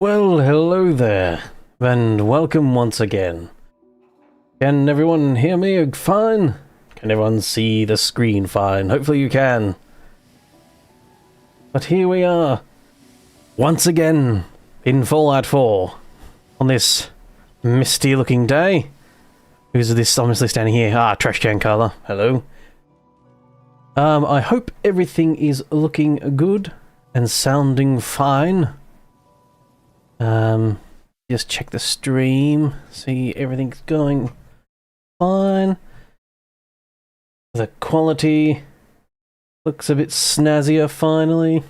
Well, hello there, and welcome once again. Can everyone hear me fine? Can everyone see the screen fine? Hopefully you can. But here we are, once again, in Fallout 4, on this misty-looking day. Who's this obviously standing here? Ah, Trash Can Carla. Hello. I hope everything is looking good and sounding fine. Just check the stream, see everything's going fine. The quality looks a bit snazzier finally.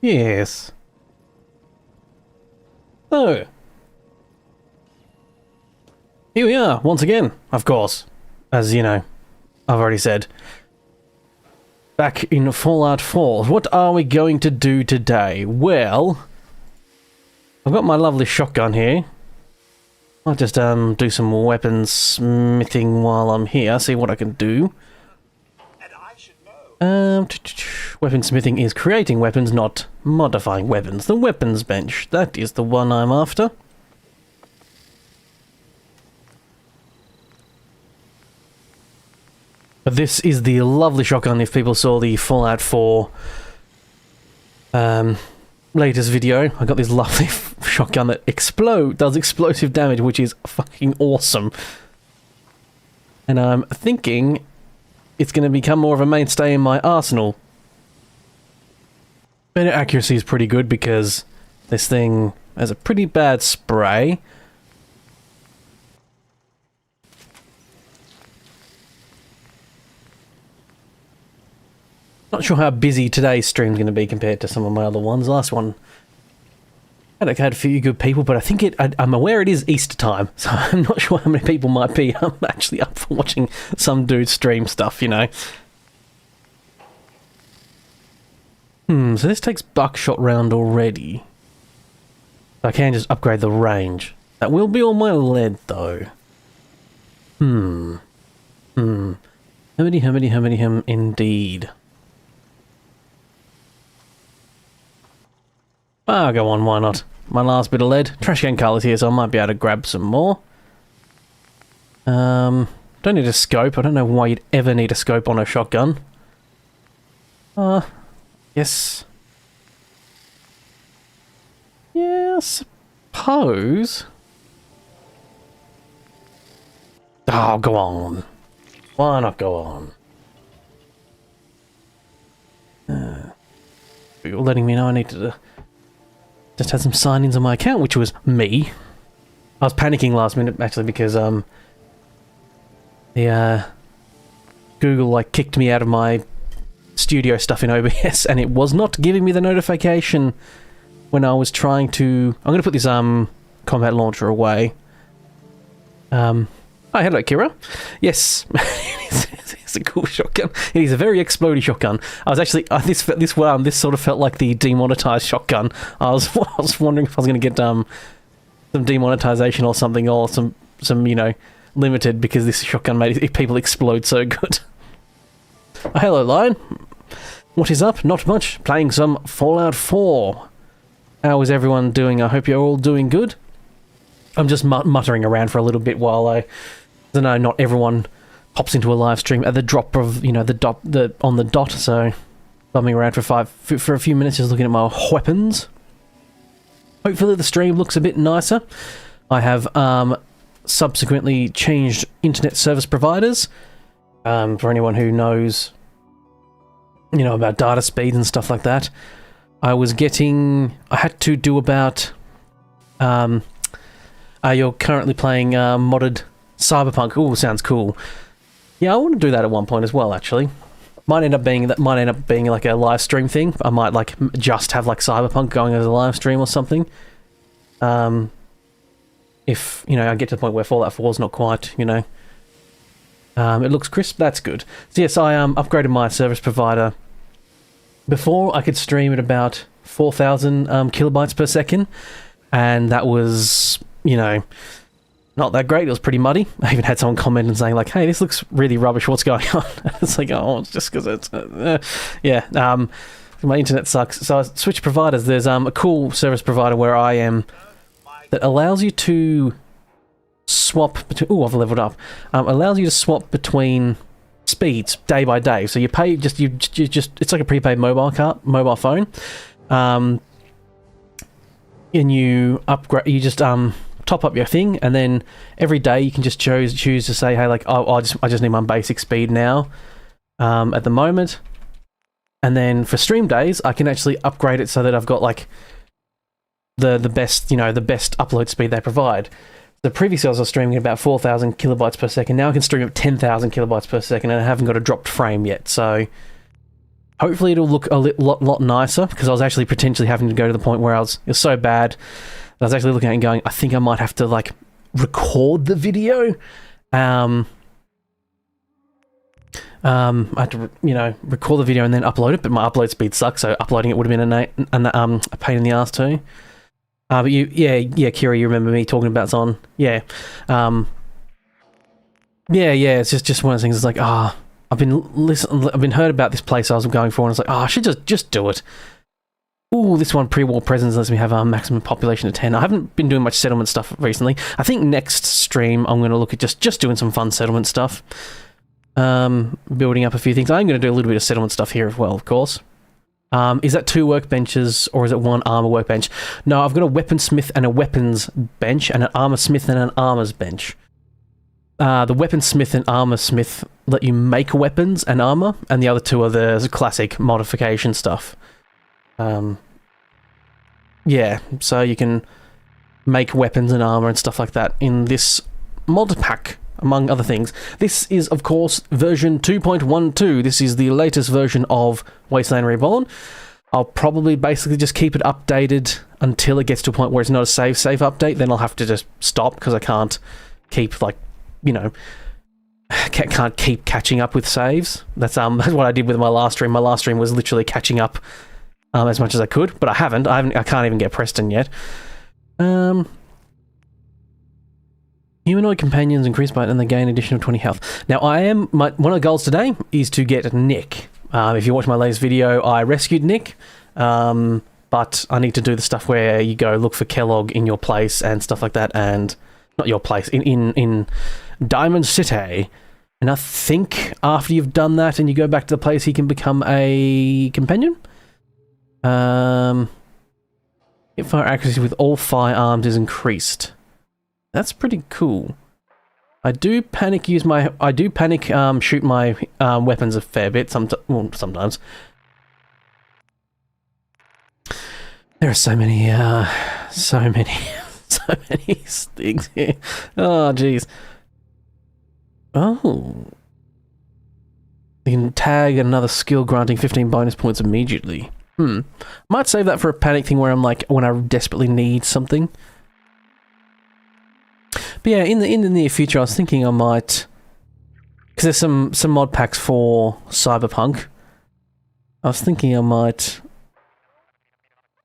Yes. So, here we are, once again, of course. As you know, I've already said. Back in Fallout 4. What are we going to do today? Well, I've got my lovely shotgun here. I'll just do some weapon smithing while I'm here, see what I can do. Weapon smithing is creating weapons, not modifying weapons. The weapons bench, that is the one I'm after. But this is the lovely shotgun. If people saw the Fallout 4 latest video, I got this lovely shotgun that does explosive damage, which is fucking awesome. And I'm thinking it's going to become more of a mainstay in my arsenal. Better accuracy is pretty good because this thing has a pretty bad spray. Not sure how busy today's stream's going to be compared to some of my other ones. Last one had a few good people, but I think I'm aware it is Easter time, so I'm not sure how many people might be. I'm actually up for watching some dude stream stuff, you know. So this takes buckshot round already. I can just upgrade the range. That will be on my lead, though. Hummity, indeed. Ah, go on, why not? My last bit of lead. Trash can colours here, so I might be able to grab some more. Don't need a scope. I don't know why you'd ever need a scope on a shotgun. Yes. Yeah, I suppose. Oh, go on. Why not go on? You're letting me know I need to just had some sign-ins on my account, which was me. I was panicking last minute, actually, because the Google like kicked me out of my studio stuff in OBS, and it was not giving me the notification when I was trying to. I'm going to put this combat launcher away. Hi, hello, Kira. Yes, it's a cool shotgun. It is a very explodey shotgun. I was actually this sort of felt like the demonetized shotgun. I was wondering if I was going to get some demonetization or something, or some you know, limited, because this shotgun made people explode so good. Hello, Lion. What is up? Not much. Playing some Fallout 4. How is everyone doing? I hope you're all doing good. I'm just muttering around for a little bit while I don't know, not everyone pops into a live stream at the drop of, you know, on the dot, so bumming around for a few minutes just looking at my weapons. Hopefully the stream looks a bit nicer. I have subsequently changed internet service providers. For anyone who knows, you know, about data speeds and stuff like that. I had to do about you're currently playing modded Cyberpunk. Ooh, sounds cool. Yeah, I want to do that at one point as well, actually. Might end up being like a live stream thing. I might like just have like Cyberpunk going as a live stream or something. If, you know, I get to the point where Fallout 4 is not quite, you know, it looks crisp, that's good. So yes, I upgraded my service provider. Before, I could stream at about 4,000 kilobytes per second, and that was, you know, not that great. It was pretty muddy. I even had someone comment and saying like, "Hey, this looks really rubbish. What's going on?" It's like, oh, it's just because it's yeah. My internet sucks. So I switched providers. There's a cool service provider where I am that allows you to swap between. Oh, I've leveled up. Allows you to swap between speeds day by day. So you pay just it's like a prepaid mobile phone, and you upgrade. You just top up your thing, and then every day you can just choose to say, hey, like, oh, I just need my basic speed now, at the moment. And then for stream days, I can actually upgrade it so that I've got like the best, the best upload speed they provide. The previous I was streaming at about 4,000 kilobytes per second. Now I can stream at 10,000 kilobytes per second, and I haven't got a dropped frame yet. So hopefully it'll look a lot nicer, because I was actually potentially having to go to the point where it was so bad that I was actually looking at it and going, I think I might have to like record the video. I had to, record the video and then upload it, but my upload speed sucks, so uploading it would have been a pain in the ass too. But Kira, you remember me talking about Zon? Yeah. It's just one of those things. It's like, I've been heard about this place I was going for, and it's like, I should just do it. Ooh, this one, pre-war presence, lets me have a maximum population of 10. I haven't been doing much settlement stuff recently. I think next stream I'm going to look at just doing some fun settlement stuff. Building up a few things. I'm going to do a little bit of settlement stuff here as well, of course. Is that 2 workbenches, or is it 1 armor workbench? No, I've got a weaponsmith and a weapons bench, and an armor smith and an armors bench. The weaponsmith and armor smith let you make weapons and armor, and the other 2 are the classic modification stuff. Yeah, so you can make weapons and armor and stuff like that in this mod pack, among other things. This is, of course, version 2.1.2. This is the latest version of Wasteland Reborn. I'll probably basically just keep it updated until it gets to a point where it's not a save update. Then I'll have to just stop, because I can't keep, like, can't keep catching up with saves. That's what I did with my last stream. My last stream was literally catching up as much as I could, but I can't even get Preston yet. Humanoid companions increase by and they gain additional 20 health. Now, one of the goals today is to get Nick. If you watch my latest video, I rescued Nick, but I need to do the stuff where you go look for Kellogg in your place and stuff like that, and not your place, in Diamond City. And I think after you've done that and you go back to the place, he can become a companion. Hipfire accuracy with all firearms is increased. That's pretty cool. I do panic shoot my weapons a fair bit, sometimes. There are so many things here. Oh, jeez. Oh. You can tag another skill granting 15 bonus points immediately. Might save that for a panic thing where I'm like, when I desperately need something. But yeah, in the near future, I was thinking I might, because there's some mod packs for Cyberpunk. I was thinking I might,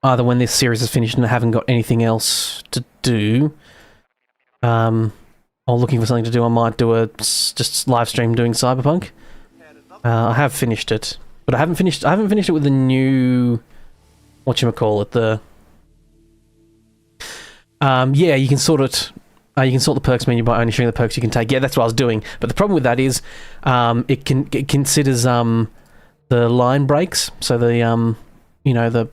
either when this series is finished and I haven't got anything else to do, or looking for something to do, I might do just live stream doing Cyberpunk. I have finished it, but I haven't finished it with the new, whatchamacallit, yeah, you can sort it. You can sort the perks menu by only showing the perks you can take. Yeah, that's what I was doing. But the problem with that is, it considers the line breaks. So the the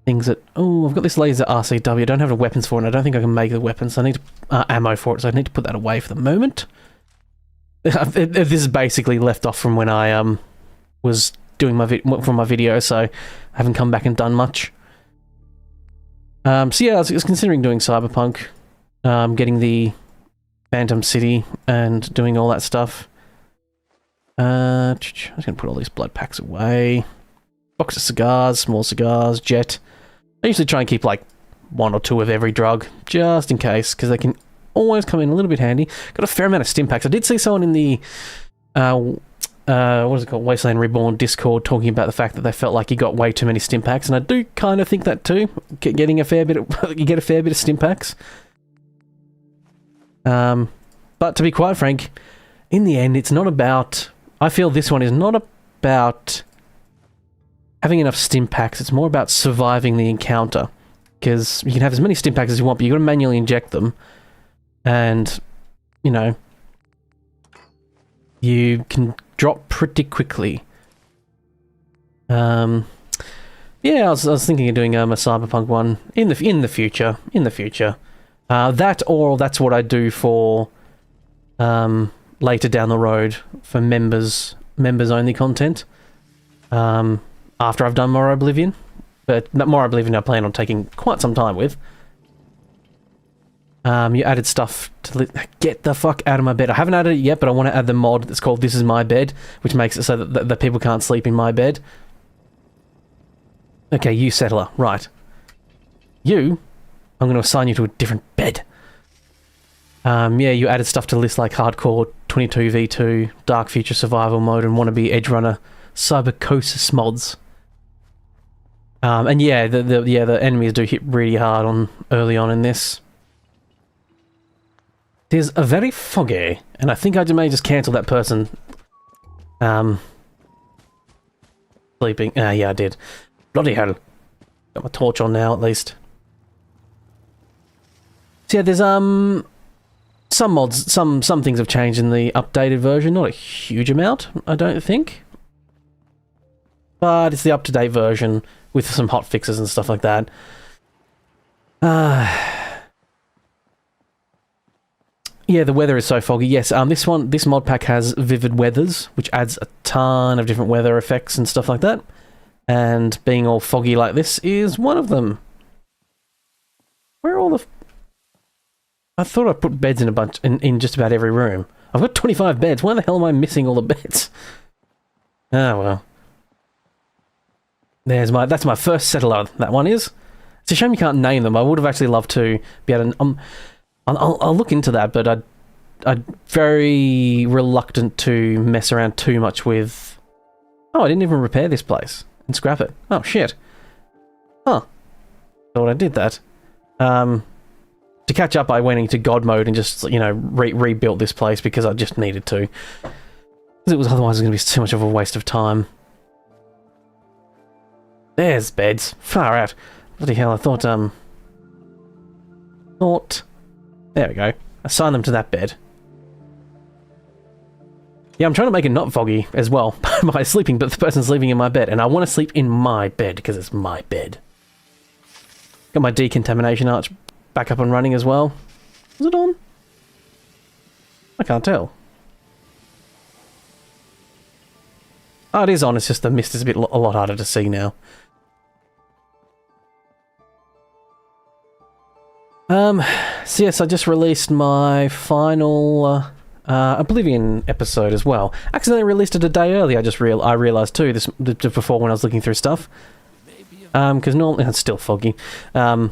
things that, I've got this laser RCW. I don't have the weapons for it. And I don't think I can make the weapons. So I need ammo for it. So I need to put that away for the moment. This is basically left off from when I was doing my video. So I haven't come back and done much. So yeah, I was considering doing Cyberpunk. Getting the Phantom City and doing all that stuff. I was going to put all these blood packs away. Box of cigars, small cigars, jet. I usually try and keep like 1 or 2 of every drug, just in case, because they can always come in a little bit handy. Got a fair amount of stim packs. I did see someone in the what is it called, Wasteland Reborn Discord talking about the fact that they felt like you got way too many stim packs, and I do kind of think that too. You get a fair bit of stim packs. But to be quite frank, in the end, it's not about... I feel this one is not about having enough stim packs. It's more about surviving the encounter. Because you can have as many stim packs as you want, but you've got to manually inject them. And, you know, you can drop pretty quickly. Yeah, I was thinking of doing a Cyberpunk one in the future. That, or that's what I do for later down the road for members only content. After I've done more Oblivion, but more Oblivion I plan on taking quite some time with. You added stuff to get the fuck out of my bed. I haven't added it yet, but I want to add the mod that's called This Is My Bed, which makes it so that people can't sleep in my bed. Okay, you settler. Right. I'm going to assign you to a different bed. Yeah, you added stuff to lists like Hardcore, 22v2, Dark Future Survival Mode, and Wannabe Edge Runner Cybercosis mods. And yeah, the enemies do hit really hard early on in this. It is a very foggy, and I think I may just cancel that person. Sleeping. Yeah, I did. Bloody hell. Got my torch on now, at least. So yeah, there's some mods, some things have changed in the updated version. Not a huge amount, I don't think. But it's the up-to-date version with some hot fixes and stuff like that. Yeah, the weather is so foggy. Yes, this mod pack has vivid weathers, which adds a ton of different weather effects and stuff like that. And being all foggy like this is one of them. Where are all the... I thought I put beds in a bunch in just about every room. I've got 25 beds. Why the hell am I missing all the beds? Ah, well. That's my first settler, that one is. It's a shame you can't name them. I would have actually loved to be able to... I'll look into that, but I'm very reluctant to mess around too much with... Oh, I didn't even repair this place and scrap it. Oh, shit. Huh. Thought I did that. To catch up, I went into God mode and just, you know, rebuilt this place because I just needed to. Because otherwise it was going to be too much of a waste of time. There's beds. Far out. Bloody hell, I thought, there we go. Assign them to that bed. Yeah, I'm trying to make it not foggy as well by sleeping, but the person's sleeping in my bed, and I want to sleep in my bed because it's my bed. Got my decontamination arch back up and running as well. Is it on? I can't tell. Oh, it is on, it's just the mist is a lot harder to see now. So yes, I just released my final Oblivion episode as well. Accidentally released it a day early. I realized too this before when I was looking through stuff. Because normally it's still foggy. I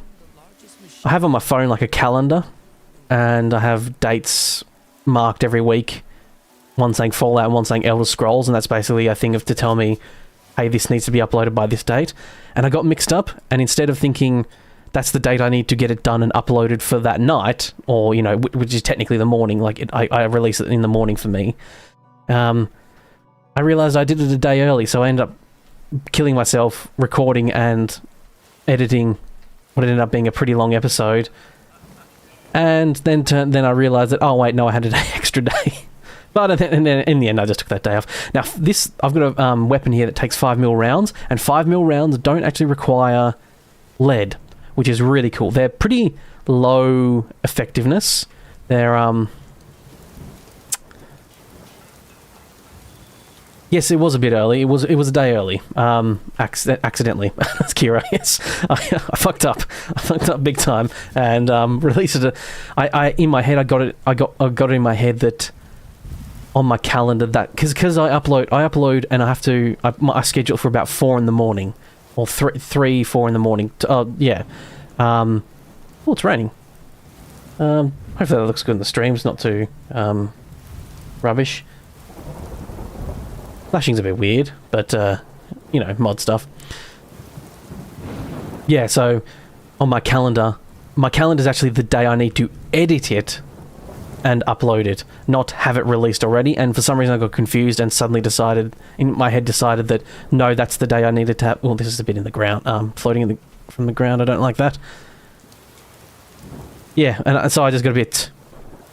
have on my phone like a calendar, and I have dates marked every week. One saying Fallout, one saying Elder Scrolls, and that's basically a thing to tell me, hey, this needs to be uploaded by this date. And I got mixed up, and instead of thinking that's the date I need to get it done and uploaded for that night, or, you know, which is technically the morning, like I release it in the morning for me, I realized I did it a day early, so I ended up killing myself recording and editing what ended up being a pretty long episode. And then I realized that, oh wait, no, I had an extra day. But then in the end, I just took that day off. Now, I've got a weapon here that takes 5mm rounds, and 5mm rounds don't actually require lead, which is really cool. They're pretty low effectiveness. They're, yes, it was a bit early. It was a day early. Accidentally. That's Kira, yes. I fucked up. I fucked up big time and released it. In my head, I got it in my head that on my calendar that because I upload and I schedule for about 4 in the morning or 4 in the morning. Yeah. Oh, it's raining. Hopefully that looks good in the stream. It's not too rubbish. Flashing's a bit weird, but, you know, mod stuff. Yeah, so on my calendar's actually the day I need to edit it and upload it, not have it released already. And for some reason I got confused and suddenly decided, in my head decided that, no, that's the day I needed to have... Well, this is a bit in the ground, floating from the ground, I don't like that. Yeah, and so I just got a bit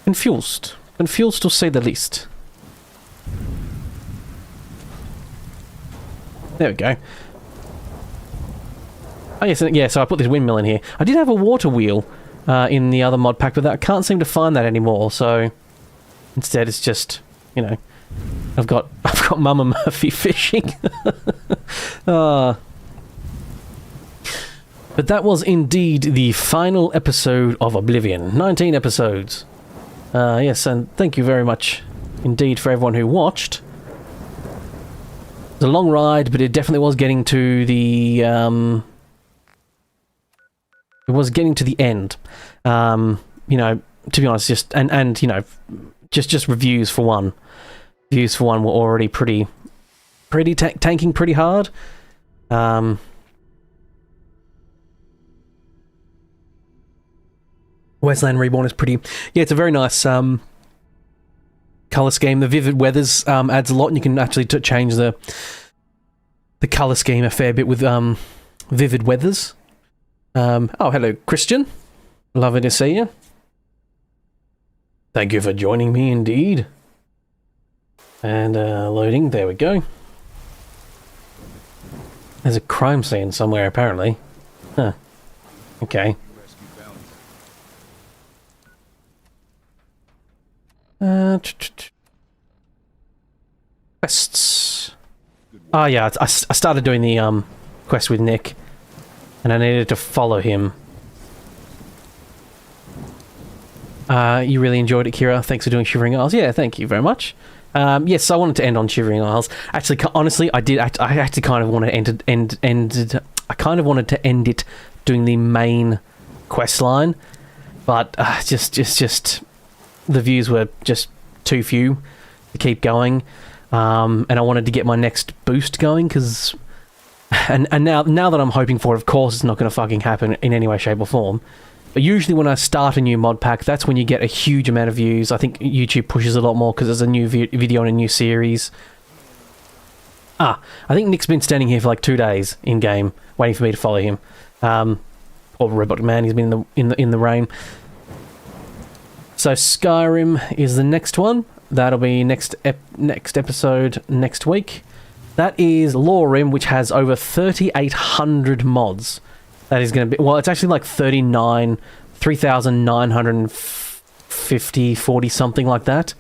confused. Confused to say the least. There we go. Oh yes, yeah, so I put this windmill in here. I did have a water wheel in the other mod pack, but I can't seem to find that anymore, so instead it's just, you know, I've got Mama Murphy fishing. But that was indeed the final episode of Oblivion. 19 episodes. Yes, and thank you very much indeed for everyone who watched. It was a long ride, but it definitely was getting to the it was getting to the end. You know, to be honest, just and you know, just reviews for one. Reviews for one were already pretty tanking pretty hard. Wasteland Reborn is pretty... Yeah, it's a very nice colour scheme. The vivid weathers adds a lot, and you can actually change the colour scheme a fair bit with vivid weathers. Oh, hello, Christian. Lovely to see you. Thank you for joining me, indeed. And loading, there we go. There's a crime scene somewhere, apparently. Huh. Okay. Quests. Oh yeah, I started doing the quest with Nick, and I needed to follow him. You really enjoyed it, Kira. Thanks for doing Shivering Isles. Yeah, thank you very much. Yes, I wanted to end on Shivering Isles. Actually, honestly, I did. I actually kind of wanted to end. I kind of wanted to end it doing the main quest line, but just the views were just too few to keep going, and I wanted to get my next boost going, because and now that I'm hoping for it, of course it's not going to fucking happen in any way, shape or form, but usually when I start a new mod pack, that's when you get a huge amount of views. I think YouTube pushes a lot more because there's a new video and a new series. I think Nick's been standing here for like 2 days in game waiting for me to follow him. Poor robotic man, he's been in the rain. So Skyrim is the next one. That'll be next episode next week. That is Lorim, which has over 3,800 mods. That is going to be... Well, it's actually like 3,950, 40, something like that.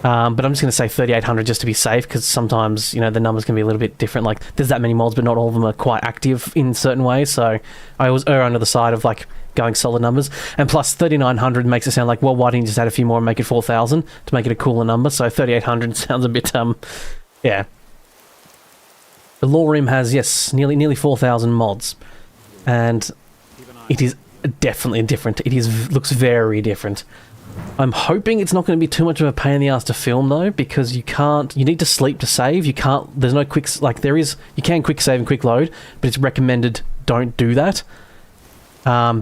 But I'm just going to say 3,800 just to be safe, because sometimes, you know, the numbers can be a little bit different. Like, there's that many mods, but not all of them are quite active in certain ways. So I always err under the side of, like, going solid numbers. And plus 3,900 makes it sound like, well, why didn't you just add a few more and make it 4,000 to make it a cooler number? So 3,800 sounds a bit, yeah. The Lorim has, yes, nearly 4,000 mods. And it is definitely different. It looks very different. I'm hoping it's not going to be too much of a pain in the ass to film, though, because you need to sleep to save. There's no quick, like there is, you can quick save and quick load, but it's recommended don't do that.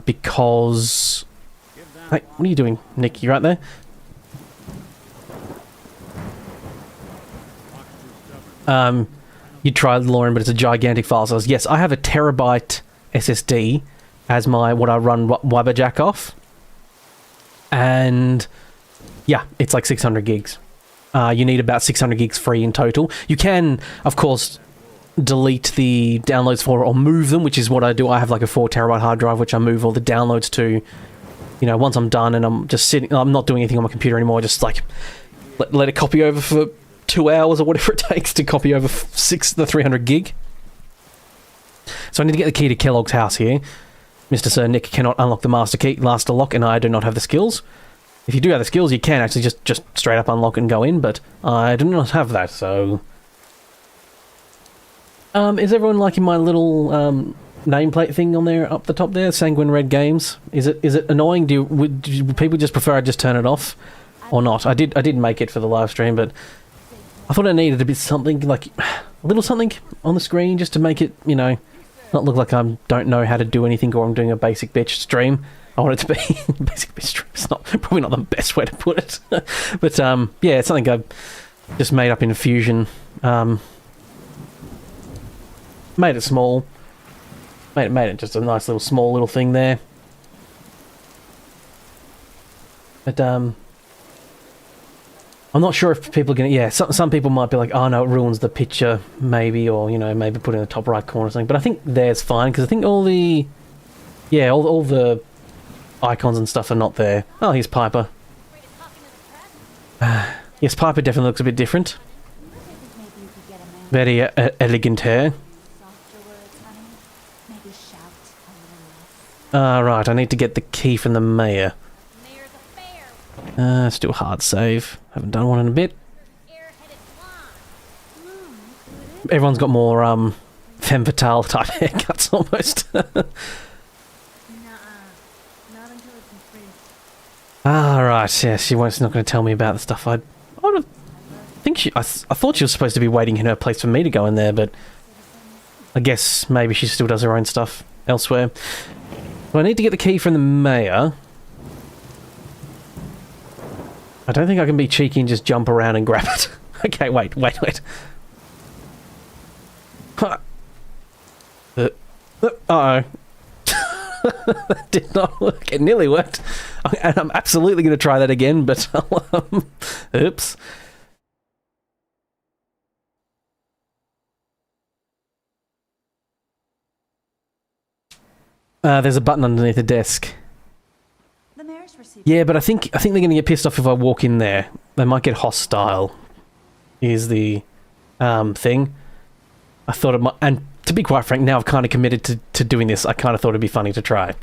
Because... Hey, what are you doing, Nick? You right there? You tried Lauren, but it's a gigantic file size. Yes, I have a terabyte SSD as what I run Wabbajack off. And yeah, it's like 600 gigs. You need about 600 gigs free in total. You can, of course, delete the downloads for or move them, which is what I do. I have like a 4 terabyte hard drive, which I move all the downloads to, you know, once I'm done and I'm just sitting, I'm not doing anything on my computer anymore, just like let it copy over for 2 hours or whatever it takes to copy over the 300 gig. So I need to get the key to Kellogg's house here. Mr. Sir Nick cannot unlock the master lock, and I do not have the skills. If you do have the skills, you can actually just straight up unlock and go in, but I do not have that, so... is everyone liking my little nameplate thing on there, up the top there? Sanguine Red Games. Is it annoying? Would people just prefer I just turn it off? Or not? I did make it for the live stream, but I thought I needed a bit something, like, a little something on the screen just to make it, you know, not look like I don't know how to do anything or I'm doing a basic bitch stream. I want it to be basically strip. It's not probably not the best way to put it, but yeah, it's something I've just made up in Fusion. Made it small. Made it just a nice little small little thing there. But I'm not sure if people are gonna. Yeah, some people might be like, oh no, it ruins the picture, maybe, or you know, maybe put it in the top right corner or something. But I think there's fine because I think all the, yeah, all the icons and stuff are not there. Oh, here's Piper. Yes, Piper definitely looks a bit different. Very elegant hair. Right, I need to get the key from the mayor. Let's do a hard save. Haven't done one in a bit. Everyone's got more femme fatale type haircuts almost. Right, yeah, she's not going to tell me about the stuff. I think I thought she was supposed to be waiting in her place for me to go in there, but I guess maybe she still does her own stuff elsewhere. Well, I need to get the key from the mayor. I don't think I can be cheeky and just jump around and grab it. Okay, wait. Huh. Uh-oh. That did not work. It nearly worked. And I'm absolutely going to try that again, but oops. There's a button underneath the desk. Yeah, but I think they're going to get pissed off if I walk in there. They might get hostile. Is the thing. I thought it might, and to be quite frank, now I've kind of committed to doing this. I kind of thought it'd be funny to try.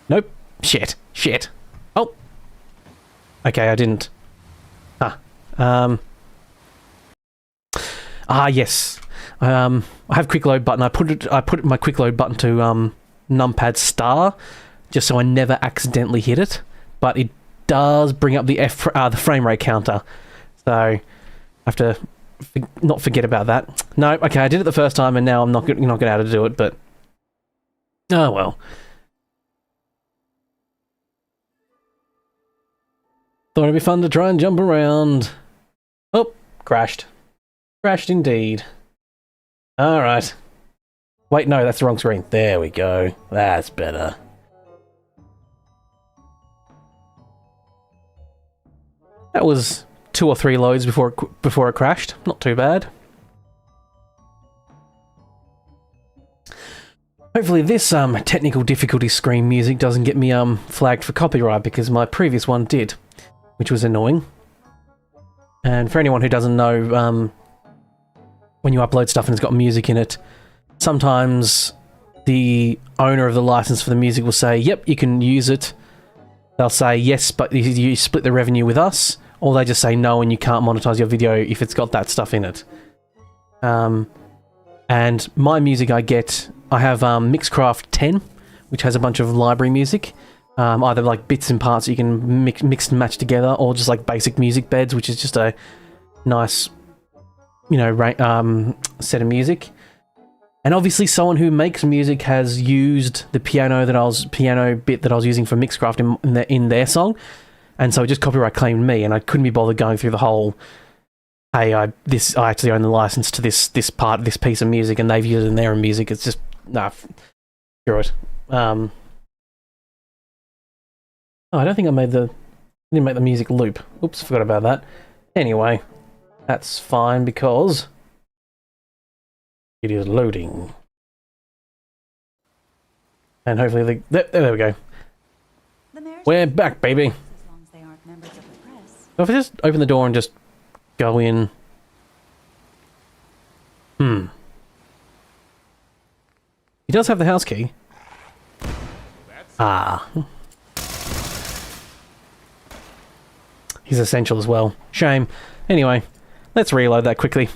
Nope. Shit. Oh. Okay, I didn't. Yes. I have quick load button. I put my quick load button to numpad star, just so I never accidentally hit it. But it does bring up the the frame rate counter, so I have to not forget about that. No, okay, I did it the first time, and now I'm not going to able to do it. But oh well. Thought it'd be fun to try and jump around. Oh, crashed. Crashed indeed. Alright. Wait, no, that's the wrong screen. There we go. That's better. That was 2 or 3 loads before it crashed. Not too bad. Hopefully this technical difficulty screen music doesn't get me flagged for copyright, because my previous one did, which was annoying. And for anyone who doesn't know, when you upload stuff and it's got music in it, sometimes the owner of the license for the music will say, yep, you can use it. They'll say, yes, but you split the revenue with us, or they just say no and you can't monetize your video if it's got that stuff in it. And my music I have Mixcraft 10, which has a bunch of library music, either like bits and parts that you can mix and match together, or just like basic music beds, which is just a nice, you know, set of music. And obviously someone who makes music has used the piano bit that I was using for Mixcraft in their song, and so it just copyright claimed me, and I couldn't be bothered going through the whole, hey, I actually own the license to this piece of music and they've used it in their music. It's just, nah, screw it. Oh, I don't think I didn't make the music loop. Oops, forgot about that. Anyway, that's fine because it is loading. And hopefully there we go. We're back, baby. So if I just open the door and just go in. He does have the house key. He's essential as well. Shame. Anyway, let's reload that quickly.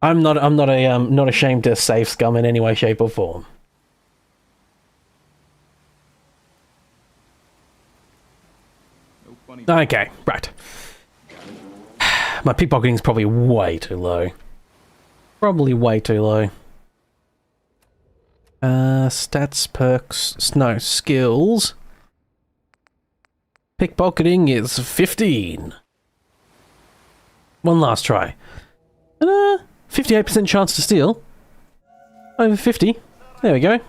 I'm not ashamed to save scum in any way, shape, or form. Okay, right. My pickpocketing is probably way too low. Probably way too low. Stats, perks, no, skills. Pickpocketing is 15. One last try. 58% chance to steal. Over 50. There we go.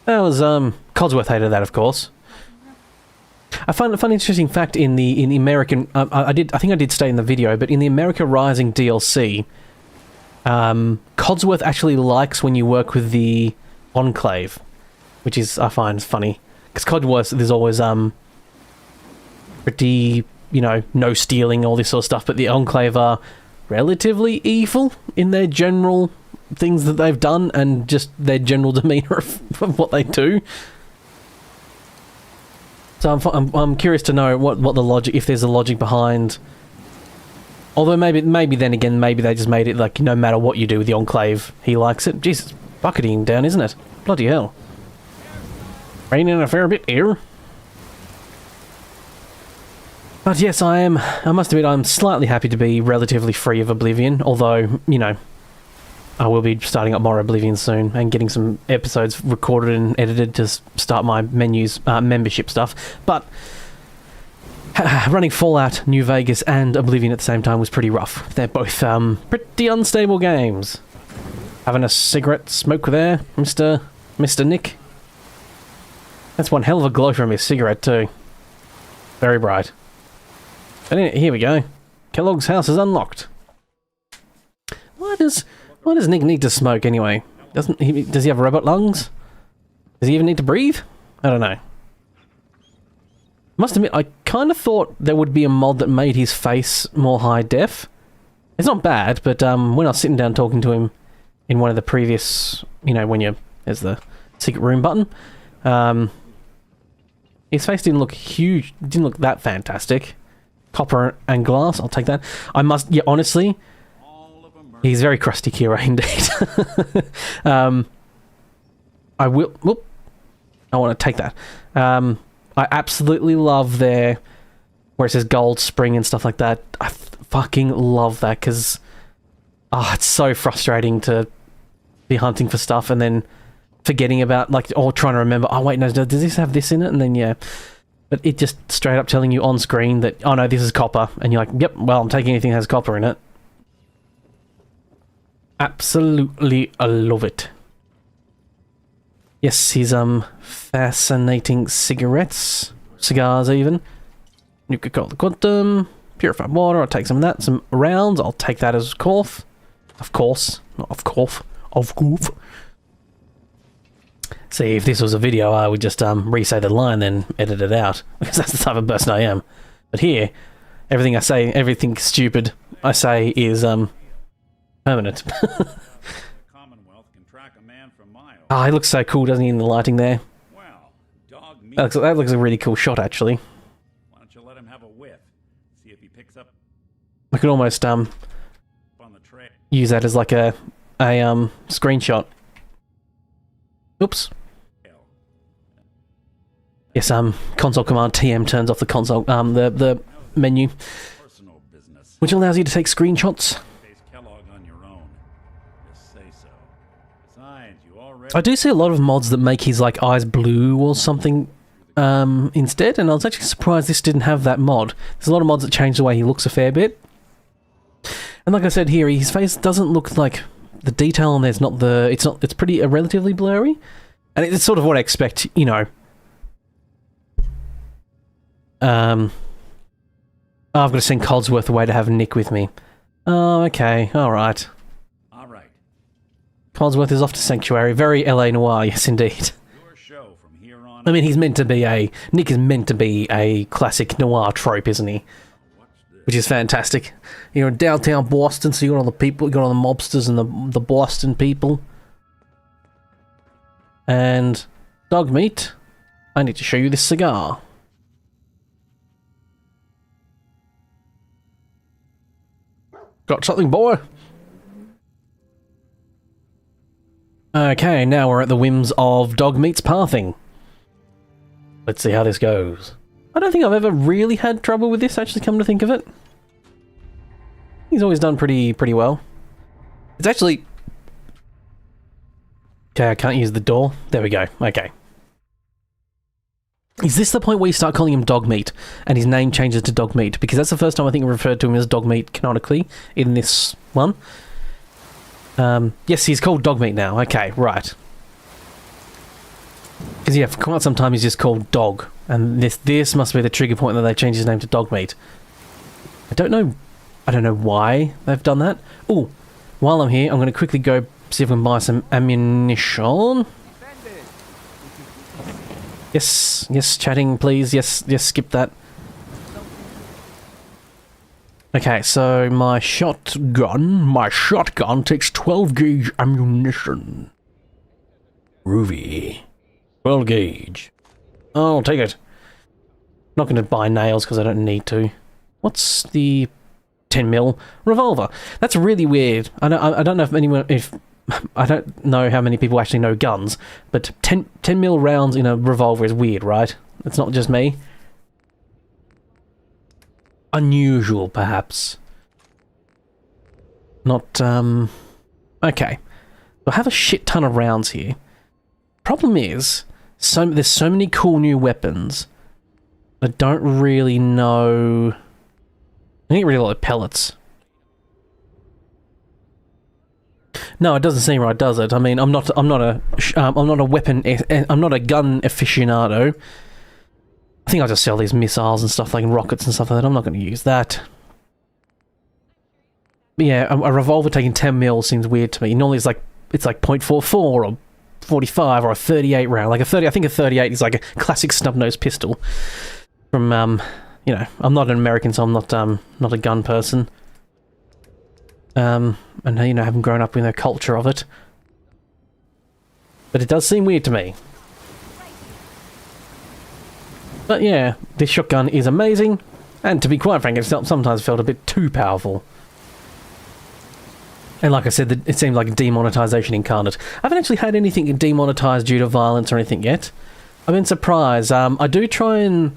That was, Codsworth hated that, of course. I find a fun, interesting fact in the American... I think I did state in the video, but in the America Rising DLC, Codsworth actually likes when you work with the Enclave, which is, I find, funny. Because Codsworth, there's always, pretty, you know, no stealing, all this sort of stuff, but the Enclave are relatively evil in their general things that they've done, and just their general demeanour of what they do. So I'm curious to know what the logic, if there's a logic behind... Although maybe then again, maybe they just made it like, no matter what you do with the Enclave, he likes it. Jesus, bucketing down, isn't it? Bloody hell. Raining a fair bit here. But yes, I must admit, I'm slightly happy to be relatively free of Oblivion, although, you know, I will be starting up more Oblivion soon and getting some episodes recorded and edited to start my membership stuff. But running Fallout, New Vegas, and Oblivion at the same time was pretty rough. They're both pretty unstable games. Having a cigarette smoke there, Mr. Nick. That's one hell of a glow from his cigarette too. Very bright. But anyway, here we go. Kellogg's house is unlocked. Why does Nick need to smoke anyway? Does he have robot lungs? Does he even need to breathe? I don't know. Must admit, I kind of thought there would be a mod that made his face more high def. It's not bad, but when I was sitting down talking to him in one of the previous, you know, there's the secret room button, his face didn't look huge, didn't look that fantastic. Copper and glass, I'll take that. Yeah, honestly, he's very crusty Kira indeed. I want to take that. I absolutely love where it says Gold Spring and stuff like that. I fucking love that, because it's so frustrating to be hunting for stuff and then forgetting about, like, or trying to remember, oh wait, no, does this have this in it? And then, yeah. But it just straight up telling you on screen that, oh no, this is copper. And you're like, yep, well, I'm taking anything that has copper in it. Absolutely, I love it. Yes, he's, fascinating cigars even. Nuka-Cola Quantum, purified water, I'll take some of that. Some rounds, I'll take that as course. Of course. Not of course. Of course. See, if this was a video, I would just re-say the line, then edit it out, because that's the type of person I am. But here, everything I say, everything stupid I say is permanent. Oh, he looks so cool, doesn't he, in the lighting there? That looks a really cool shot, actually. Why don't you let him have a whiff? See if he picks up. I could almost use that as like a screenshot. Oops. Yes, console command TM turns off the console the menu, which allows you to take screenshots. I do see a lot of mods that make his like eyes blue or something instead, and I was actually surprised this didn't have that mod. There's a lot of mods that change the way he looks a fair bit. And like I said here, his face doesn't look like the detail on there's not the it's pretty relatively blurry. And it's sort of what I expect, you know. I've got to send Codsworth away to have Nick with me. Oh, okay, alright. Alright. Codsworth is off to Sanctuary. Very LA Noire, yes indeed. I mean, Nick is meant to be a classic noir trope, isn't he? Which is fantastic. You're in downtown Boston, so you got all the people, you got all the mobsters and the Boston people. And dog meat. I need to show you this cigar. Got something, boy? Okay, now we're at the whims of dog meat's pathing. Let's see how this goes. I don't think I've ever really had trouble with this, actually, come to think of it. He's always done pretty well. It's actually... Okay, I can't use the door. There we go. Okay. Is this the point where you start calling him Dog Meat and his name changes to Dog Meat? Because that's the first time I think I referred to him as Dog Meat canonically in this one. Yes, he's called Dog Meat now. Okay, right. Because yeah, for quite some time he's just called Dog. And this must be the trigger point that they changed his name to Dog Meat. I don't know why they've done that. Oh, while I'm here, I'm going to quickly go see if we can buy some ammunition. Yes, chatting, please. Yes, skip that. Okay, so my shotgun takes 12 gauge ammunition. Groovy. 12 gauge. I'll take it. Not going to buy nails because I don't need to. What's the 10 mil revolver? That's really weird. I don't know if I don't know how many people actually know guns, but 10 mil rounds in a revolver is weird, right? It's not just me. Unusual, perhaps. Not, okay. I have a shit ton of rounds here. Problem is, there's so many cool new weapons. I don't really know. I need really like pellets. No, it doesn't seem right, does it? I mean, I'm not a gun aficionado. I think I'll just sell these missiles and stuff like rockets and stuff like that. I'm not going to use that. But yeah, a revolver taking 10 mil seems weird to me. Normally it's like .44 or 45 or a 38 round. Like I think a 38 is like a classic snub-nosed pistol. From you know, I'm not an American, so I'm not a gun person. And you know, I haven't grown up in the culture of it. But it does seem weird to me. But yeah, this shotgun is amazing, and to be quite frank, it sometimes felt a bit too powerful. And like I said, it seemed like demonetization incarnate. I haven't actually had anything demonetized due to violence or anything yet. I've been surprised. I do try and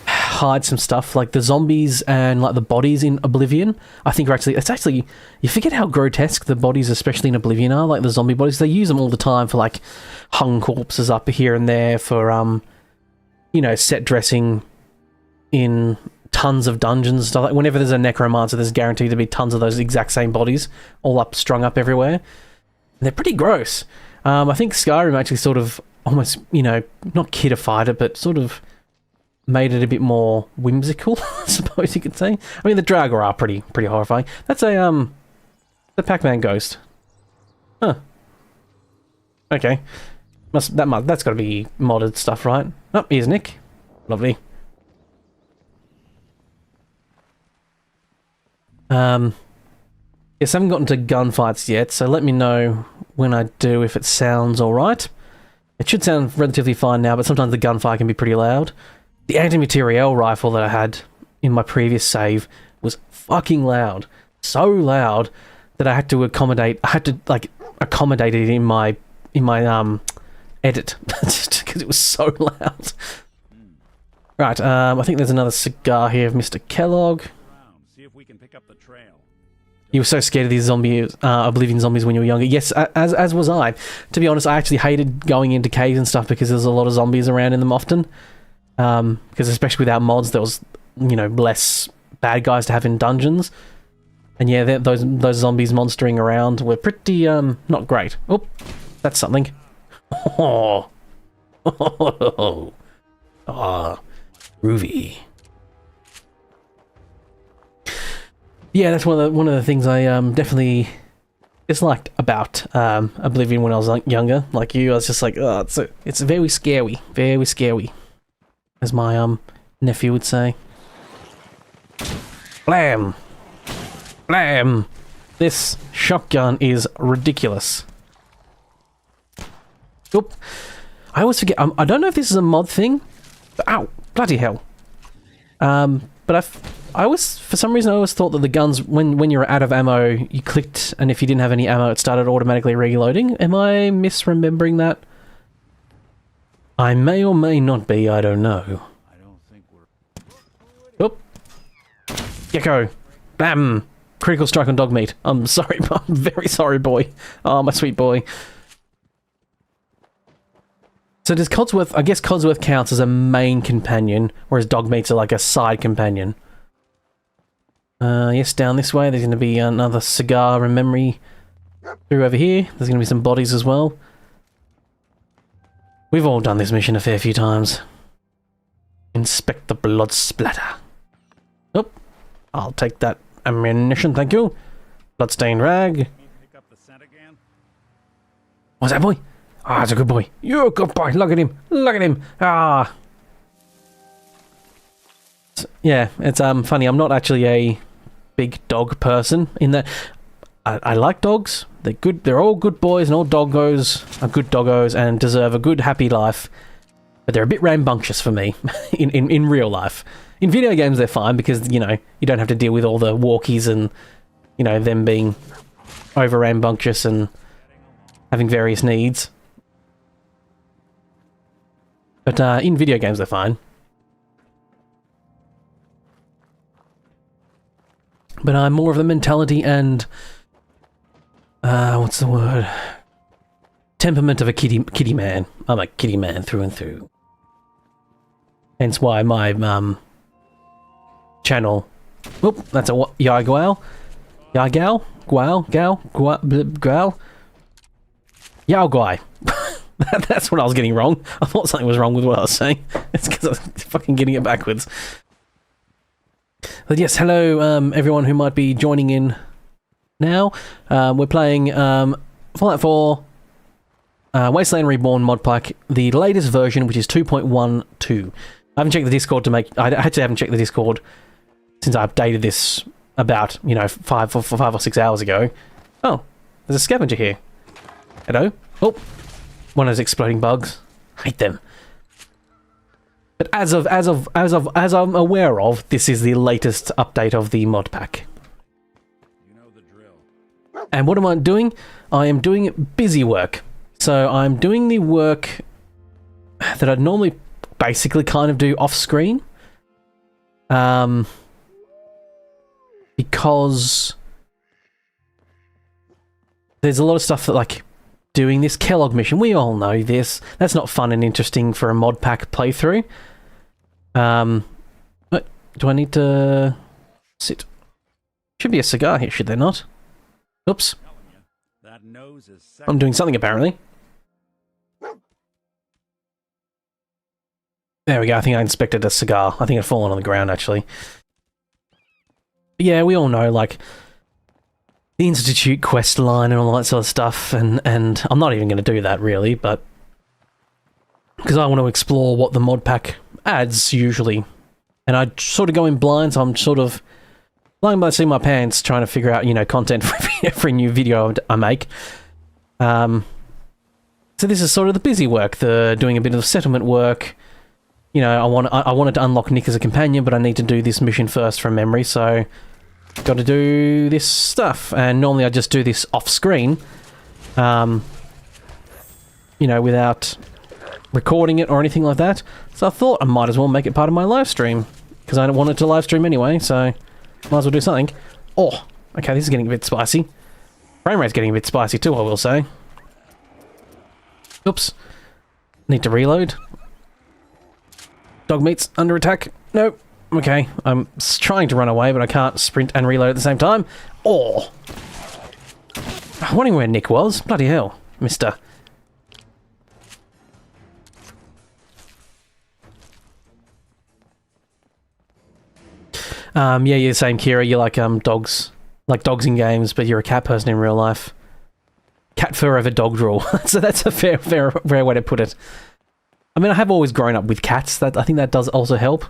hide some stuff, like the zombies and like the bodies in Oblivion. I think it's actually you forget how grotesque the bodies, especially in Oblivion, are. Like the zombie bodies, they use them all the time for like hung corpses up here and there for you know, set dressing in tons of dungeons and stuff. Like whenever there's a necromancer, there's guaranteed to be tons of those exact same bodies all strung up everywhere. And they're pretty gross. I think Skyrim actually sort of almost, you know, not kiddified it, but sort of made it a bit more whimsical, I suppose you could say. I mean, the Draugr are pretty horrifying. That's the Pac-Man ghost. Huh. Okay. That's got to be modded stuff, right? Oh, here's Nick. Lovely. Yes, I haven't gotten to gunfights yet, so let me know when I do if it sounds alright. It should sound relatively fine now, but sometimes the gunfire can be pretty loud. The anti-materiel rifle that I had in my previous save was fucking loud. So loud that I had to accommodate it in my edit just because it was so loud. Right, I think there's another cigar here of Mr. Kellogg. See if we can pick up the trail. You were so scared of these Oblivion zombies when you were younger. Yes, as was I. To be honest, I actually hated going into caves and stuff because there's a lot of zombies around in them often. Because especially without mods, there was, you know, less bad guys to have in dungeons. And yeah, those zombies monstering around were pretty, not great. Oh, that's something. Oh, groovy. Yeah, that's one of the things I definitely disliked about Oblivion when I was younger. Like you, I was just like, oh, it's very scary, as my nephew would say. Blam, blam. This shotgun is ridiculous. Oop. I always forget. I don't know if this is a mod thing. But, ow! Bloody hell. But I always, for some reason, I always thought that the guns, when you're out of ammo, you clicked, and if you didn't have any ammo, it started automatically reloading. Am I misremembering that? I may or may not be. I don't know. I don't think we're. Oop. Gecko. Bam. Critical strike on dog meat. I'm sorry, I'm very sorry, boy. Oh, my sweet boy. So does Codsworth... I guess Codsworth counts as a main companion, whereas Dogmeats are like a side companion. Yes, down this way. There's going to be another cigar and memory through over here. There's going to be some bodies as well. We've all done this mission a fair few times. Inspect the blood splatter. Oh, I'll take that ammunition, thank you. Bloodstained rag. Pick up the scent again? What's that, boy? Ah, that's a good boy. You're a good boy. Look at him. Look at him. Ah. Yeah, it's funny. I'm not actually a big dog person in that I like dogs. They're good. They're all good boys, and all doggos are good doggos and deserve a good, happy life. But they're a bit rambunctious for me in real life. In video games, they're fine because, you know, you don't have to deal with all the walkies and, you know, them being over rambunctious and having various needs. But in video games, they're fine. But I'm more of the mentality and... what's the word? Temperament of a kitty man. I'm a kitty man through and through. Hence why my channel... Whoop, that's a what? Yargal? Yargal? Gual? Gal? Gual? Yaoguai. That's what I was getting wrong. I thought something was wrong with what I was saying. It's because I was fucking getting it backwards. But yes, hello everyone who might be joining in now. We're playing Fallout 4 Wasteland Reborn MODPACK, the latest version, which is 2.1.2. I haven't checked the Discord to make... I actually haven't checked the Discord since I updated this about, you know, 5 or 6 hours ago. Oh, there's a scavenger here. Hello? Oh, one of those exploding bugs. Hate them. But as I'm aware of, this is the latest update of the MODPACK. You know the drill. And what am I doing? I am doing busy work. So I'm doing the work that I'd normally basically kind of do off screen. Because there's a lot of stuff that, like, doing this Kellogg mission, we all know this. That's not fun and interesting for a MODPACK playthrough. But do I need to sit? Should be a cigar here, should there not? Oops. That nose is I'm doing something apparently. There we go, I think I inspected a cigar. I think it had fallen on the ground actually. But yeah, we all know, like, the Institute quest line and all that sort of stuff, and I'm not even going to do that really, but because I want to explore what the MODPACK adds usually, and I sort of go in blind, so I'm sort of lying by the seat of my pants trying to figure out, you know, content for every new video I make. So this is sort of the busy work, the doing a bit of settlement work. You know, I wanted to unlock Nick as a companion, but I need to do this mission first from memory, so got to do this stuff. And normally I just do this off screen, you know, without recording it or anything like that. So I thought I might as well make it part of my live stream, because I don't want it to live stream anyway, so might as well do something. Oh, okay, this is getting a bit spicy. Frame rate's getting a bit spicy too, I will say. Oops. Need to reload. Dogmeat's under attack. Nope. Okay, I'm trying to run away, but I can't sprint and reload at the same time. Oh! I'm wondering where Nick was. Bloody hell, mister. Yeah, you're the same, Kira. You like dogs in games, but you're a cat person in real life. Cat fur over dog drool. So that's a fair way to put it. I mean, I have always grown up with cats. I think that does also help.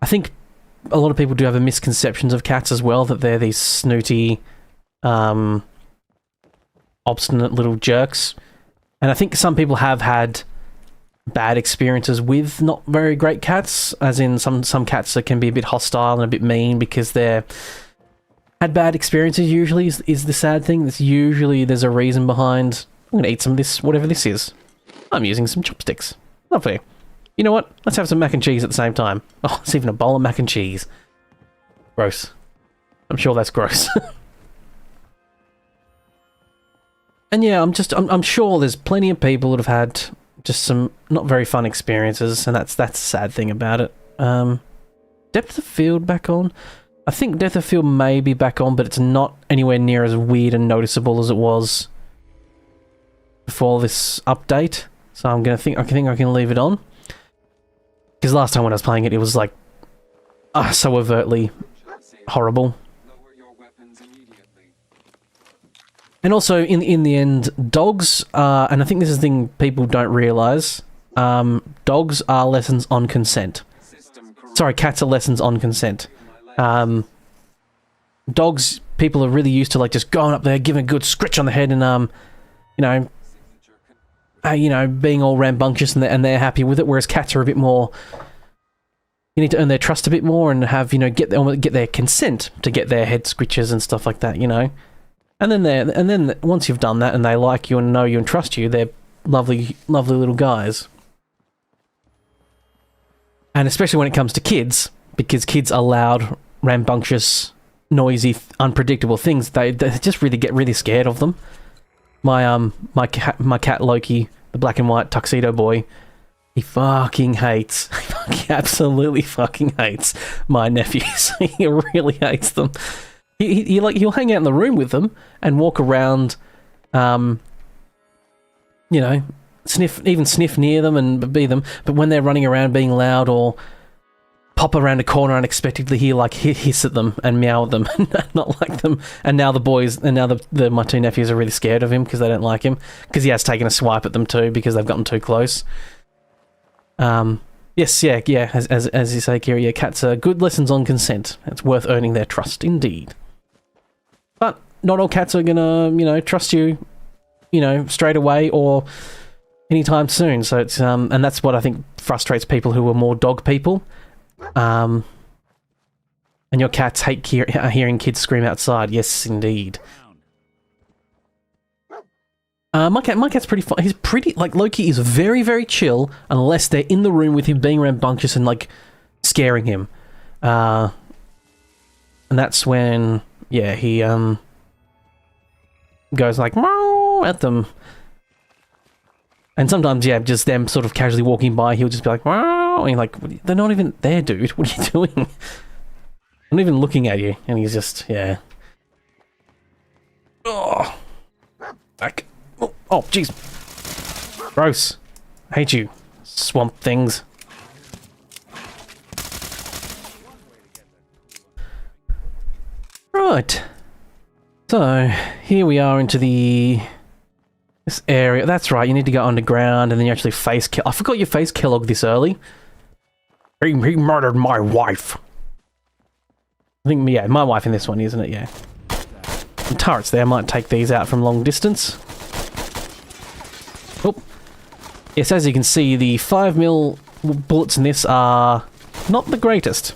I think a lot of people do have a misconceptions of cats as well, that they're these snooty, obstinate little jerks. And I think some people have had bad experiences with not very great cats, as in some cats that can be a bit hostile and a bit mean because they're had bad experiences. Usually is the sad thing. That's usually there's a reason behind. I'm gonna eat some of this, whatever this is. I'm using some chopsticks. Lovely. You know what? Let's have some mac and cheese at the same time. Oh, it's even a bowl of mac and cheese. Gross. I'm sure that's gross. And yeah, I'm sure there's plenty of people that have had just some not very fun experiences, and that's the sad thing about it. Depth of field back on? I think depth of field may be back on, but it's not anywhere near as weird and noticeable as it was before this update. So I think I can leave it on. Because last time when I was playing it, it was like so overtly horrible. And also, in the end, dogs are, and I think this is the thing people don't realise, dogs are lessons on consent. Sorry, cats are lessons on consent. Dogs, people are really used to like just going up there, giving a good scritch on the head, and being all rambunctious, and they're happy with it. Whereas cats are a bit more. You need to earn their trust a bit more, and have get their consent to get their head scritches and stuff like that. And then once you've done that, and they like you and know you and trust you, they're lovely, lovely little guys. And especially when it comes to kids, because kids are loud, rambunctious, noisy, unpredictable things. They just really get really scared of them. My cat Loki, the black and white tuxedo boy, he fucking absolutely fucking hates my nephews. He really hates them. He'll hang out in the room with them and walk around, sniff near them and be them. But when they're running around being loud or pop around a corner unexpectedly, he hiss at them and meow at them, not like them. And now the boys, and now my two nephews are really scared of him because they don't like him, because he has taken a swipe at them too because they've gotten too close. Yes, yeah. As you say, Kira, yeah, cats are good lessons on consent. It's worth earning their trust, indeed. But not all cats are gonna, trust you, straight away or anytime soon. So it's and that's what I think frustrates people who are more dog people. And your cats hate hearing kids scream outside. Yes, indeed. My cat's pretty fun. He's pretty, like, Loki is very, very chill unless they're in the room with him being rambunctious and, like, scaring him. And that's when, yeah, he, goes, like, meow at them. And sometimes, yeah, just them sort of casually walking by, he'll just be like, meow, and you're like, they're not even there, dude. What are you doing? I'm not even looking at you. And he's just, yeah. Oh. Back. Oh, jeez. Gross. I hate you, swamp things. Right. So, here we are into this area. That's right, you need to go underground and then you actually face kill. I forgot you face Kellogg this early. He murdered my wife. I think, yeah, my wife in this one, isn't it? Yeah. Some turrets there. I might take these out from long distance. Oh. Yes, as you can see, the 5mm bullets in this are not the greatest.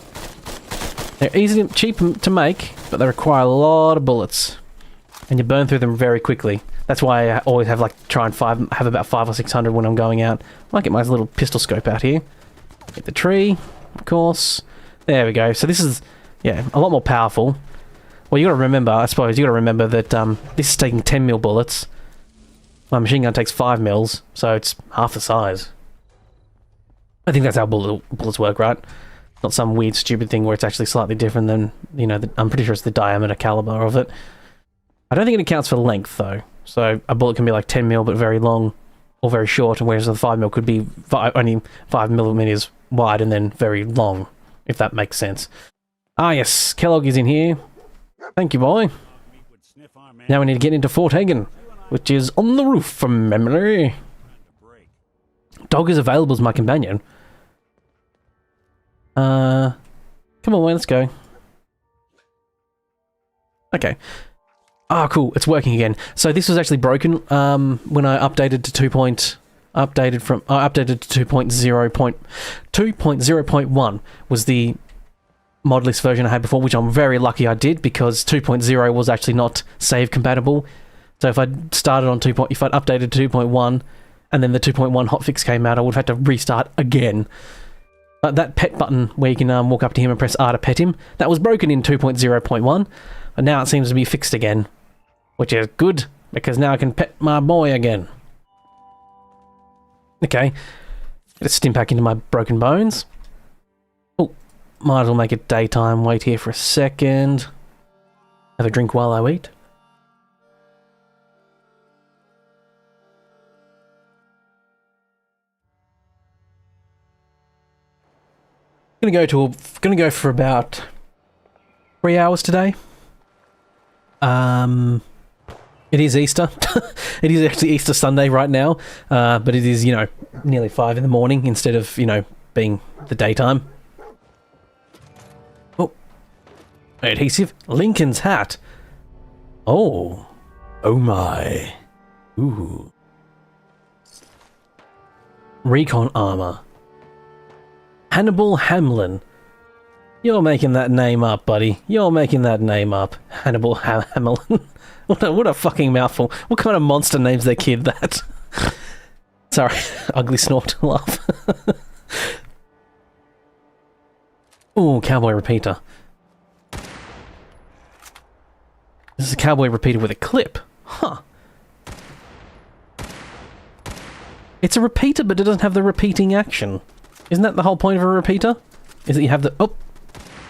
They're easy, cheap to make, but they require a lot of bullets. And you burn through them very quickly. That's why I always have, like, have about 500 or 600 when I'm going out. Might get my little pistol scope out here. Get the tree, of course. There we go. So this is, yeah, a lot more powerful. Well, you got to remember, I suppose, you got to remember that this is taking 10mm bullets. My machine gun takes 5mm, so it's half the size. I think that's how bullets work, right? Not some weird, stupid thing where it's actually slightly different than, I'm pretty sure it's the diameter caliber of it. I don't think it accounts for length, though. So a bullet can be like 10mm, but very long or very short, whereas the 5mm could be only 5mm wide and then very long, if that makes sense. Ah, yes, Kellogg is in here. Thank you, boy. Now we need to get into Fort Hagen, which is on the roof from memory. Dog is available as my companion. Come on, let's go. Okay. Ah, cool, it's working again. So this was actually broken when I updated to 2.0.1 was the mod list version I had before, which I'm very lucky I did, because 2.0 was actually not save compatible. So if I'd started on if I'd updated to 2.1 and then the 2.1 hotfix came out, I would have had to restart again. But that pet button where you can walk up to him and press R to pet him, that was broken in 2.0.1, but now it seems to be fixed again, which is good, because now I can pet my boy again. Okay. Get a stim pack into my broken bones. Oh, might as well make it daytime. Wait here for a second. Have a drink while I wait. Gonna go for about 3 hours today. It is Easter. It is actually Easter Sunday right now, but it is, you know, nearly 5 in the morning instead of, you know, being the daytime. Oh, adhesive. Lincoln's hat. Oh, oh my. Ooh. Recon armor. Hannibal Hamlin. You're making that name up, buddy. You're making that name up. Hannibal Hamlin. What a fucking mouthful. What kind of monster names their kid that? Sorry, ugly snort laugh. Ooh, cowboy repeater. This is a cowboy repeater with a clip. Huh. It's a repeater, but it doesn't have the repeating action. Isn't that the whole point of a repeater? Is that you have the... Oh!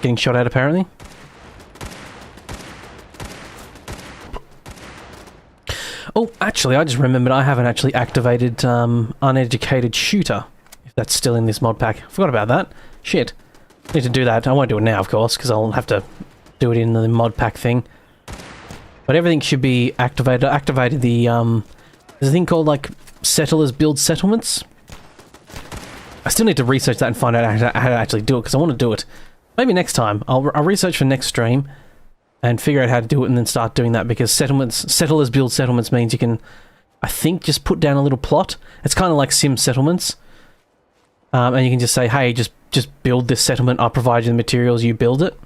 Getting shot at, apparently. Oh, actually, I just remembered I haven't actually activated Uneducated Shooter. If that's still in this mod pack. Forgot about that. Shit. Need to do that. I won't do it now, of course, because I'll have to do it in the mod pack thing. But everything should be activated. I activated the, there's a thing called, like, Settlers Build Settlements. I still need to research that and find out how to actually do it, because I want to do it. Maybe next time. I'll research for next stream and figure out how to do it and then start doing that, because Settlers Build Settlements means you can, I think, just put down a little plot. It's kind of like Sim Settlements. And you can just say, hey, just build this settlement, I'll provide you the materials, you build it.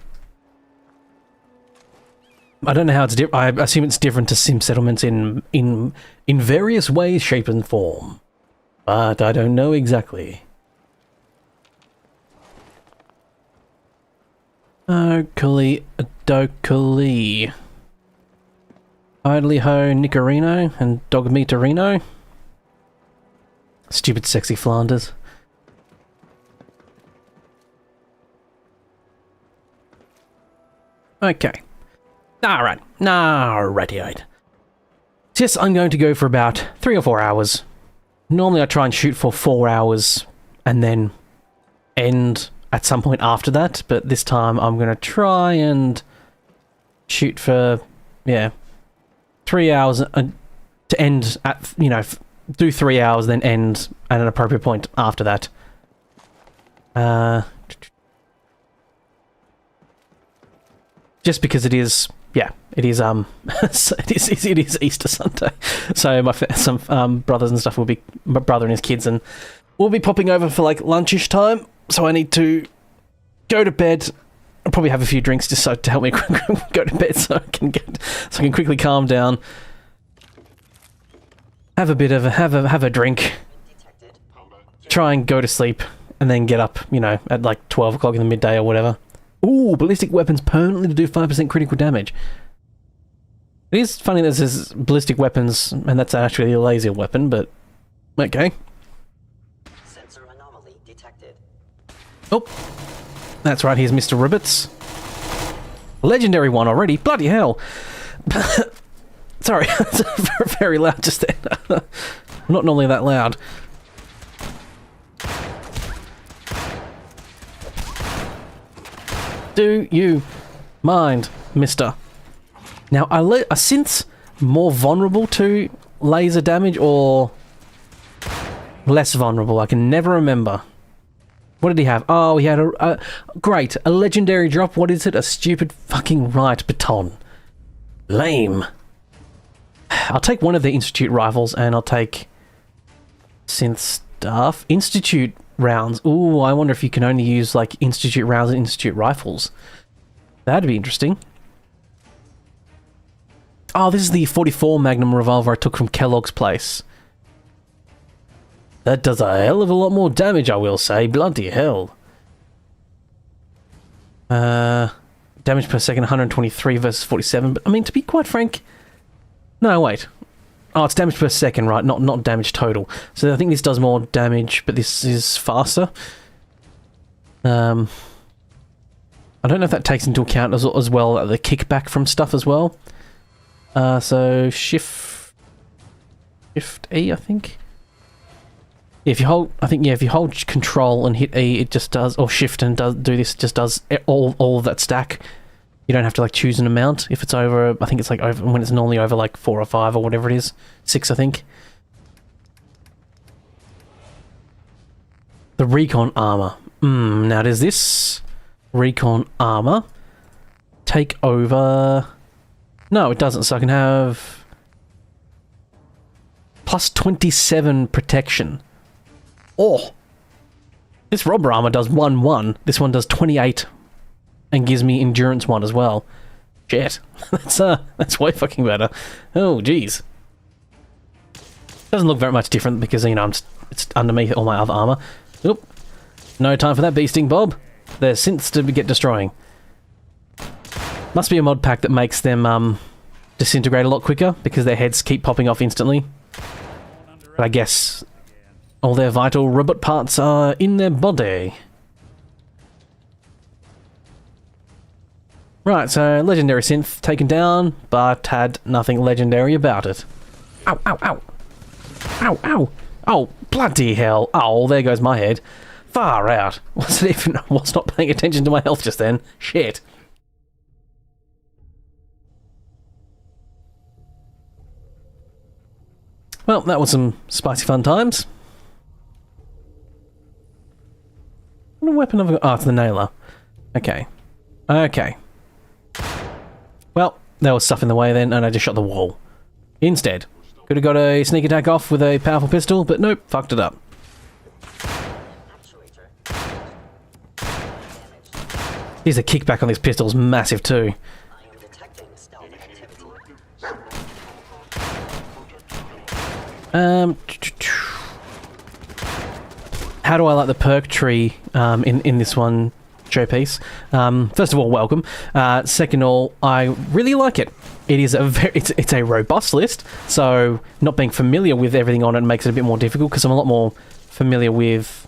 I don't know how it's different. I assume it's different to Sim Settlements in various ways, shape and form. But I don't know exactly. Dokali. Idly ho Nicorino and Dogmeterino. Stupid sexy Flanders. Okay. Alright. Alrighty. Yes, I'm going to go for about 3 or 4 hours. Normally I try and shoot for 4 hours and then end at some point after that, but this time I'm going to try and shoot for, yeah, 3 hours to end at, you know, do 3 hours, then end at an appropriate point after that. Just because it is, yeah, it is, it is Easter Sunday, so some brothers and stuff will be, my brother and his kids, and we'll be popping over for like lunchish time. So I need to go to bed. I'll probably have a few drinks just so to help me go to bed, so I can quickly calm down. Have a bit of have a drink. Try and go to sleep, and then get up, you know, at like 12 o'clock in the midday or whatever. Ooh, ballistic weapons permanently to do 5% critical damage. It is funny that this is ballistic weapons, and that's actually a laser weapon, but okay. Sensor anomaly detected. Oh, that's right, here's Mr. Ribbits. Legendary one already, bloody hell. Sorry, that's very loud just then. I'm not normally that loud. Do you mind, mister? Now, are synths more vulnerable to laser damage or less vulnerable? I can never remember. What did he have? Oh, he had a great, a legendary drop. What is it? A stupid fucking riot baton. Lame. I'll take one of the Institute rifles and I'll take synth stuff. Institute rounds. Ooh, I wonder if you can only use like Institute rounds and Institute rifles. That'd be interesting. Oh, this is the 44 Magnum revolver I took from Kellogg's place. That does a hell of a lot more damage, I will say. Bloody hell. Damage per second, 123 versus 47. But, I mean, to be quite frank... No, wait. Oh, it's damage per second, right? Not damage total. So I think this does more damage, but this is faster. I don't know if that takes into account as well the kickback from stuff as well. So Shift E, I think. If you hold, if you hold Control and hit E, it just does, or Shift and do this, it just does all of that stack. You don't have to like choose an amount if it's over. I think it's like over when it's normally over like 4 or 5 or whatever it is, 6 I think. The Recon Armour. Now does this Recon Armour take over? No, it doesn't. So I can have plus 27 protection. Oh, this Robber Armour does 1-1. This one does 28 and gives me Endurance 1 as well. Shit, that's way fucking better. Oh, jeez. Doesn't look very much different because, you know, it's underneath all my other armour. Oop. No time for that beasting, Bob. There's synths to get destroying. Must be a mod pack that makes them disintegrate a lot quicker because their heads keep popping off instantly. But I guess all their vital robot parts are in their body. Right, so legendary synth taken down, but had nothing legendary about it. Ow, ow, ow. Ow, ow. Oh, bloody hell. Oh, there goes my head. Far out. Was not paying attention to my health just then. Shit. Well, that was some spicy fun times. What weapon have I got? Oh, it's the nailer. Okay. Okay. Well, there was stuff in the way then, and I just shot the wall. Instead. Could have got a sneak attack off with a powerful pistol, but nope, fucked it up. Here's the kickback on this pistol is massive too. I am detecting stealth activity. How do I like the perk tree in this one, showpiece? First of all, welcome. Second of all, I really like it. It is it's a robust list, so not being familiar with everything on it makes it a bit more difficult because I'm a lot more familiar with,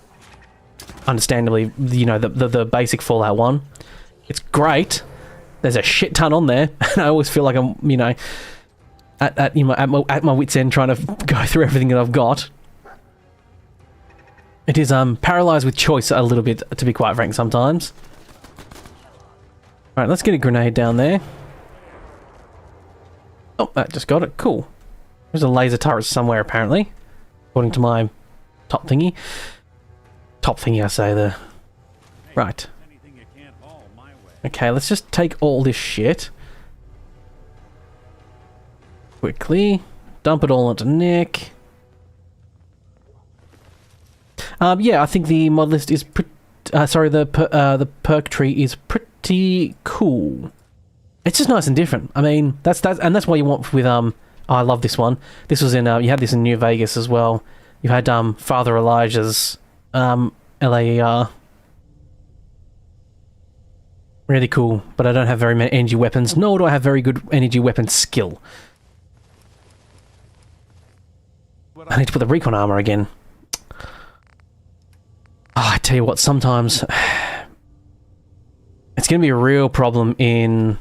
understandably, you know, the basic Fallout 1. It's great. There's a shit ton on there, and I always feel like I'm, you know, at my wit's end trying to go through everything that I've got. It is paralysed with choice a little bit, to be quite frank, sometimes. Alright, let's get a grenade down there. Oh, that just got it. Cool. There's a laser turret somewhere, apparently. According to my top thingy. Top thingy, I say there. Right. Okay, let's just take all this shit. Quickly. Dump it all onto Nick. Yeah, I think the mod list is the perk tree is pretty cool. It's just nice and different. I mean, that's why you want with oh, I love this one. This was in you had this in New Vegas as well. You had Father Elijah's LAER. Really cool, but I don't have very many energy weapons, nor do I have very good energy weapon skill. I need to put the recon armor again. Oh, I tell you what, sometimes it's going to be a real problem in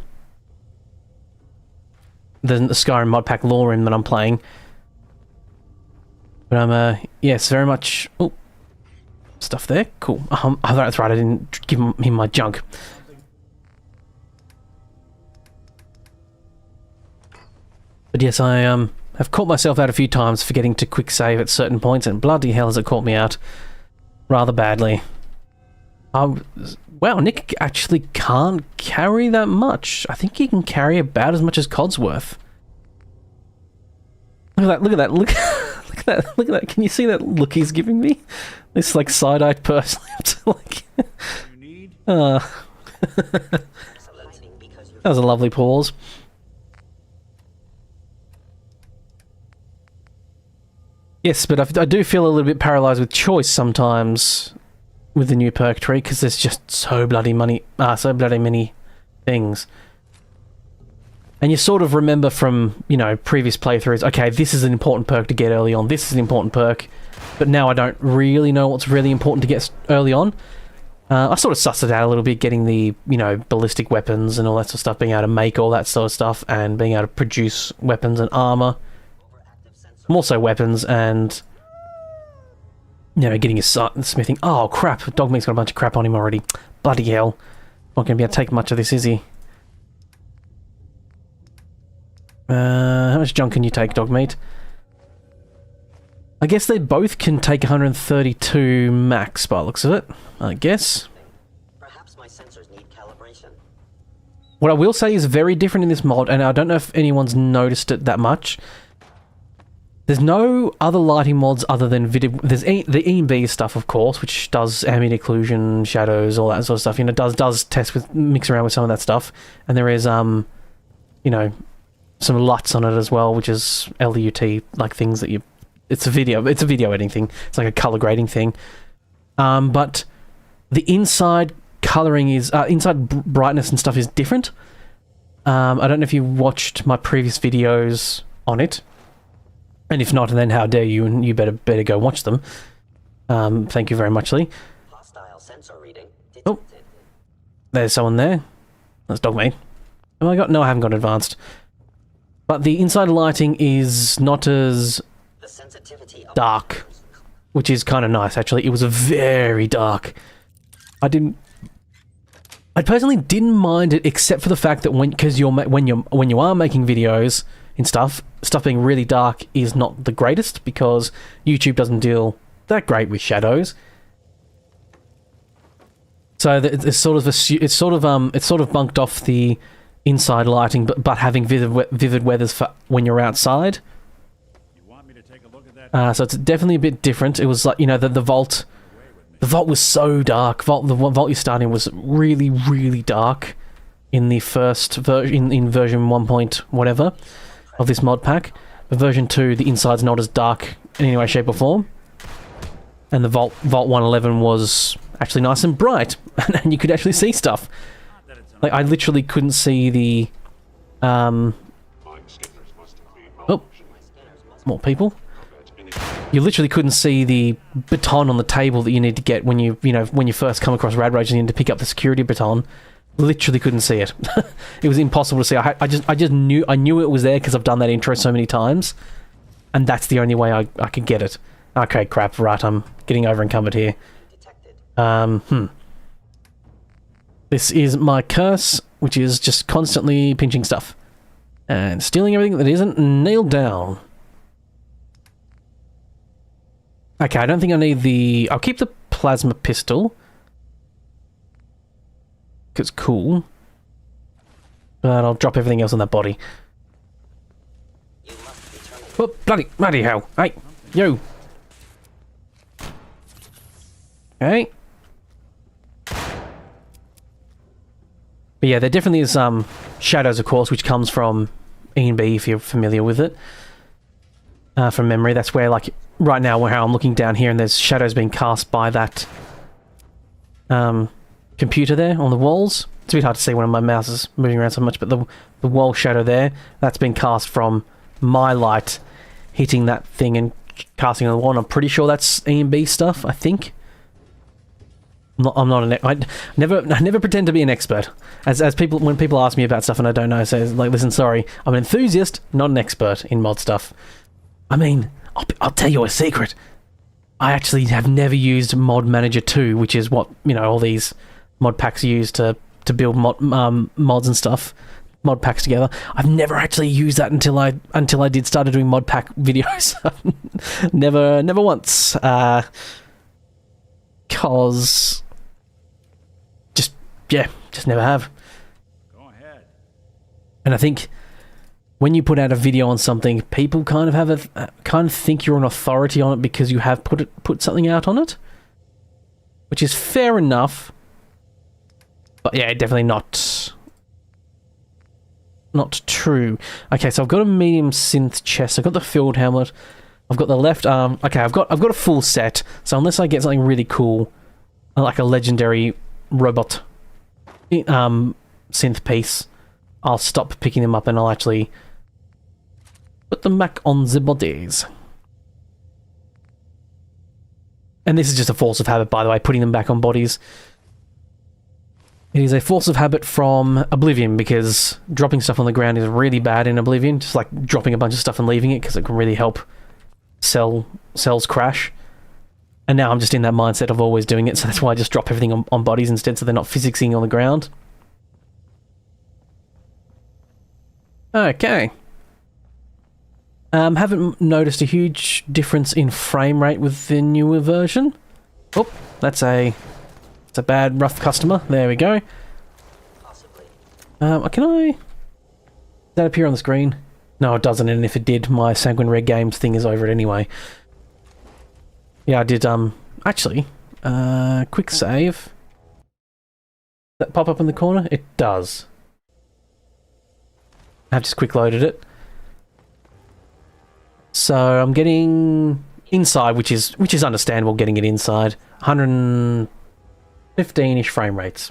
the Skyrim MODPACK lore in that I'm playing. But I'm, yes, very much... Oh, stuff there. Cool. Oh, that's right, I didn't give him my junk. But yes, I have caught myself out a few times forgetting to quick save at certain points, and bloody hell has it caught me out rather badly. Wow, Nick actually can't carry that much. I think he can carry about as much as Codsworth. Look at that, look at that, look, look at that, look at that. Can you see that look he's giving me? This like side-eyed person. Like, that was a lovely pause. Yes, but I do feel a little bit paralysed with choice sometimes with the new perk tree because there's just so bloody many things. And you sort of remember from, you know, previous playthroughs, okay, this is an important perk to get early on, this is an important perk, but now I don't really know what's really important to get early on. I sort of sussed it out a little bit, getting the, you know, ballistic weapons and all that sort of stuff, being able to make all that sort of stuff, and being able to produce weapons and armour. More so weapons, and, you know, getting your smithing. Oh, crap, Dogmeat's got a bunch of crap on him already. Bloody hell. Not going to be able to take much of this, is he? How much junk can you take, Dogmeat? I guess they both can take 132 max by the looks of it, I guess. Perhaps my sensors need calibration. What I will say is very different in this mod, and I don't know if anyone's noticed it that much. There's no other lighting mods other than video. There's the E&B stuff, of course, which does ambient occlusion, shadows, all that sort of stuff. You know, does test with, mix around with some of that stuff. And there is, you know, some LUTs on it as well, which is LUT, like things that you... It's a video editing thing. It's like a color grading thing. But the inside coloring is... inside brightness and stuff is different. I don't know if you watched my previous videos on it. And if not, then how dare you, and you better go watch them. Thank you very much, Lee. Hostile sensor reading detected. Oh, there's someone there. That's Dogmeat. Oh, I got... No, I haven't got advanced. But the inside lighting is not as The sensitivity of dark, which is kind of nice, actually. It was very dark. I personally didn't mind it, except for the fact that when you are making videos and stuff being really dark is not the greatest, because YouTube doesn't deal that great with shadows. So it's sort of bunked off the inside lighting, but having vivid weathers for when you're outside. You want me to take a look at that? So it's definitely a bit different. It was like, you know, the vault. The vault was so dark. The vault you're starting was really, really dark in the first version, in version 1 point whatever of this mod pack. But version 2, the inside's not as dark in any way, shape, or form. And the vault 111 was actually nice and bright, and you could actually see stuff. Like, I literally couldn't see the... Oh, more people. You literally couldn't see the baton on the table that you need to get when you first come across Rad Rage and you need to pick up the security baton. Literally couldn't see it. It was impossible to see. I just knew it was there because I've done that intro so many times, and that's the only way I could get it. Okay, crap. Right, I'm getting over encumbered here. This is my curse, which is just constantly pinching stuff and stealing everything that isn't nailed down. Okay, I don't think I need the... I'll keep the plasma pistol, because it's cool. But I'll drop everything else on that body. Oh, bloody hell. Hey, yo. Okay. But yeah, there definitely is shadows, of course, which comes from E&B, if you're familiar with it. From memory, that's where, like, right now, how I'm looking down here, and there's shadows being cast by that computer there on the walls. It's a bit hard to see when my mouse is moving around so much, but the wall shadow there, that's been cast from my light hitting that thing and casting on the wall. And I'm pretty sure that's E&B stuff, I think. I'm not I never pretend to be an expert. As people, when people ask me about stuff and I don't know, I say, like, listen, sorry, I'm an enthusiast, not an expert in mod stuff. I mean, I'll tell you a secret. I actually have never used Mod Manager 2, which is what, you know, all these mod packs use to build mods and stuff, mod packs together. I've never actually used that until I started doing mod pack videos. never once. Cause just never have. Go ahead. And I think when you put out a video on something, people kind of think you're an authority on it because you have put something out on it, which is fair enough. But yeah, definitely not true. Okay, so I've got a medium synth chest. I've got the field helmet. I've got the left arm. Okay, I've got a full set. So unless I get something really cool, like a legendary robot synth piece, I'll stop picking them up and I'll actually put them back on the bodies. And this is just a force of habit, by the way, putting them back on bodies. It is a force of habit from Oblivion, because dropping stuff on the ground is really bad in Oblivion. Just like dropping a bunch of stuff and leaving it, because it can really help cells crash. And now I'm just in that mindset of always doing it, so that's why I just drop everything on bodies instead, so they're not physicsing on the ground. Okay. Haven't noticed a huge difference in frame rate with the newer version. Oh, that's a bad rough customer. There we go. Possibly. Can I... Does that appear on the screen? No, it doesn't, and if it did, my Sanguine Red Games thing is over it anyway. Yeah, I did, actually, quick save. Does that pop up in the corner? It does. I've just quick loaded it. So I'm getting inside, which is understandable, getting it inside. 115-ish frame rates.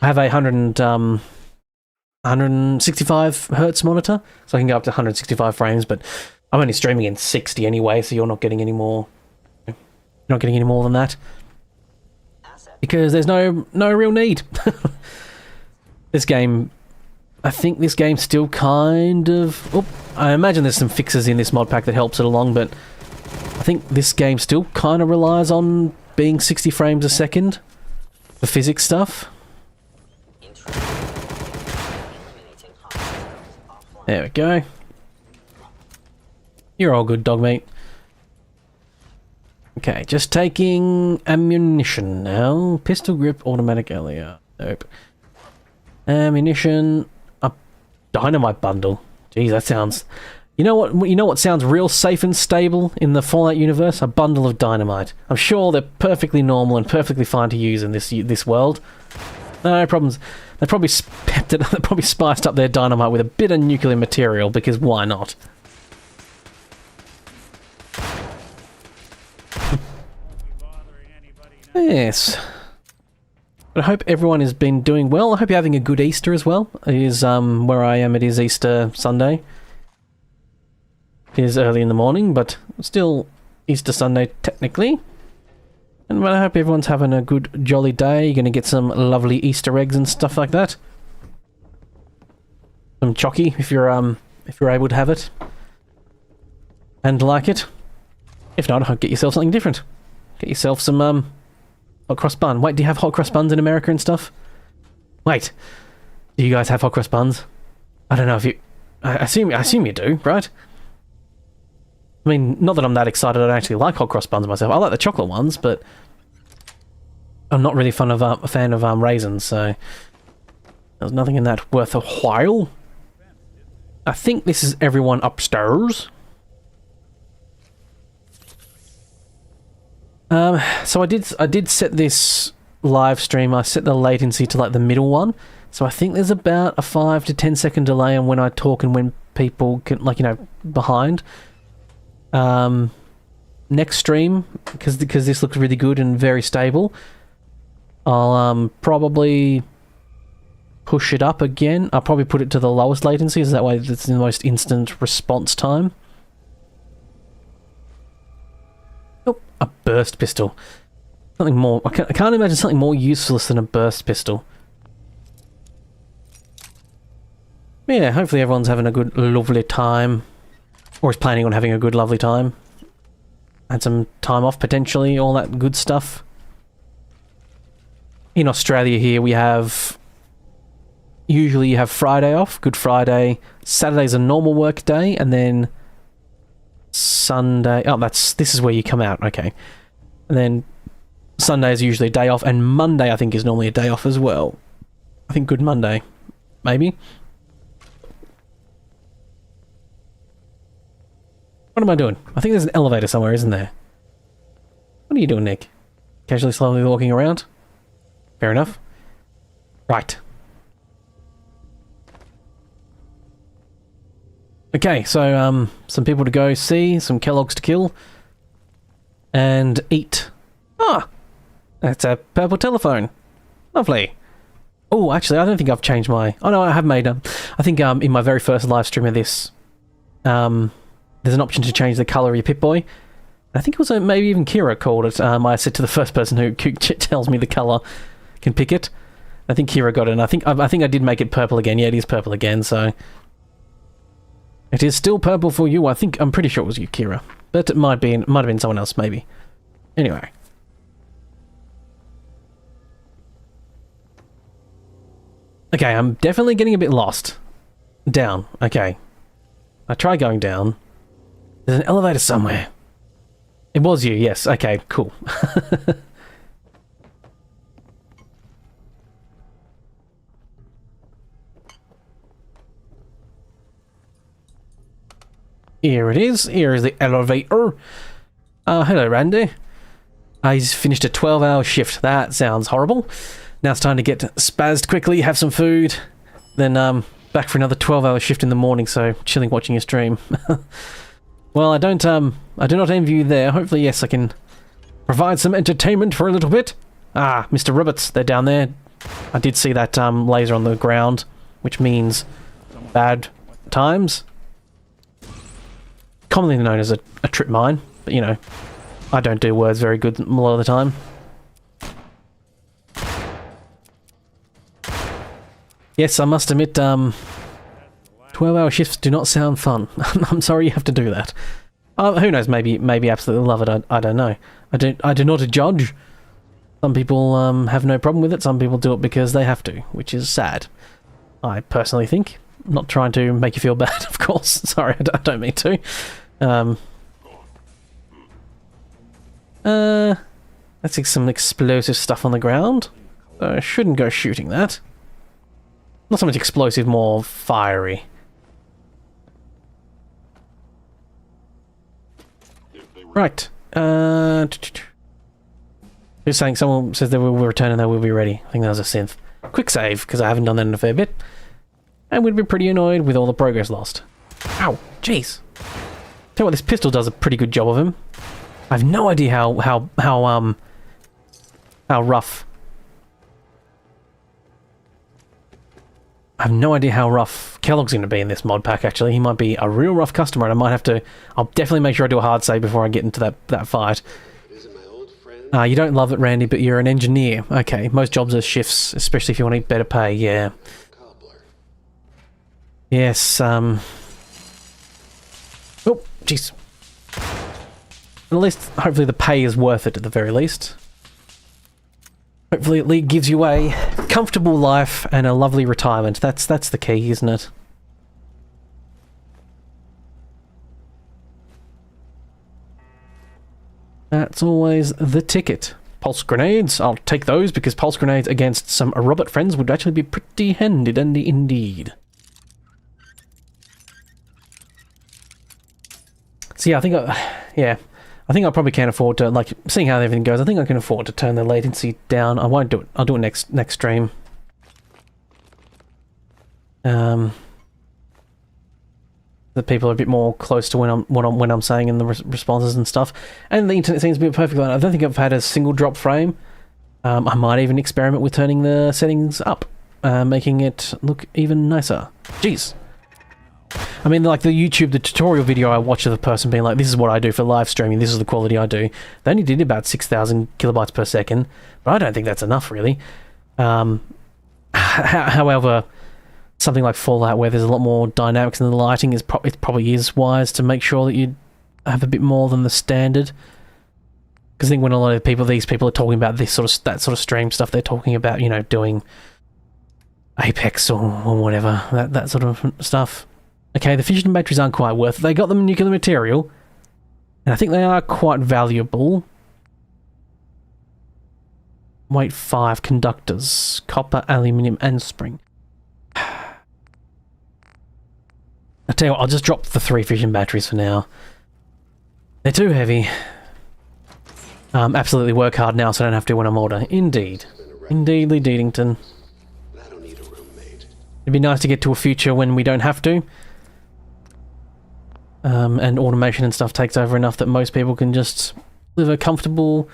I have a 165 hertz monitor, so I can go up to 165 frames, but I'm only streaming in 60 anyway, so you're not getting any more. You're not getting any more than that. Because there's no real need. This game... I think this game's still kind of... Oh, I imagine there's some fixes in this mod pack that helps it along, but I think this game still kind of relies on being 60 frames a second for physics stuff. There we go. You're all good, dog meat. Okay, just taking ammunition now. Pistol grip, automatic LER. Nope. Ammunition... Dynamite bundle. Jeez, that sounds... You know what sounds real safe and stable in the Fallout universe? A bundle of dynamite. I'm sure they're perfectly normal and perfectly fine to use in this world. No problems. They probably spiced up their dynamite with a bit of nuclear material, because why not? Yes. But I hope everyone has been doing well. I hope you're having a good Easter as well. It is, where I am, it is Easter Sunday. It is early in the morning, but still Easter Sunday technically. And I hope everyone's having a good jolly day. You're going to get some lovely Easter eggs and stuff like that. Some chocky, if you're able to have it. And like it. If not, get yourself something different. Get yourself some, hot cross bun. Wait, do you have hot cross buns in America and stuff? Wait, do you guys have hot cross buns? I don't know if you... I assume you do, right? I mean, not that I'm that excited. I don't actually like hot cross buns myself. I like the chocolate ones, but I'm not really a fan of raisins, so there's nothing in that worth a while. I think this is everyone upstairs. So I did set this live stream. I set the latency to like the middle one. So I think there's about a 5 to 10 second delay on when I talk and when people can, like, you know, behind. Next stream, because this looks really good and very stable, I'll probably push it up again. I'll probably put it to the lowest latency, so that way it's the most instant response time. Oh, a burst pistol. Something more... I can't imagine something more useless than a burst pistol. Yeah, hopefully everyone's having a good, lovely time. Or is planning on having a good, lovely time. Had some time off, potentially, all that good stuff. In Australia here, we have... Usually you have Friday off, Good Friday. Saturday's a normal work day, and then... Sunday... Oh, this is where you come out, okay. And then Sunday is usually a day off, and Monday, I think, is normally a day off as well. I think Good Monday. Maybe? What am I doing? I think there's an elevator somewhere, isn't there? What are you doing, Nick? Casually, slowly walking around? Fair enough. Right. Okay, so, some people to go see, some Kellogg's to kill, and eat. Ah! That's a purple telephone. Lovely. Oh, actually, I don't think I've changed my... Oh, no, I have made... I think in my very first live stream of this, there's an option to change the colour of your Pip-Boy. I think it was maybe even Kira called it. I said to the first person who tells me the colour can pick it. I think Kira got it, and I think I did make it purple again. Yeah, it is purple again, so... It is still purple for you. I'm pretty sure it was you, Kira. But it might have been someone else, maybe. Anyway. Okay, I'm definitely getting a bit lost. Down. Okay. I try going down. There's an elevator somewhere. It was you, yes. Okay, cool. Here it is. Here is the elevator. Hello, Randy. He's finished a 12-hour shift. That sounds horrible. Now it's time to get spazzed quickly, have some food, then back for another 12-hour shift in the morning, so chilling watching your stream. Well, I do not envy you there. Hopefully, yes, I can provide some entertainment for a little bit. Ah, Mr. Ribbits, they're down there. I did see that laser on the ground, which means bad times. Commonly known as a trip mine, but you know, I don't do words very good a lot of the time. Yes, I must admit, 12-hour shifts do not sound fun. I'm sorry you have to do that. Who knows, maybe absolutely love it, I don't know. I do not judge. Some people have no problem with it, some people do it because they have to, which is sad. I personally think. I'm not trying to make you feel bad, of course. Sorry, I don't mean to. Let's see some explosive stuff on the ground. I shouldn't go shooting that. Not so much explosive, more fiery. Right. Just saying, someone says they will return and they will be ready. I think that was a synth. Quick save, because I haven't done that in a fair bit. And we'd be pretty annoyed with all the progress lost. Ow, jeez. Tell you what, this pistol does a pretty good job of him. I have no idea how rough. I have no idea how rough Kellogg's going to be in this mod pack, actually. He might be a real rough customer, and I might have to... I'll definitely make sure I do a hard save before I get into that fight. You don't love it, Randy, but you're an engineer. Okay, most jobs are shifts, especially if you want to get better pay, yeah. Yes, Oh, jeez. At least, hopefully the pay is worth it at the very least. Hopefully it gives you a comfortable life and a lovely retirement. That's the key, isn't it? That's always the ticket. Pulse grenades, I'll take those because pulse grenades against some robot friends would actually be pretty handy-dandy indeed. So yeah, I think I probably can afford to, like, seeing how everything goes, I think I can afford to turn the latency down. I won't do it. I'll do it next stream. The people are a bit more close to when I'm saying in the responses and stuff. And the internet seems to be a perfect line. I don't think I've had a single drop frame. I might even experiment with turning the settings up, making it look even nicer. Jeez. I mean, like the tutorial video I watched of the person being like, this is what I do for live streaming, this is the quality I do. They only did about 6,000 kilobytes per second, but I don't think that's enough, really. However, something like Fallout, where there's a lot more dynamics in the lighting, it probably is wise to make sure that you have a bit more than the standard. Because I think when a lot of these people are talking about that sort of stream stuff, they're talking about, you know, doing Apex or whatever, that sort of stuff. Okay, the fission batteries aren't quite worth it. They got them in nuclear material, and I think they are quite valuable. Weight 5 conductors, copper, aluminium, and spring. I tell you what, I'll just drop the 3 fission batteries for now. They're too heavy. Absolutely work hard now so I don't have to when I'm older. Indeed. Indeedly, Deedington. It'd be nice to get to a future when we don't have to. And automation and stuff takes over enough that most people can just live a comfortable,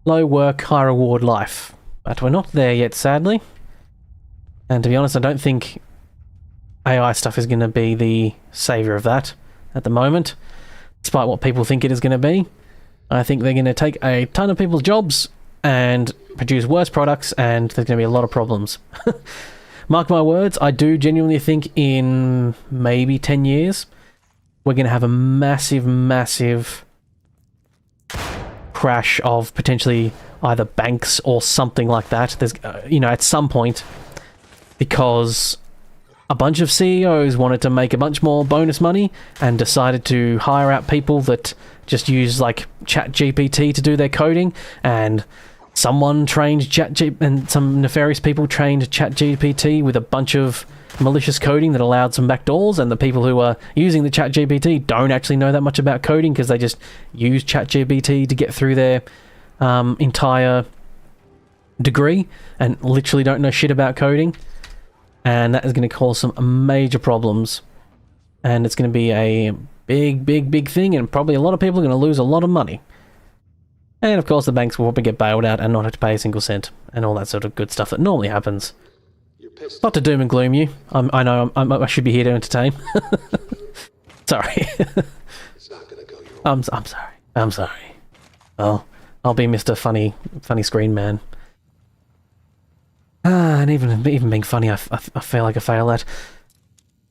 low work, high reward life. But we're not there yet, sadly. And to be honest, I don't think AI stuff is going to be the saviour of that at the moment, despite what people think it is going to be. I think they're going to take a ton of people's jobs and produce worse products, and there's going to be a lot of problems. Mark my words, I do genuinely think in maybe 10 years, we're going to have a massive, massive crash of potentially either banks or something like that. There's, at some point, because a bunch of CEOs wanted to make a bunch more bonus money and decided to hire out people that just use like ChatGPT to do their coding, and someone trained and some nefarious people trained ChatGPT with a bunch of malicious coding that allowed some backdoors, and the people who are using the ChatGPT don't actually know that much about coding because they just use ChatGPT to get through their entire degree and literally don't know shit about coding. And that is going to cause some major problems, and it's going to be a big thing, and probably a lot of people are going to lose a lot of money. And of course the banks will probably get bailed out and not have to pay a single cent, and all that sort of good stuff that normally happens. Not to doom and gloom you. I know I should be here to entertain. Sorry. I'm sorry. I'm sorry. Well, I'll be Mr. Funny Screen Man. And even being funny, I feel like I fail at.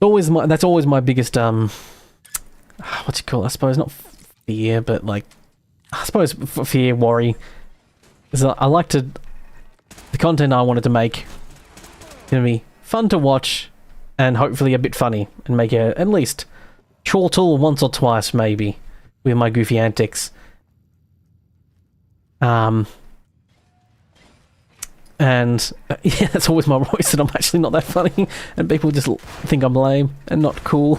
That's always my biggest what's it called? I suppose not fear, but like I suppose fear, worry. Is I like to the content I wanted to make gonna be fun to watch and hopefully a bit funny, and make it at least chortle once or twice maybe with my goofy antics. And yeah, that's always my voice, that I'm actually not that funny, and people just think I'm lame and not cool.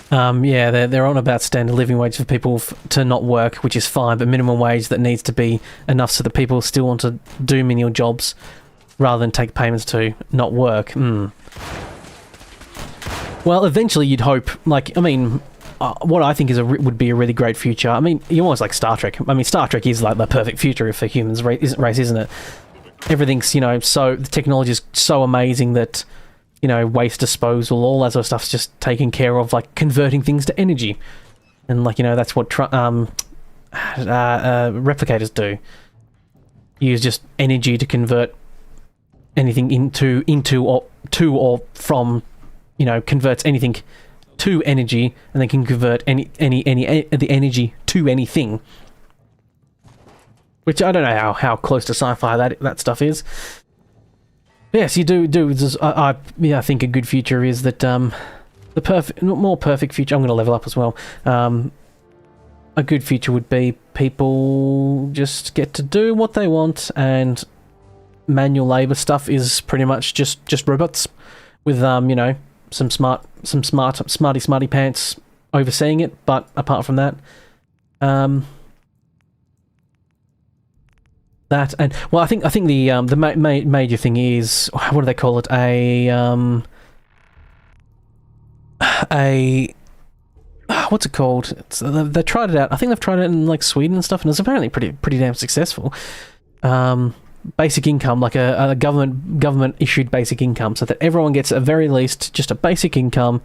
Yeah, they're on about standard living wage for people to not work, which is fine, but minimum wage that needs to be enough so that people still want to do menial jobs rather than take payments to not work. Well, eventually you'd hope, like, I mean, what I think is would be a really great future. I mean, you're almost like Star Trek. I mean, Star Trek is like the perfect future for humans race, isn't it? Everything's, so the technology is so amazing that, waste disposal, all that sort of stuff's just taken care of, like converting things to energy. And like, that's what replicators do. Use just energy to convert anything into or to or from, converts anything to energy, and then can convert any the energy to anything. Which I don't know how close to sci-fi that stuff is. Yes, you do. I think a good future is that the more perfect future. I'm going to level up as well. A good future would be people just get to do what they want, and manual labor stuff is pretty much just robots with some smarty pants overseeing it. But apart from that, that, and well, I think the major thing is, what do they call it? What's it called? They tried it out. I think they've tried it in like Sweden and stuff, and it's apparently pretty damn successful. Basic income, like a government issued basic income, so that everyone gets at very least just a basic income,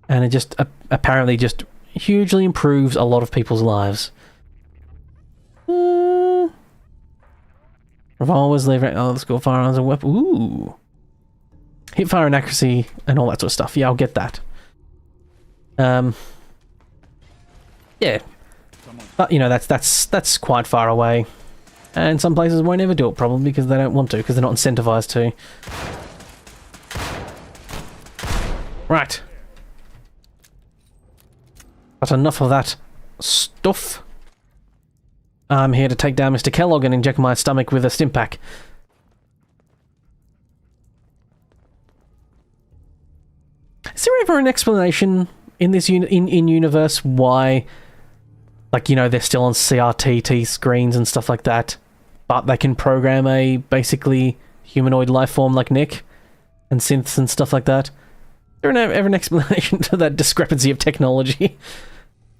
and it just apparently just hugely improves a lot of people's lives. Revolvers, lever, let's go firearms and weapons. Ooh, hip fire and accuracy and all that sort of stuff. Yeah, I'll get that. Yeah, but that's quite far away. And some places won't ever do it, probably because they don't want to, because they're not incentivized to. Right. But enough of that stuff. I'm here to take down Mr. Kellogg and inject my stomach with a stim pack. Is there ever an explanation in this in universe why, like, they're still on CRT screens and stuff like that, but they can program a basically humanoid life form like Nick and synths and stuff like that? there ever an explanation to that discrepancy of technology?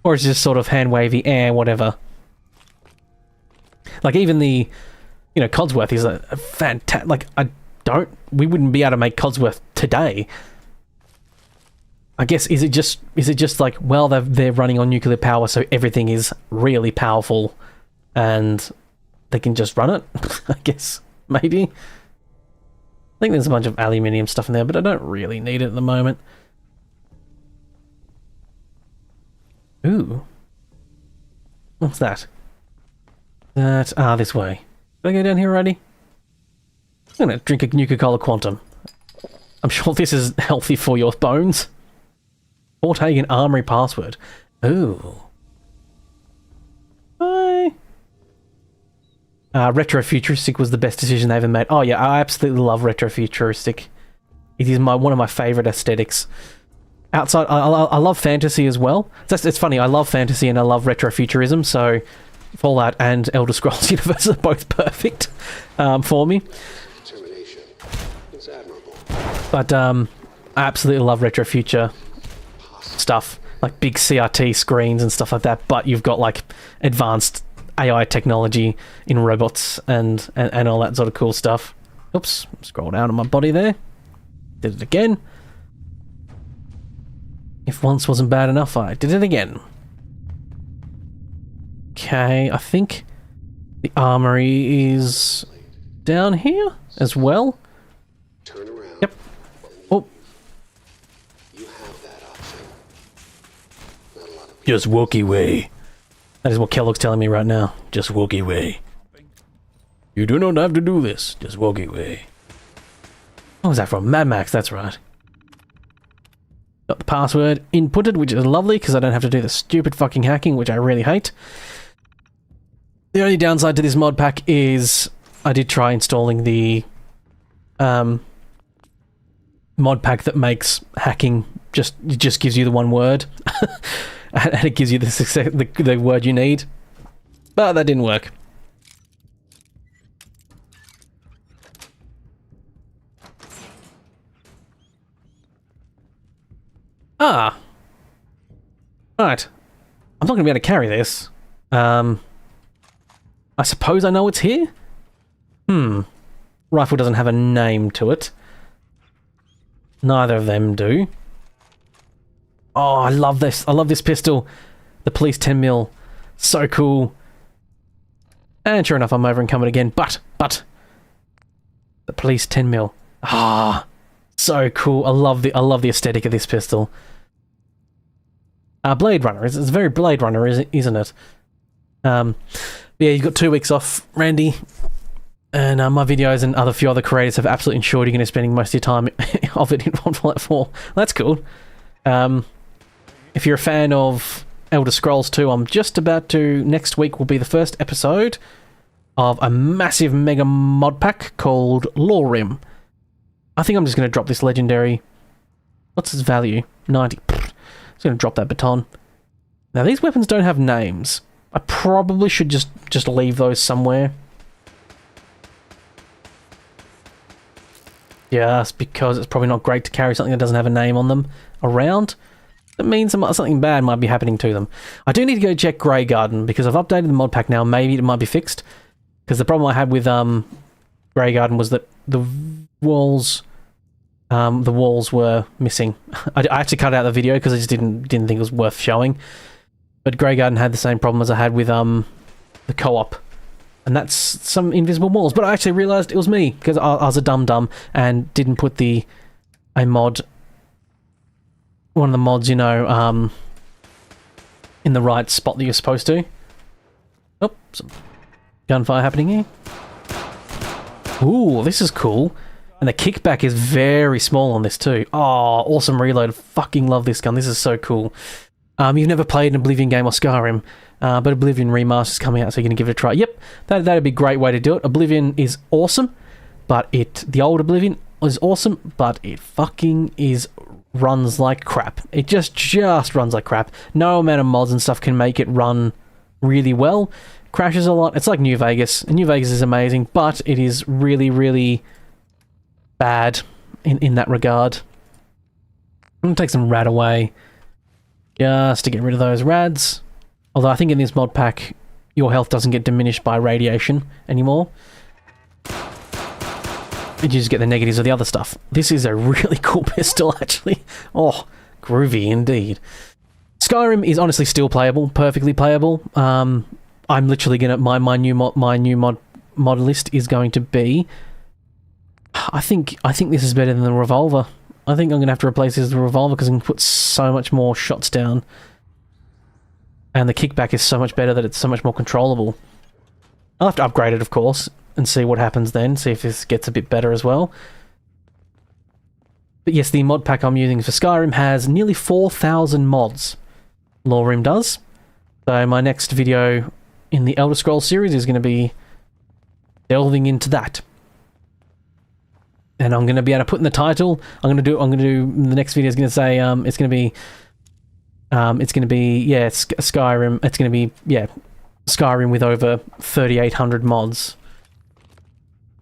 Or is it just sort of hand-wavy, whatever? Like, even the, you know, Codsworth is a fantastic... Like, we wouldn't be able to make Codsworth today. I guess, is it just like, well, they're running on nuclear power, so everything is really powerful, and they can just run it? I guess, maybe. I think there's a bunch of aluminium stuff in there, but I don't really need it at the moment. Ooh. What's that? This way. Did I go down here already? I'm gonna drink a Nuka-Cola Quantum. I'm sure this is healthy for your bones. Ortegan Armory password. Ooh. Hi. Retrofuturistic was the best decision they ever made. Oh yeah, I absolutely love retrofuturistic. It is one of my favourite aesthetics. Outside, I love fantasy as well. It's funny, I love fantasy and I love retrofuturism, so Fallout and Elder Scrolls Universe are both perfect for me. But I absolutely love retrofuture stuff, like big CRT screens and stuff like that, but you've got like advanced AI technology in robots and all that sort of cool stuff. Oops, scroll down on my body there. Did it again. If once wasn't bad enough, I did it again. Okay, I think the armory is down here as well. Turn around. Yep. Oh. You have that option. Not a lot of Just walk away. That is what Kellogg's telling me right now. Just walk away. You do not have to do this. Just walk away. What was that from? Mad Max, that's right. Got the password inputted, which is lovely, because I don't have to do the stupid fucking hacking, which I really hate. The only downside to this mod pack is I did try installing the mod pack that makes hacking just gives you the one word. And it gives you the word you need. But that didn't work. Ah. Right. I'm not going to be able to carry this. I suppose I know it's here? Rifle doesn't have a name to it. Neither of them do. Oh, I love this. I love this pistol. The police 10mm. So cool. And sure enough, I'm over encumbered again. But. The police 10mm. Ah. So cool. I love the aesthetic of this pistol. Blade Runner. It's very Blade Runner, isn't it? Yeah, you've got 2 weeks off, Randy. And my videos and a few other creators have absolutely ensured you're going to be spending most of your time of it in Fallout 4. That's cool. If you're a fan of Elder Scrolls 2, I'm just about to... Next week will be the first episode of a massive mega mod pack called Lore Rim. I think I'm just going to drop this legendary... What's its value? 90. I'm just going to drop that baton. Now, these weapons don't have names. I probably should just leave those somewhere. Just because it's probably not great to carry something that doesn't have a name on them around. That means something bad might be happening to them. I do need to go check Grey Garden, because I've updated the mod pack now. Maybe it might be fixed. Because the problem I had with Grey Garden was that the walls were missing. I actually cut out the video because I just didn't think it was worth showing. But Grey Garden had the same problem as I had with the co-op. And that's some invisible walls. But I actually realised it was me, because I was a dum-dum and didn't put one of the mods, you know, in the right spot that you're supposed to. Oh, some gunfire happening here. Ooh, this is cool. And the kickback is very small on this too. Oh, awesome reload. Fucking love this gun. This is so cool. You've never played an Oblivion game or Skyrim, but Oblivion Remaster's coming out, so you're going to give it a try. Yep, that'd be a great way to do it. Oblivion is awesome, but the old Oblivion is awesome, but it fucking runs like crap. It just runs like crap. No amount of mods and stuff can make it run really well. Crashes a lot. It's like New Vegas. And New Vegas is amazing, but it is really, really bad in that regard. I'm gonna take some rad away, just to get rid of those rads. Although I think in this mod pack, your health doesn't get diminished by radiation anymore. You just get the negatives of the other stuff. This is a really cool pistol, actually. Oh, groovy indeed. Skyrim is honestly still playable, perfectly playable. I'm literally gonna my new mod list is going to be. I think this is better than the revolver. I think I'm gonna have to replace this with the revolver because I can put so much more shots down, and the kickback is so much better that it's so much more controllable. I'll have to upgrade it, of course, and see what happens then. See if this gets a bit better as well. But yes, the mod pack I'm using for Skyrim has nearly 4,000 mods. Lorim does. So my next video in the Elder Scrolls series is going to be delving into that. And I'm going to be able to put in the title. I'm going to do the next video is going to say it's going to be Skyrim. It's going to be Skyrim with over 3,800 mods.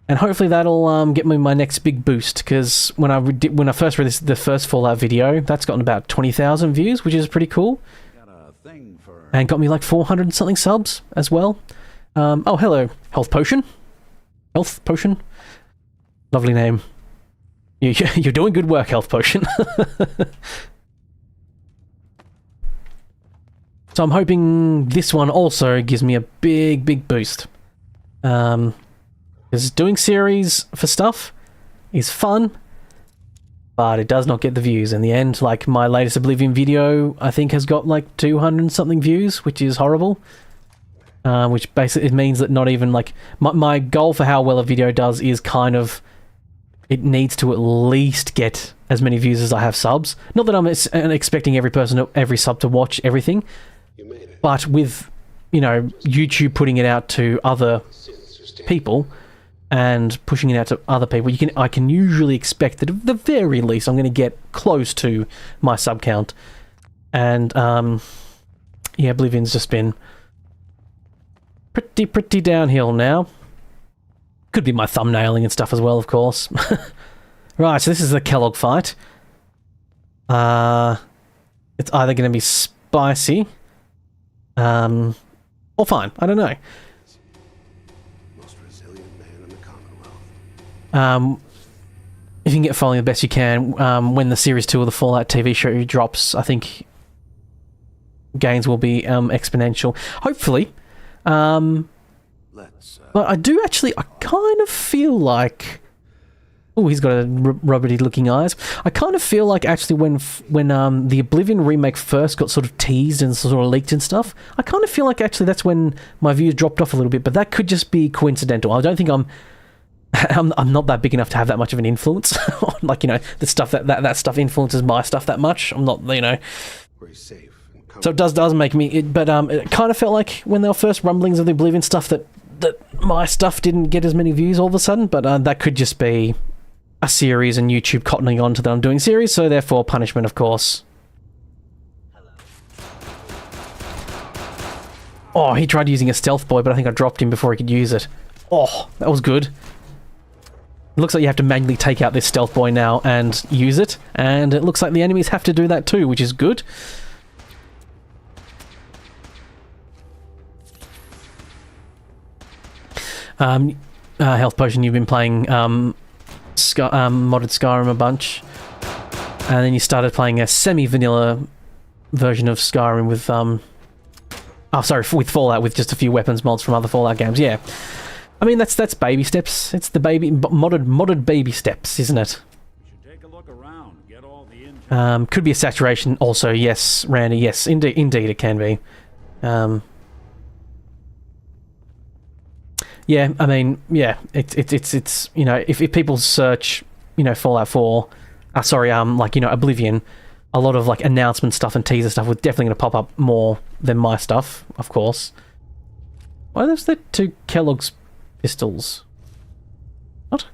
And hopefully that'll get me my next big boost, because when I first released the first Fallout video, that's gotten about 20,000 views, which is pretty cool. And got me like 400 and something subs as well. Oh, hello, Health Potion. Health Potion. Lovely name. You're doing good work, Health Potion. So I'm hoping this one also gives me a big boost. Because doing series for stuff is fun, but it does not get the views in the end. Like my latest Oblivion video, I think has got like 200 and something views, which is horrible. Which basically it means that not even like my goal for how well a video does is kind of it needs to at least get as many views as I have subs. Not that I'm expecting every sub to watch everything, but with YouTube putting it out to other people and pushing it out to other people, I can usually expect that at the very least I'm going to get close to my sub count. And yeah, Oblivion's just been pretty downhill now. Could be my thumbnailing and stuff as well, of course. Right, so this is the Kellogg fight. It's either going to be spicy or fine. I don't know. If you can get following the best you can, when the Series 2 of the Fallout TV show drops, I think gains will be exponential. Hopefully. But I kind of feel like... Oh, he's got a rubbery-looking eyes. I kind of feel like, actually, when the Oblivion remake first got sort of teased and sort of leaked and stuff, I kind of feel like, actually, that's when my views dropped off a little bit, but that could just be coincidental. I don't think I'm not that big enough to have that much of an influence. Like, the stuff that stuff influences my stuff that much. I'm not, So it does make me... But it kind of felt like when there were first rumblings of the Oblivion stuff that my stuff didn't get as many views all of a sudden, but that could just be a series and YouTube cottoning on to that I'm doing series, so therefore punishment, of course. Oh, he tried using a stealth boy, but I think I dropped him before he could use it. Oh, that was good. It looks like you have to manually take out this stealth boy now and use it, and it looks like the enemies have to do that too, which is good. Health Potion, you've been playing modded Skyrim a bunch, and then you started playing a semi-vanilla version of Skyrim with with Fallout, with just a few weapons mods from other Fallout games. Yeah, I mean that's baby steps. It's the modded baby steps, isn't it? Take a look around. Get all the could be a saturation also. Yes, Randy. Yes, indeed it can be. Yeah, I mean, yeah, it's if people search, Fallout 4, Oblivion, a lot of like announcement stuff and teaser stuff was definitely going to pop up more than my stuff, of course. Why are those the two Kellogg's pistols? What?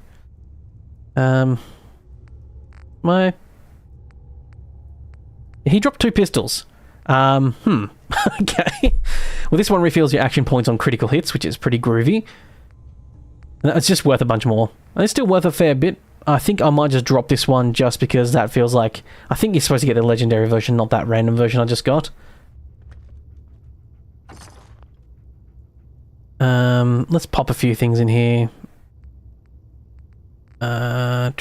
He dropped 2 pistols. Okay. Well, this one refills your action points on critical hits, which is pretty groovy. And it's just worth a bunch more. And it's still worth a fair bit. I think I might just drop this one just because that feels like... I think you're supposed to get the legendary version, not that random version I just got. Let's pop a few things in here. I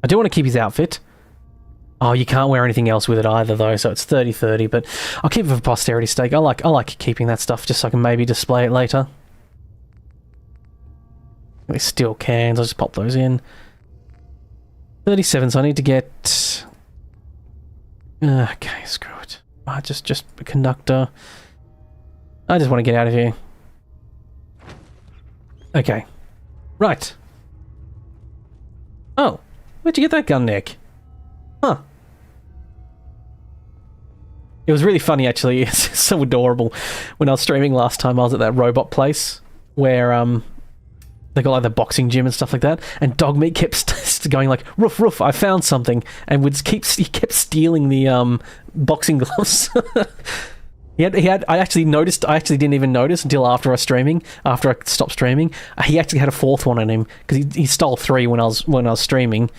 do want to keep his outfit. Oh, you can't wear anything else with it either, though, so it's 30-30, but I'll keep it for posterity's sake. I like keeping that stuff just so I can maybe display it later. These steel cans, I'll just pop those in. 37, so I need to get... Okay, screw it. Just a conductor. I just want to get out of here. Okay. Right. Oh, where'd you get that gun, Nick? Huh. It was really funny, actually. It's so adorable. When I was streaming last time, I was at that robot place where they got like the boxing gym and stuff like that, and Dogmeat kept going like, "Roof, roof! I found something," and he kept stealing the boxing gloves. He had. I actually didn't even notice until after I stopped streaming. He actually had a fourth one on him because he stole 3 when I was streaming.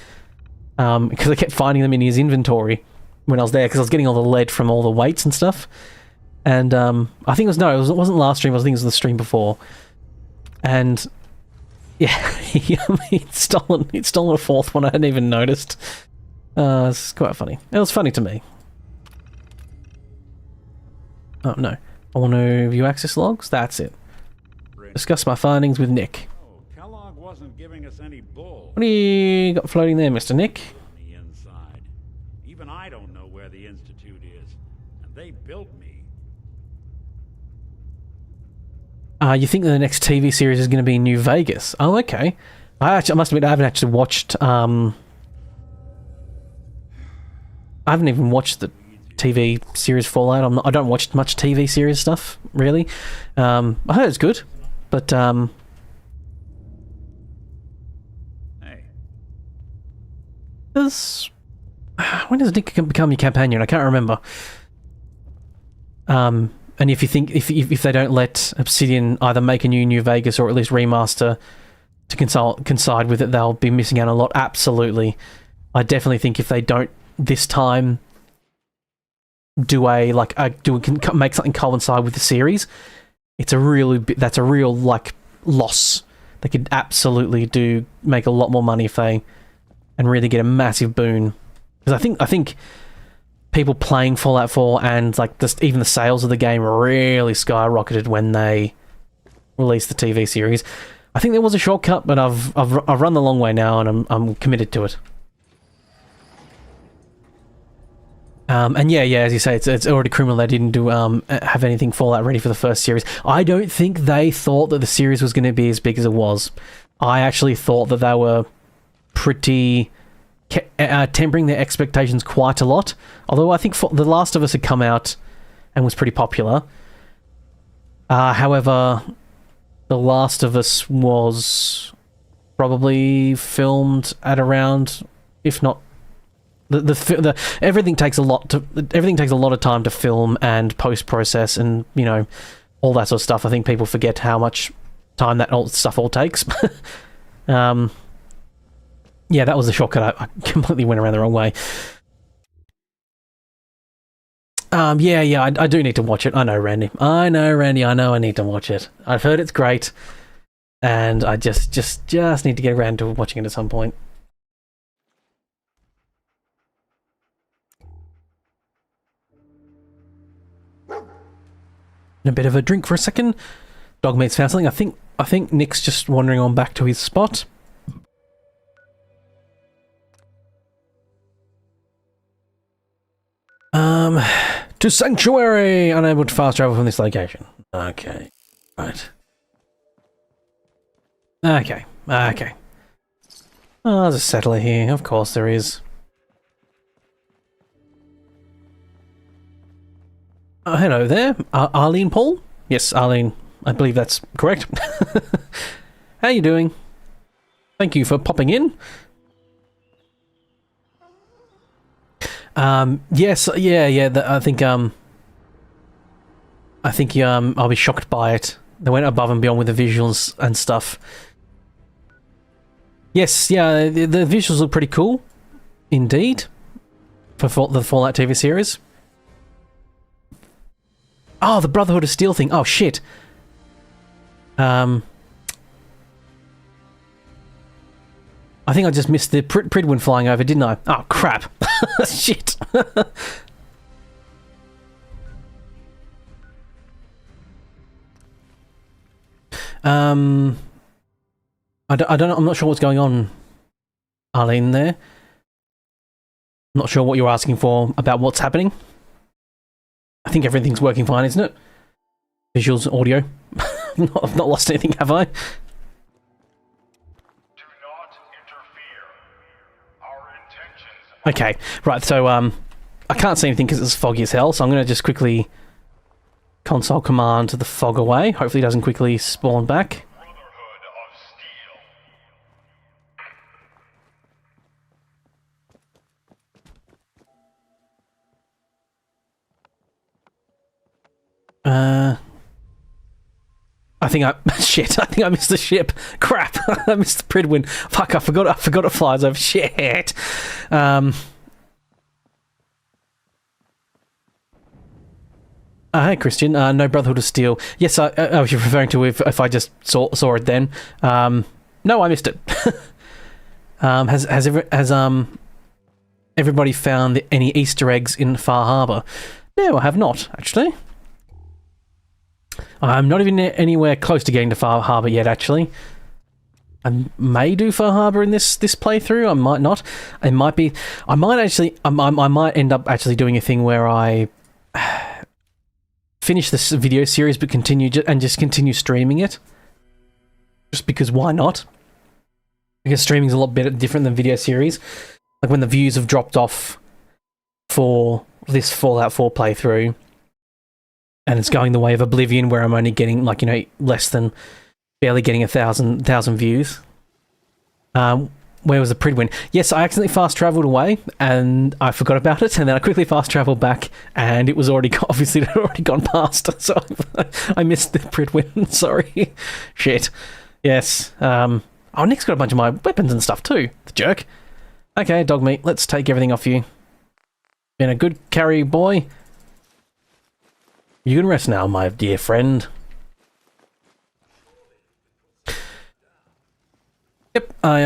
Because I kept finding them in his inventory when I was there because I was getting all the lead from all the weights and stuff. And I think it wasn't last stream. I think it was the stream before. And yeah, he'd stolen a fourth one. I hadn't even noticed. It's quite funny. It was funny to me. Oh, no. I want to view access logs. That's it. Discuss my findings with Nick. Oh, Kellogg wasn't giving us any bull. What do you got floating there, Mr. Nick? On the inside. Even I don't know where the Institute is. And they built me. You think that the next TV series is going to be in New Vegas? Oh, okay. I must admit, I haven't actually watched... I haven't even watched the TV series Fallout. I don't watch much TV series stuff, really. I heard it's good, but Hey. when does Nick become your companion? I can't remember. And if you think if they don't let Obsidian either make a New Vegas or at least remaster to coincide with it, they'll be missing out on a lot. Absolutely, I definitely think if they don't this time make something coincide with the series, that's a real like loss. They could absolutely make a lot more money if they and really get a massive boon, because I think people playing Fallout 4 and like even the sales of the game really skyrocketed when they released the TV series. I think there was a shortcut, but I've run the long way now, and I'm committed to it. And yeah, as you say, it's already criminal they didn't have anything Fallout ready for the first series. I don't think they thought that the series was going to be as big as it was. I actually thought that they were pretty tempering their expectations quite a lot. Although I think The Last of Us had come out and was pretty popular. However, The Last of Us was probably filmed at around, if not. Everything takes a lot of time to film and post-process and, you know, all that sort of stuff. I think people forget how much time that stuff all takes. Yeah, that was the shortcut. I completely went around the wrong way. Yeah, I do need to watch it. I know, Randy. I know I need to watch it. I've heard it's great, and I just need to get around to watching it at some point. A bit of a drink for a second. Dogmeat's found something. I think Nick's just wandering on back to his spot. To Sanctuary! Unable to fast travel from this location. Okay. Right. Okay. Oh, there's a settler here. Of course there is. Hello there. Arlene Paul? Yes, Arlene. I believe that's correct. How you doing? Thank you for popping in. Yes, yeah. I think I'll be shocked by it. They went above and beyond with the visuals and stuff. Yes, yeah, the visuals look pretty cool, indeed, for the Fallout TV series. Oh, the Brotherhood of Steel thing. Oh, shit. I think I just missed the Pridwin flying over, didn't I? Oh, crap. Shit. I don't know, I'm not sure what's going on, Arlene, there. I'm not sure what you're asking for about what's happening. I think everything's working fine, isn't it? Visuals, audio. I've not lost anything, have I? Do not interfere. Our intentions. Okay, right, so, I can't see anything because it's foggy as hell, so I'm going to just quickly console command the fog away. Hopefully it doesn't quickly spawn back. Brotherhood of Steel. I think I... Shit, I think I missed the ship. Crap, I missed the Pridwin. Fuck, I forgot it flies over. Shit. Hey, Christian. No Brotherhood of Steel. Yes, I was referring to if I just saw it then. No, I missed it. Has everybody found any Easter eggs in Far Harbor? No, I have not, actually. I'm not even anywhere close to getting to Far Harbor yet, actually. I may do Far Harbor in this playthrough. I might not. It might be... I might end up actually doing a thing where I finish this video series but just continue streaming it. Just because why not? Because streaming's a lot different than video series. Like when the views have dropped off for this Fallout 4 playthrough, and it's going the way of Oblivion, where I'm only getting, like, you know, less than barely getting 1,000 views. Where was the Pridwin? Yes, I accidentally fast travelled away, and I forgot about it, and then I quickly fast travelled back, and it was already obviously it had already gone past, so I missed the Pridwin. Sorry, shit. Yes. Oh, Nick's got a bunch of my weapons and stuff too. The jerk. Okay, dog meat. Let's take everything off you. Been a good carry, boy. You can rest now, my dear friend. Yep, I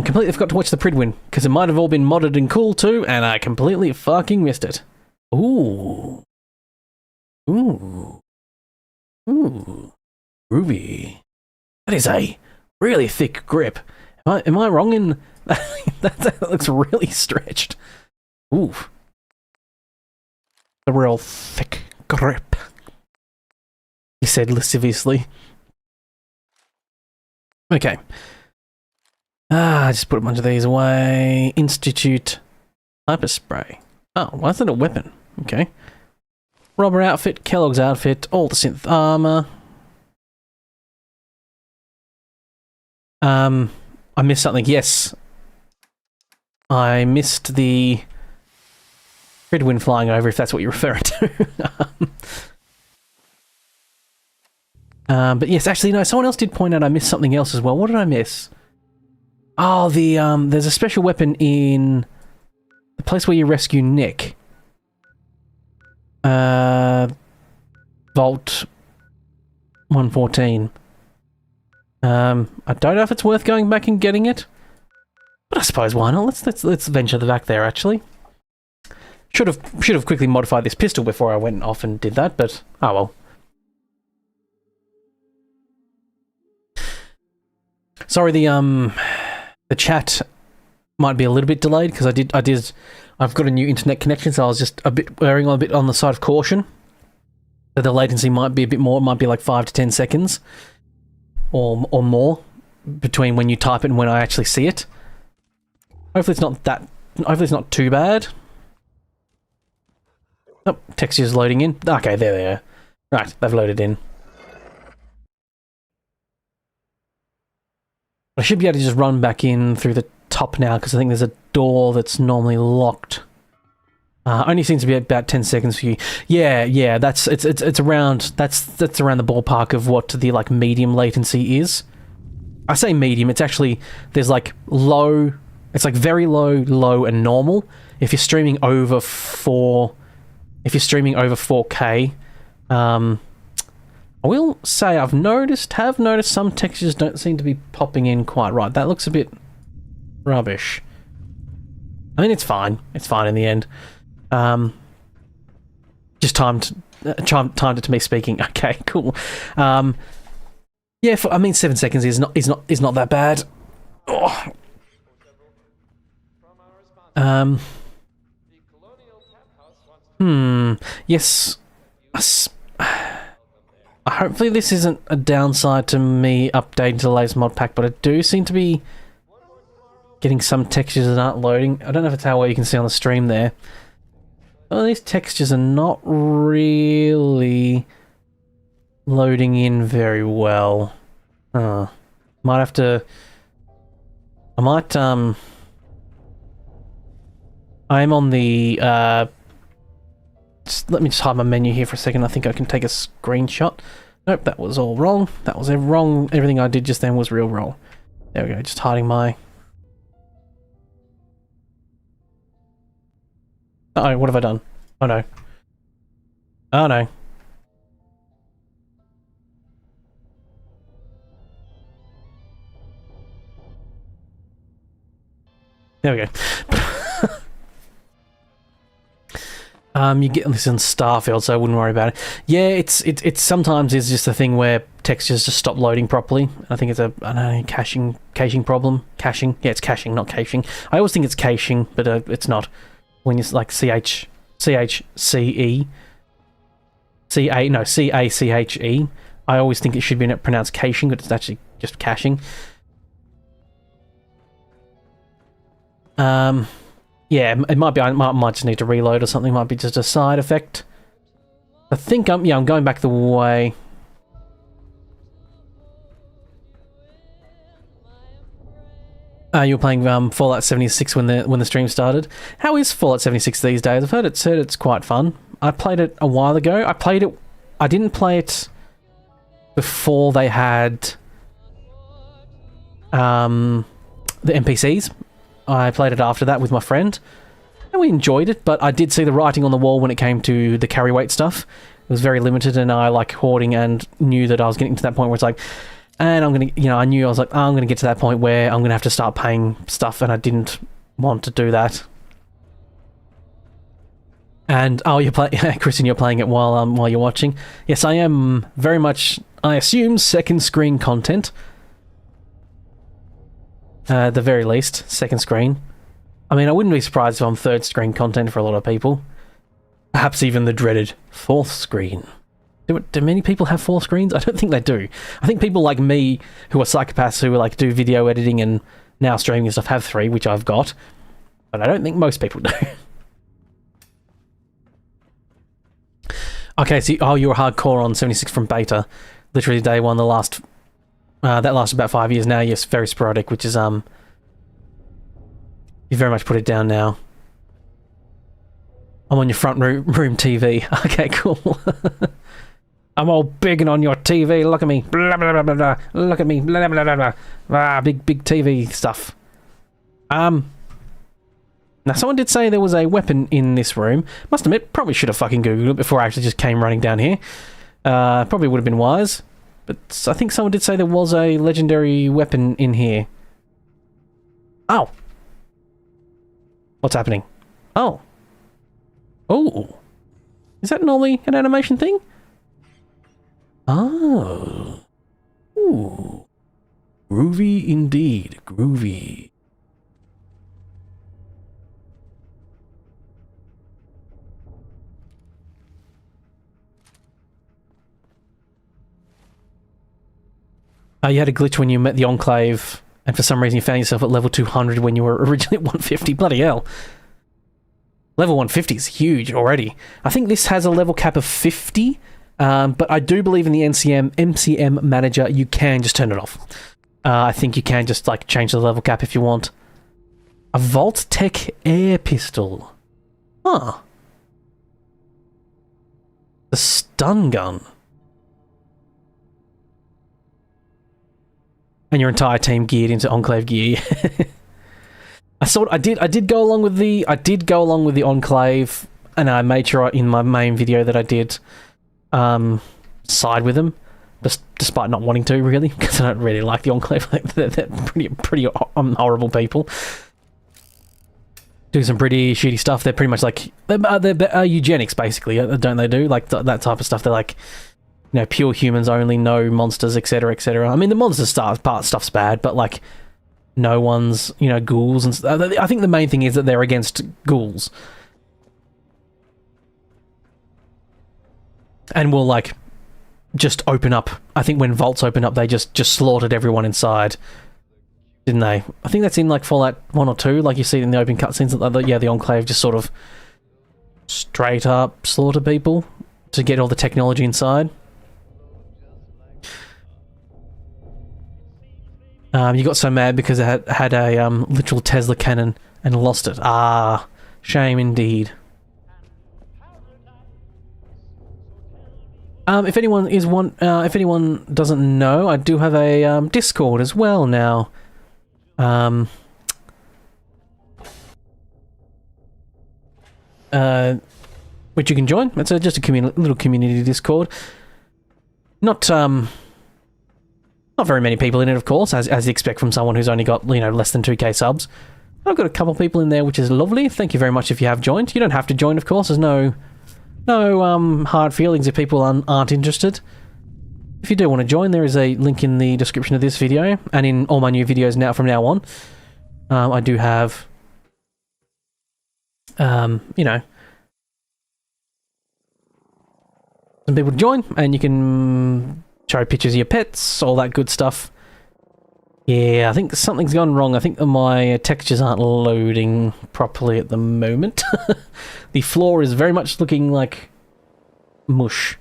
completely forgot to watch the Pridwin, because it might have all been modded and cool too, and I completely fucking missed it. Ooh. Ooh. Ooh. Groovy. That is a really thick grip. Am I wrong in... that looks really stretched. Ooh. A real thick grip, he said lasciviously. Okay. Just put a bunch of these away. Institute hyper spray. Oh, why is that a weapon? Okay. Robber outfit, Kellogg's outfit, all the synth armor. I missed something. Yes. I missed the Pridwin flying over, if that's what you're referring to. But yes, actually, no, someone else did point out I missed something else as well. What did I miss? Oh, there's a special weapon in the place where you rescue Nick. Vault 114. I don't know if it's worth going back and getting it, but I suppose why not? Let's venture back there, actually. Should have quickly modified this pistol before I went off and did that, but oh well. Sorry, the chat might be a little bit delayed because I've got a new internet connection, so I was just a bit erring on the side of caution. So the latency might be a bit more. It might be like 5 to 10 seconds, or more, between when you type it and when I actually see it. Hopefully it's not too bad. Oh, texture's loading in. Okay, there they are. Right, they've loaded in. I should be able to just run back in through the top now, because I think there's a door that's normally locked. Only seems to be about 10 seconds for you. Yeah, it's around. That's around the ballpark of what the like medium latency is. I say medium, it's actually, there's like low, it's like very low, low, and normal. If you're streaming over 4K, I will say have noticed some textures don't seem to be popping in quite right. That looks a bit rubbish. I mean, it's fine. It's fine in the end. Just timed it to me speaking. Okay, cool. Yeah, I mean, 7 seconds is not that bad. Oh. Yes. Hopefully this isn't a downside to me updating to the latest mod pack, but I do seem to be getting some textures that aren't loading. I don't know if it's how well you can see on the stream there. Well, these textures are not really loading in very well. Might have to... I am on the... let me just hide my menu here for a second. I think I can take a screenshot. Nope, that was all wrong. That was wrong. Everything I did just then was real wrong. There we go, just hiding my... Uh-oh, what have I done? Oh no. Oh no. There we go. You get this in Starfield, so I wouldn't worry about it. Yeah, it's sometimes it's just a thing where textures just stop loading properly. I think it's a, I don't know, caching problem. Caching. Yeah, it's caching, not caching. I always think it's caching, but it's not. When it's like C-H-C-E. C-A-C-H-E. I always think it should be pronounced caching, but it's actually just caching. Yeah, it might be. I might just need to reload or something. Might be just a side effect. I think I'm going back the way. You were playing Fallout 76 when the stream started. How is Fallout 76 these days? I've heard it's quite fun. I played it a while ago. I didn't play it before they had the NPCs. I played it after that with my friend, and we enjoyed it, but I did see the writing on the wall when it came to the carry weight stuff. It was very limited, and I like hoarding and knew that I was getting to that point where it's like, and I'm going to, I knew I was like, oh, I'm going to get to that point where I'm going to have to start paying stuff, and I didn't want to do that. And, oh, Kristen, you're playing it while you're watching. Yes, I am very much, I assume, second screen content. At the very least, second screen. I mean, I wouldn't be surprised if I'm third screen content for a lot of people. Perhaps even the dreaded fourth screen. Do many people have four screens? I don't think they do. I think people like me, who are psychopaths, who like do video editing and now streaming and stuff, have three, which I've got. But I don't think most people do. Okay, so you were hardcore on 76 from beta. Literally day one, that lasted about 5 years now. Yes, very sporadic, which is, you very much put it down now. I'm on your front room TV. Okay, cool. I'm all big and on your TV. Look at me. Blah, blah, blah, blah, blah. Look at me. Blah, blah, blah, blah. Ah, big TV stuff. Now, someone did say there was a weapon in this room. Must admit, probably should have fucking Googled it before I actually just came running down here. Probably would have been wise. But I think someone did say there was a legendary weapon in here. Oh. What's happening? Oh. Oh. Is that normally an animation thing? Oh. Ooh. Groovy indeed. Groovy. You had a glitch when you met the Enclave, and for some reason you found yourself at level 200 when you were originally at 150. Bloody hell. Level 150 is huge already. I think this has a level cap of 50, but I do believe in the MCM manager, you can just turn it off. I think you can just like change the level cap if you want. A Vault Tech air pistol. Huh. The stun gun. And your entire team geared into Enclave gear. I did go along with the Enclave, and I made sure in my main video that I did side with them, despite not wanting to really, because I don't really like the Enclave. They're pretty horrible people. Do some pretty shitty stuff. They're pretty much like they're eugenics basically, don't they? Do like that type of stuff. They're like, you know, pure humans only, no monsters, etc., etc. I mean, the monster stuff's bad, but like, no one's, you know, ghouls and stuff. I think the main thing is that they're against ghouls, and will like just open up. I think when vaults open up, they just slaughtered everyone inside, didn't they? I think that's in like Fallout 1 or 2. Like you see in the open cutscenes that yeah, the Enclave just sort of straight up slaughter people to get all the technology inside. You got so mad because it had a literal Tesla cannon and lost it. Ah, shame indeed. If anyone doesn't know, I do have a Discord as well now. Which you can join. It's just a little community Discord. Not very many people in it, of course, as you expect from someone who's only got, you know, less than 2k subs. I've got a couple people in there, which is lovely. Thank you very much if you have joined. You don't have to join, of course. There's no hard feelings if people aren't interested. If you do want to join, there is a link in the description of this video, and in all my new videos from now on. I do have, you know, some people to join, and you can show pictures of your pets, all that good stuff. Yeah, I think something's gone wrong. I think my textures aren't loading properly at the moment. The floor is very much looking like mush.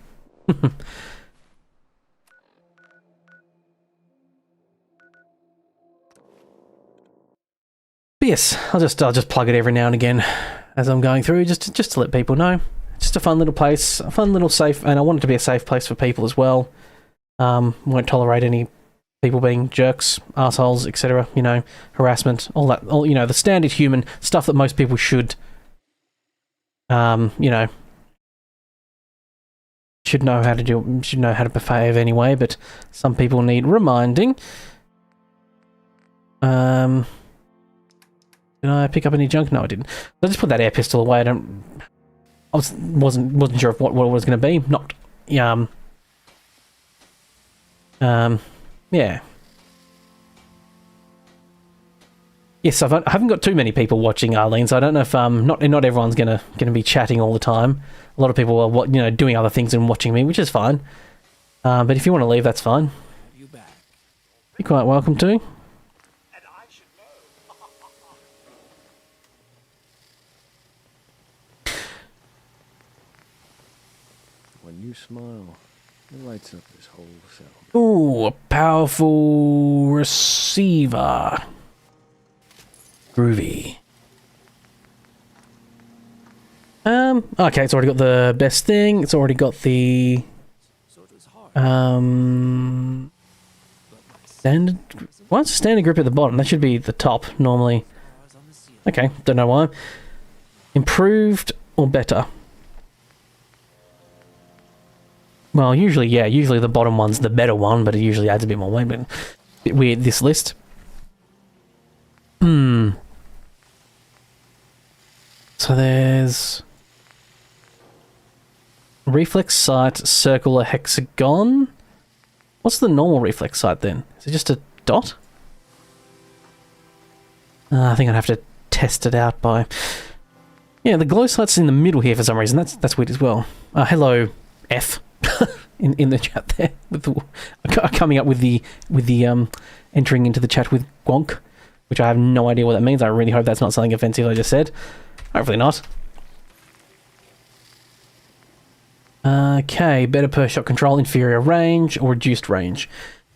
But yes, I'll just plug it every now and again as I'm going through, just to let people know. Just a fun little place, a fun little safe, and I want it to be a safe place for people as well. Won't tolerate any people being jerks, assholes, etc. You know, harassment, all that, you know, the standard human stuff that most people should, you know, should know how to do, should know how to behave anyway. But some people need reminding. Did I pick up any junk? No, I didn't. I just put that air pistol away. I wasn't sure of what it was going to be. Not, yeah. Yes, I haven't got too many people watching, Arlene, so I don't know if not everyone's gonna be chatting all the time. A lot of people are, you know, doing other things and watching me, which is fine. But if you want to leave, that's fine. You're quite welcome to. When you smile, it lights up this whole cell. Ooh, a powerful receiver. Groovy. Okay, it's already got the best thing. It's already got the standard. Why is standard grip at the bottom? That should be the top normally. Okay, don't know why. Improved or better? Well, usually, yeah, usually the bottom one's the better one, but it usually adds a bit more weight, but a bit weird, this list. So there's reflex sight, circle, a hexagon. What's the normal reflex sight then? Is it just a dot? I think I'd have to test it out by... Yeah, the glow sight's in the middle here for some reason. That's weird as well. Hello, F. in the chat there, with the, coming up with the entering into the chat with Gwonk, which I have no idea what that means. I really hope that's not something offensive I just said. Hopefully not. Okay, better per shot control, inferior range or reduced range.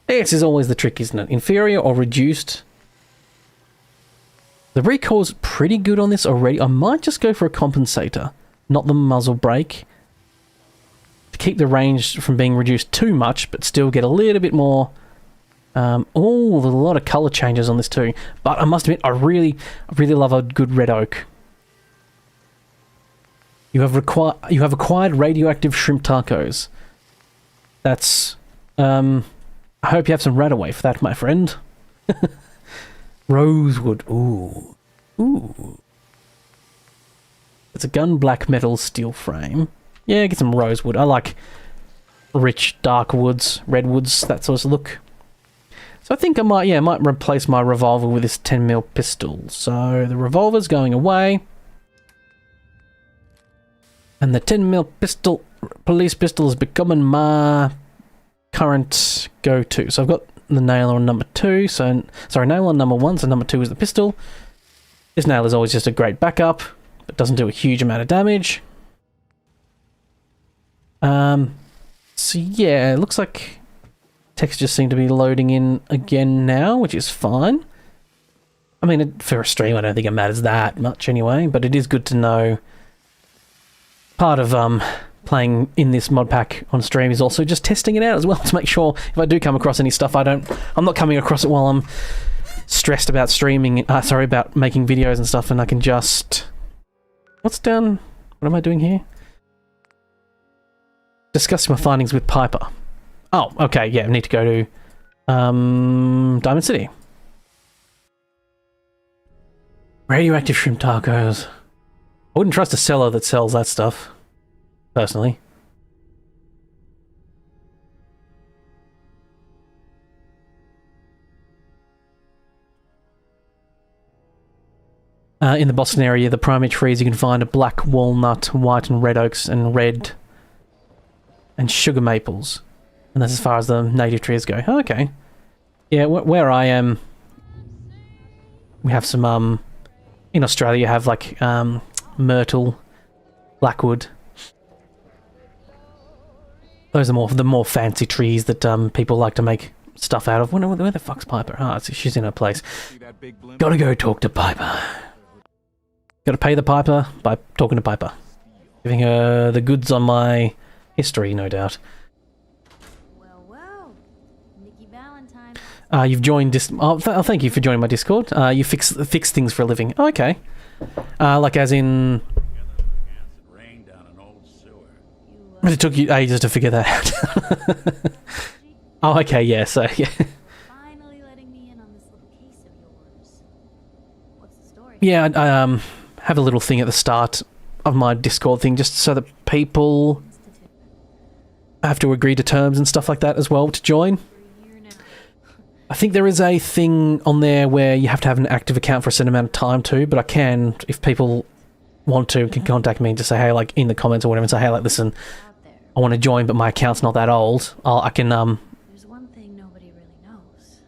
This is always the trick, isn't it? Inferior or reduced. The recoil's pretty good on this already. I might just go for a compensator, not the muzzle brake, to keep the range from being reduced too much, but still get a little bit more Oh, there's a lot of colour changes on this too. But I must admit, I really love a good red oak. You have acquired radioactive shrimp tacos. That's, I hope you have some rat away for that, my friend. Rosewood, ooh. Ooh. It's a gun black metal steel frame. Yeah, get some rosewood. I like rich dark woods, redwoods, that sort of look. So I think I might replace my revolver with this 10mm pistol. So the revolver's going away. And the 10mm pistol, police pistol, is becoming my current go-to. So I've got the nail on number 2. So, sorry, nail on number 1, so number 2 is the pistol. This nail is always just a great backup. It doesn't do a huge amount of damage. So yeah, it looks like textures seem to be loading in again now, which is fine. I mean, for a stream, I don't think it matters that much anyway, but it is good to know. Part of playing in this mod pack on stream is also just testing it out as well to make sure if I do come across any stuff, I'm not coming across it while I'm stressed about streaming, about making videos and stuff, and I can just... What's down? What am I doing here? Discuss my findings with Piper. Oh, okay, yeah, I need to go to Diamond City. Radioactive shrimp tacos. I wouldn't trust a seller that sells that stuff, personally. In the Boston area, the primary trees you can find are black walnut, white and red oaks, and red and sugar maples. And that's as far as the native trees go. Oh, okay. Yeah, where I am, we have some, in Australia you have like, myrtle, blackwood. Those are the more fancy trees that people like to make stuff out of. Where the fuck's Piper? Ah, she's in her place. Gotta go talk to Piper. Gotta pay the Piper by talking to Piper. Giving her the goods on my history, no doubt. Well, Nikki Valentine. You've joined thank you for joining my Discord. You fix things for a living. Oh, okay. Like as in... It took you ages to figure that out. Oh, okay, yeah, so, yeah. Finally letting me in on this little case of yours. What's the story? Yeah, I have a little thing at the start of my Discord thing, just so that people have to agree to terms and stuff like that as well to join. I think there is a thing on there where you have to have an active account for a certain amount of time too, but I can, if people want to, can contact me and just say, hey, like, in the comments or whatever, and say, hey, like, listen, I want to join, but my account's not that old. I can, There's one thing nobody really knows.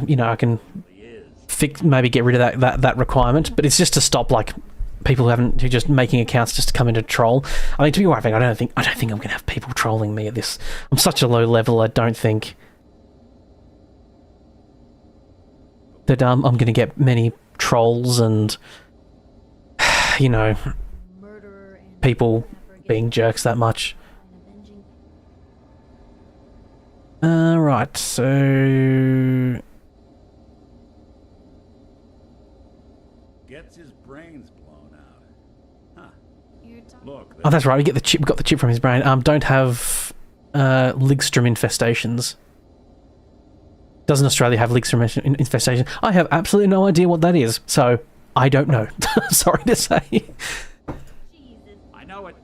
you know, I can maybe get rid of that requirement, but it's just to stop, like, people who are just making accounts just to come in to troll. I mean, to be quite frank, I don't think I'm gonna have people trolling me at this. I'm such a low level, I don't think that I'm gonna get many trolls and, you know, people being jerks that much. Right, so... Gets his brains blown out. Huh. Look, Oh, that's right, we got the chip from his brain. Don't have Ligstrom infestations. Doesn't Australia have Ligstrom infestation? I have absolutely no idea what that is, so I don't know. Sorry to say. I know it.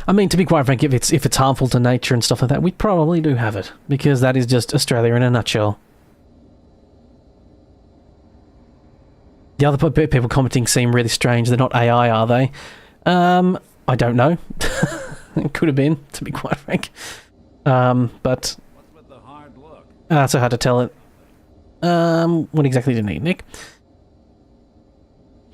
I mean, to be quite frank, if it's harmful to nature and stuff like that, we probably do have it, because that is just Australia in a nutshell. The other people commenting seem really strange. They're not AI, are they? I don't know. It could have been, to be quite frank. But What's with the hard look? it's so hard to tell it. What exactly do you need, Nick?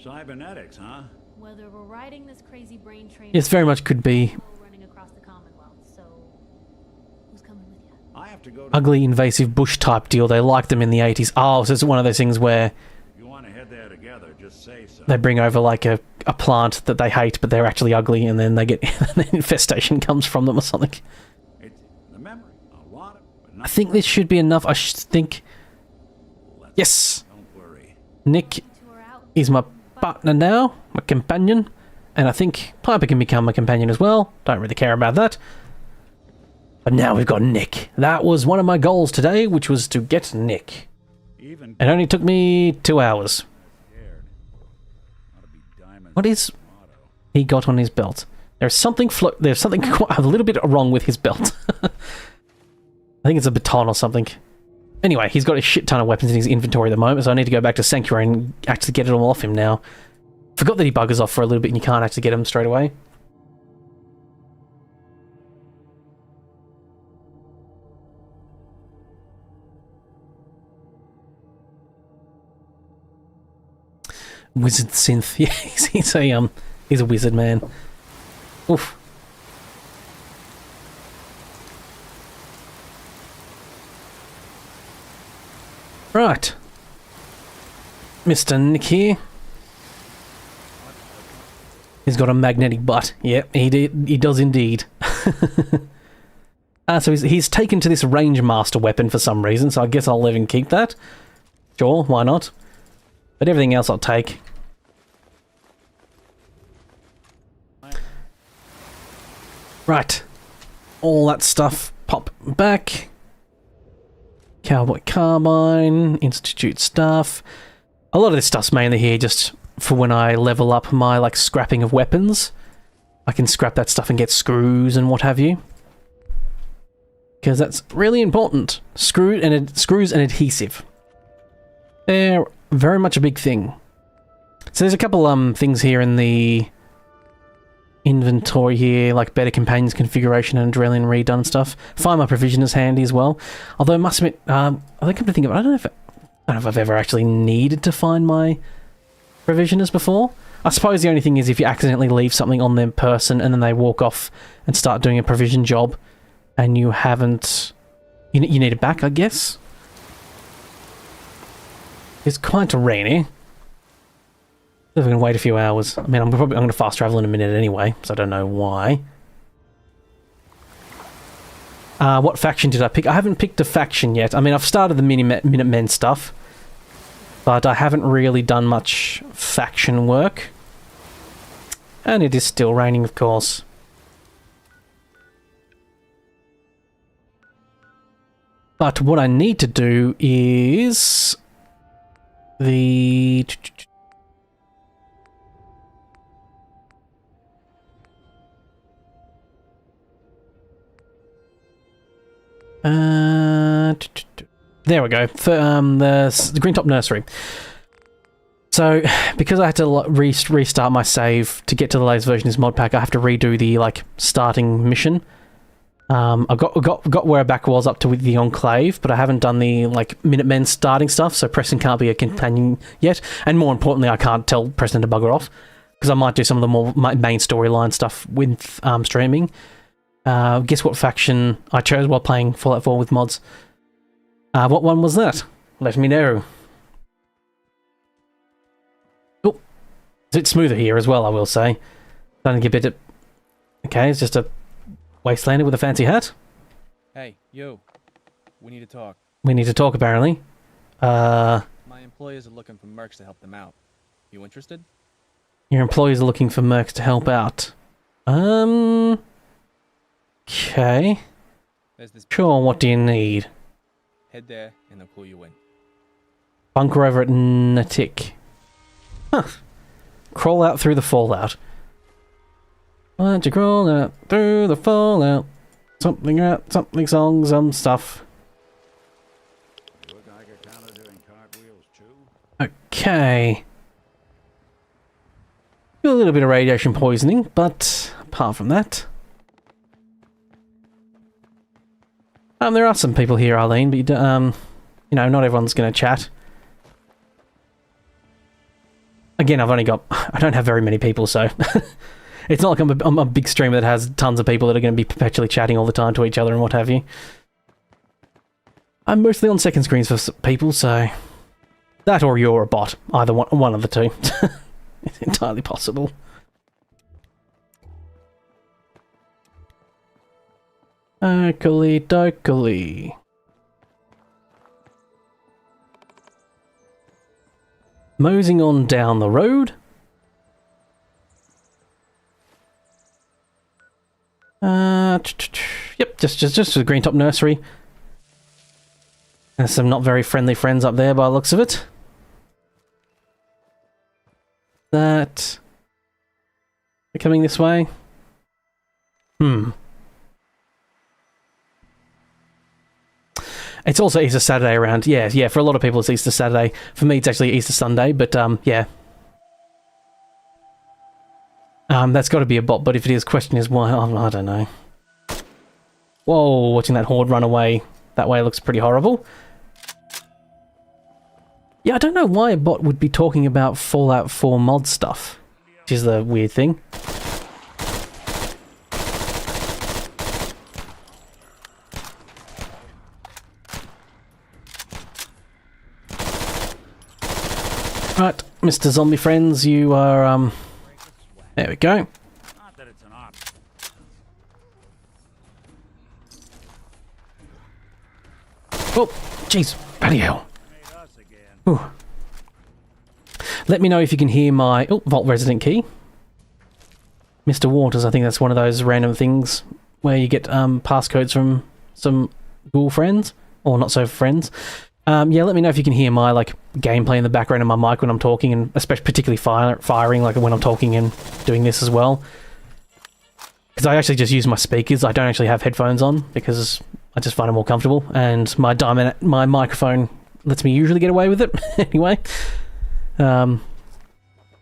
Cybernetics, huh? Whether we're riding this crazy brain train, Yes, very much could be running across the Commonwealth. So, who's coming with you? I have to go to... ugly, invasive bush type deal. They liked them in the 80s. Oh, so it's one of those things where If you want to head there together, just say so. they bring over like a plant that they hate, but they're actually ugly, and then they get an infestation comes from them or something. It's the memory. I want it, but I think this should be enough. I think... Yes! Don't worry. Nick Tour out. is my partner now, my companion. And I think Piper can become my companion as well. Don't really care about that. But now we've got Nick. That was one of my goals today, which was to get Nick. Even It only took me 2 hours. scared. Ought to be diamonds What is motto. he got on his belt? There's something quite a little bit wrong with his belt. I think it's a baton or something. Anyway, he's got a shit ton of weapons in his inventory at the moment, so I need to go back to Sanctuary and actually get it all off him now. Forgot that he buggers off for a little bit and you can't actually get him straight away. Wizard synth. Yeah, he's a wizard, man. Oof. Right. Mr. Nick here. He's got a magnetic butt. Yep, he does indeed. So he's taken to this range master weapon for some reason, so I guess I'll let him keep that. Sure, why not? But everything else I'll take. Right. All that stuff pop back. Cowboy Carbine, Institute stuff. A lot of this stuff's mainly here just for when I level up my, like, scrapping of weapons. I can scrap that stuff and get screws and what have you. Because that's really important. Screws and adhesive. They're very much a big thing. So there's a couple things here in the inventory here, like better companions configuration and adrenaline redone stuff. Find my provision is handy as well. Although I must admit, I think I'm to think of it, I don't know if I've ever actually needed to find my provisioners before. I suppose the only thing is if you accidentally leave something on their person and then they walk off and start doing a provision job and you haven't... You need it back, I guess. It's quite rainy. If I can wait a few hours. I mean, I'm going to fast travel in a minute anyway, so I don't know why. What faction did I pick? I haven't picked a faction yet. I mean, I've started the Minutemen stuff, but I haven't really done much faction work. And it is still raining, of course. But what I need to do is... the... there we go. For, the Green Top Nursery. So, because I had to restart my save to get to the latest version of this mod pack, I have to redo the, like, starting mission. I got where I back was up to with the Enclave, but I haven't done the, like, Minutemen starting stuff, so Preston can't be a companion yet. And more importantly, I can't tell Preston to bugger off, because I might do some of the more main storyline stuff with streaming. Guess what faction I chose while playing Fallout 4 with mods? What one was that? Let me know. Oh, it's a bit smoother here as well, I will say. Starting to get a bit... Okay, it's just a Wastelander with a fancy hat. Hey, you. We need to talk. We need to talk, apparently. My employers are looking for mercs to help them out. You interested? Your employees are looking for mercs to help out. Okay. There's this Sure, what do you need? Head there and they'll call you in. Bunker over at Natik. Huh. Crawl out through the fallout. Why don't you crawl out through the fallout? Something out, something song, some stuff. Look like a counter doing cartwheels too. Okay. A little bit of radiation poisoning, but apart from that... there are some people here, Arlene, but you know, not everyone's going to chat. Again, I don't have very many people, so it's not like I'm a big streamer that has tons of people that are going to be perpetually chatting all the time to each other and what have you. I'm mostly on second screens for people, so that or you're a bot, either one of the two. It's entirely possible. Okey dokey. Moseying on down the road. Yep, just the Green Top Nursery. There's some not very friendly friends up there by the looks of it. That... They're coming this way. It's also Easter Saturday around... Yeah, for a lot of people it's Easter Saturday. For me it's actually Easter Sunday, but yeah. That's got to be a bot, but if it is, question is why... Oh, I don't know. Whoa, watching that horde run away that way looks pretty horrible. Yeah, I don't know why a bot would be talking about Fallout 4 mod stuff, which is the weird thing. Right, Mr. Zombie Friends, you are, there we go. Not that it's an option. Oh, jeez, bloody hell. Made us again. Ooh. Let me know if you can hear my... Oh, Vault Resident Key. Mr. Waters, I think that's one of those random things where you get passcodes from some ghoul friends, or not so friends. Yeah, let me know if you can hear my like gameplay in the background of my mic when I'm talking, and especially particularly firing, like when I'm talking and doing this as well. Because I actually just use my speakers. I don't actually have headphones on because I just find it more comfortable, and my microphone lets me usually get away with it anyway. But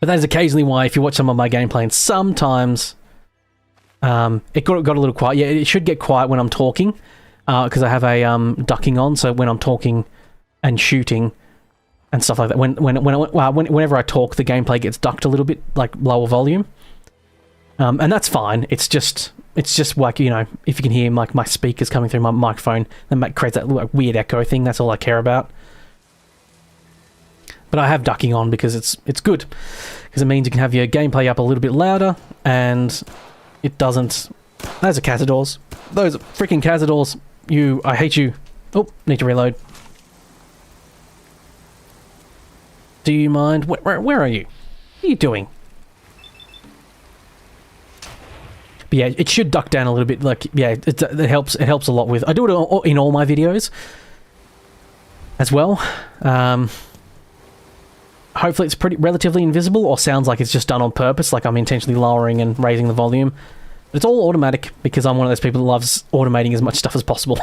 that is occasionally why, if you watch some of my gameplay, and sometimes it got a little quiet. Yeah, it should get quiet when I'm talking because I have a ducking on, so when I'm talking and shooting and stuff like that, whenever I talk, the gameplay gets ducked a little bit, like lower volume. And that's fine. It's just like, you know, if you can hear like my speakers coming through my microphone, then that creates that like weird echo thing. That's all I care about. But I have ducking on because it's good, because it means you can have your gameplay up a little bit louder, and it doesn't. Those are Cazadors. Those are freaking Cazadors. I hate you. Oh, need to reload. Do you mind? Where are you? What are you doing? But yeah, it should duck down a little bit. Like, yeah, it helps. It helps a lot with. I do it in all my videos as well. Hopefully, it's relatively invisible, or sounds like it's just done on purpose. Like I'm intentionally lowering and raising the volume. But it's all automatic because I'm one of those people that loves automating as much stuff as possible.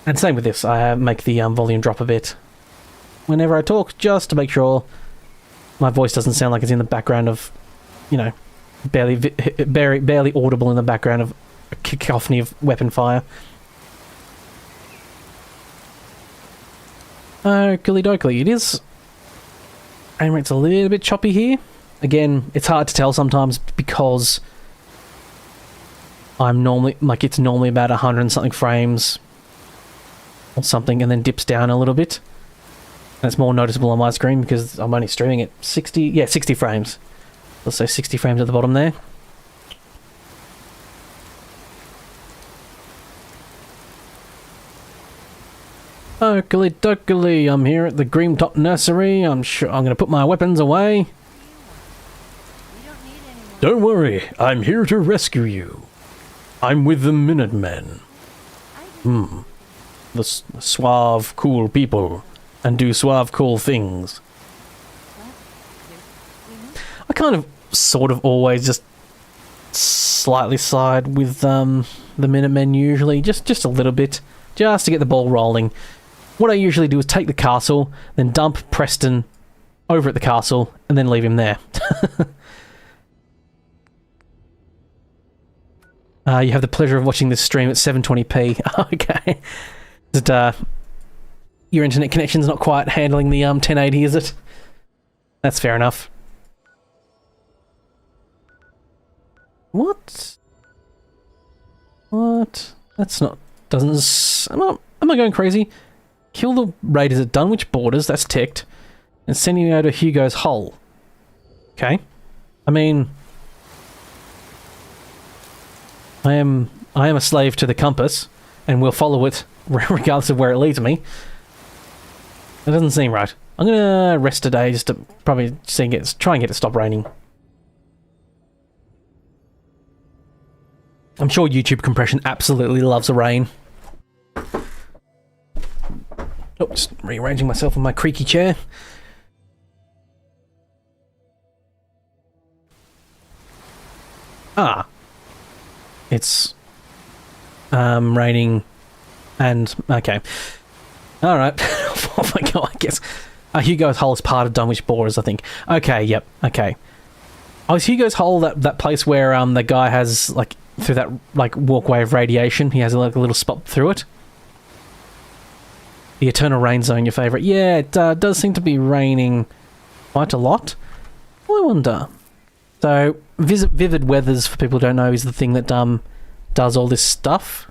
And same with this. I make the volume drop a bit whenever I talk, just to make sure my voice doesn't sound like it's in the background of, you know, barely audible in the background of a cacophony of weapon fire. Oakley dokley. It is. Aim rate's a little bit choppy here. Again, it's hard to tell sometimes because I'm normally, like, it's normally about 100 and something frames or something, and then dips down a little bit. And it's more noticeable on my screen because I'm only streaming at 60 frames. Let's say 60 frames at the bottom there. Oakley dokley, I'm here at the Green Top Nursery. I'm going to put my weapons away. Don't worry, I'm here to rescue you. I'm with the Minutemen. The suave, cool people, and do suave, cool things. I kind of, sort of always just slightly side with the Minutemen usually, just a little bit, just to get the ball rolling. What I usually do is take the castle, then dump Preston over at the castle, and then leave him there. You have the pleasure of watching this stream at 720p. Okay. Is it, your internet connection's not quite handling the 1080, is it? That's fair enough. What? That's not... Am I going crazy? Kill the raiders at Dunwich Borders, that's ticked, and sending you out to Hugo's Hull. Okay. I mean... I am a slave to the compass, and will follow it regardless of where it leads me. That doesn't seem right. I'm gonna rest today just to probably try and get it to stop raining. I'm sure YouTube compression absolutely loves the rain. Oh, just rearranging myself in my creaky chair. Ah. It's raining and okay. Alright. Oh my god, I guess. Hugo's Hole is part of Dunwich Borders, I think. Okay, yep, okay. Oh, is Hugo's Hole that place where the guy has, like, through that, like, walkway of radiation, he has, like, a little spot through it? The Eternal Rain Zone, your favourite. Yeah, it does seem to be raining quite a lot. I wonder. So, Vivid Weathers, for people who don't know, is the thing that does all this stuff.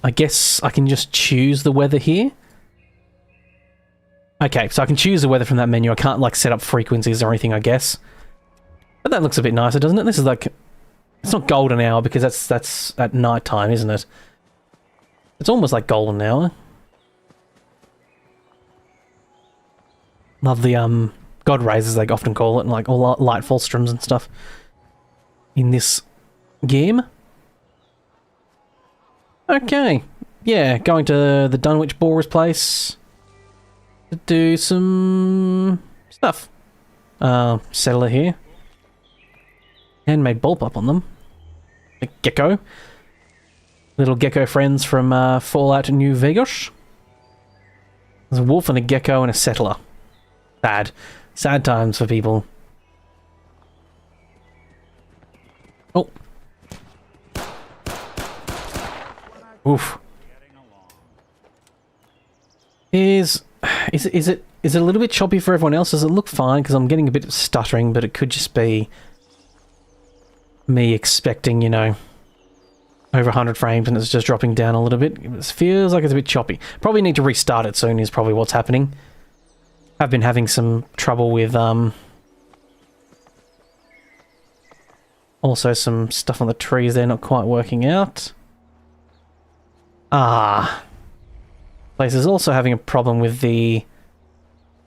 I guess I can just choose the weather here. Okay, so I can choose the weather from that menu. I can't, like, set up frequencies or anything, I guess. But that looks a bit nicer, doesn't it? This is like... It's not golden hour because that's at night time, isn't it? It's almost like golden hour. Love the God rays, as they often call it, and like all light fulcrums and stuff in this game. Okay, yeah, going to the Dunwich Borers place to do some stuff. Settler here. Handmade bullpup on them. A gecko. Little gecko friends from Fallout New Vegas. There's a wolf and a gecko and a settler. Sad. Sad times for people. Oh. Oof. Is it a little bit choppy for everyone else? Does it look fine? Because I'm getting a bit of stuttering, but it could just be me expecting, you know, over 100 frames and it's just dropping down a little bit. It feels like it's a bit choppy. Probably need to restart it soon is probably what's happening. I've been having some trouble with also some stuff on the trees there not quite working out. Place is also having a problem with the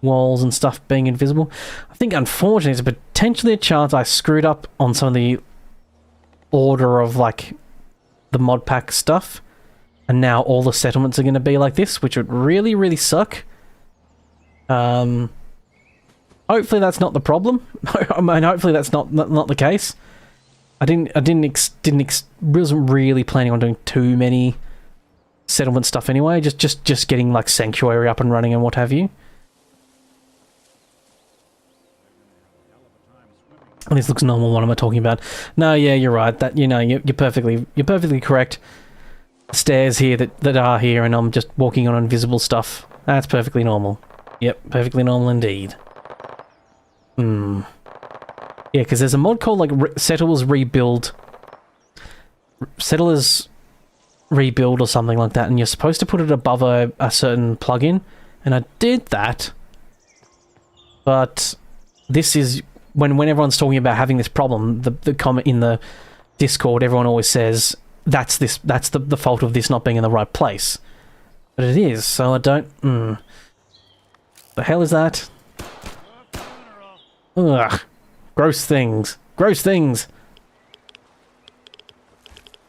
walls and stuff being invisible. I think unfortunately there's potentially a chance I screwed up on some of the order of like the MODPACK stuff and now all the settlements are going to be like this, which would really, really suck. Hopefully that's not the problem. I mean, hopefully that's not the case. Wasn't really planning on doing too many settlement stuff anyway. Just getting like Sanctuary up and running and what have you. And this looks normal. What am I talking about? No, yeah, you're right. That you're perfectly correct. Stairs here that are here, and I'm just walking on invisible stuff. That's perfectly normal. Yep, perfectly normal indeed. Yeah, because there's a mod called like Settlers Rebuild or something like that, and you're supposed to put it above a certain plugin, and I did that. But this is when everyone's talking about having this problem, the comment in the Discord, everyone always says that's the fault of this not being in the right place. But it is, so I don't. The hell is that? Ugh. Gross things. Gross things.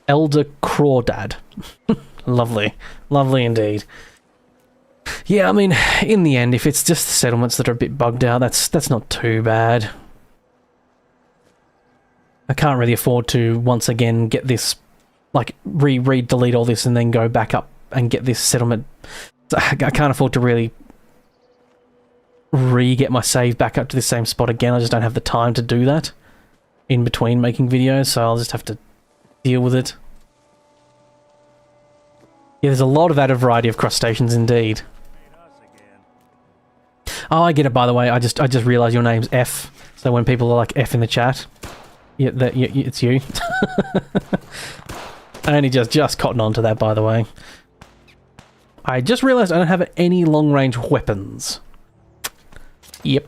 Elder Crawdad. Lovely. Lovely indeed. Yeah, I mean, in the end, if it's just the settlements that are a bit bugged out, that's not too bad. I can't really afford to, once again, get this, like, delete all this and then go back up and get this settlement. I can't afford to really get my save back up to the same spot again. I just don't have the time to do that in between making videos, so I'll just have to deal with it. Yeah, there's a lot of added variety of crustaceans indeed. Oh, I get it, by the way. I just realised your name's F, so when people are like F in the chat, yeah, it's you. I only just cotton on to that, by the way. I just realised I don't have any long-range weapons. Yep.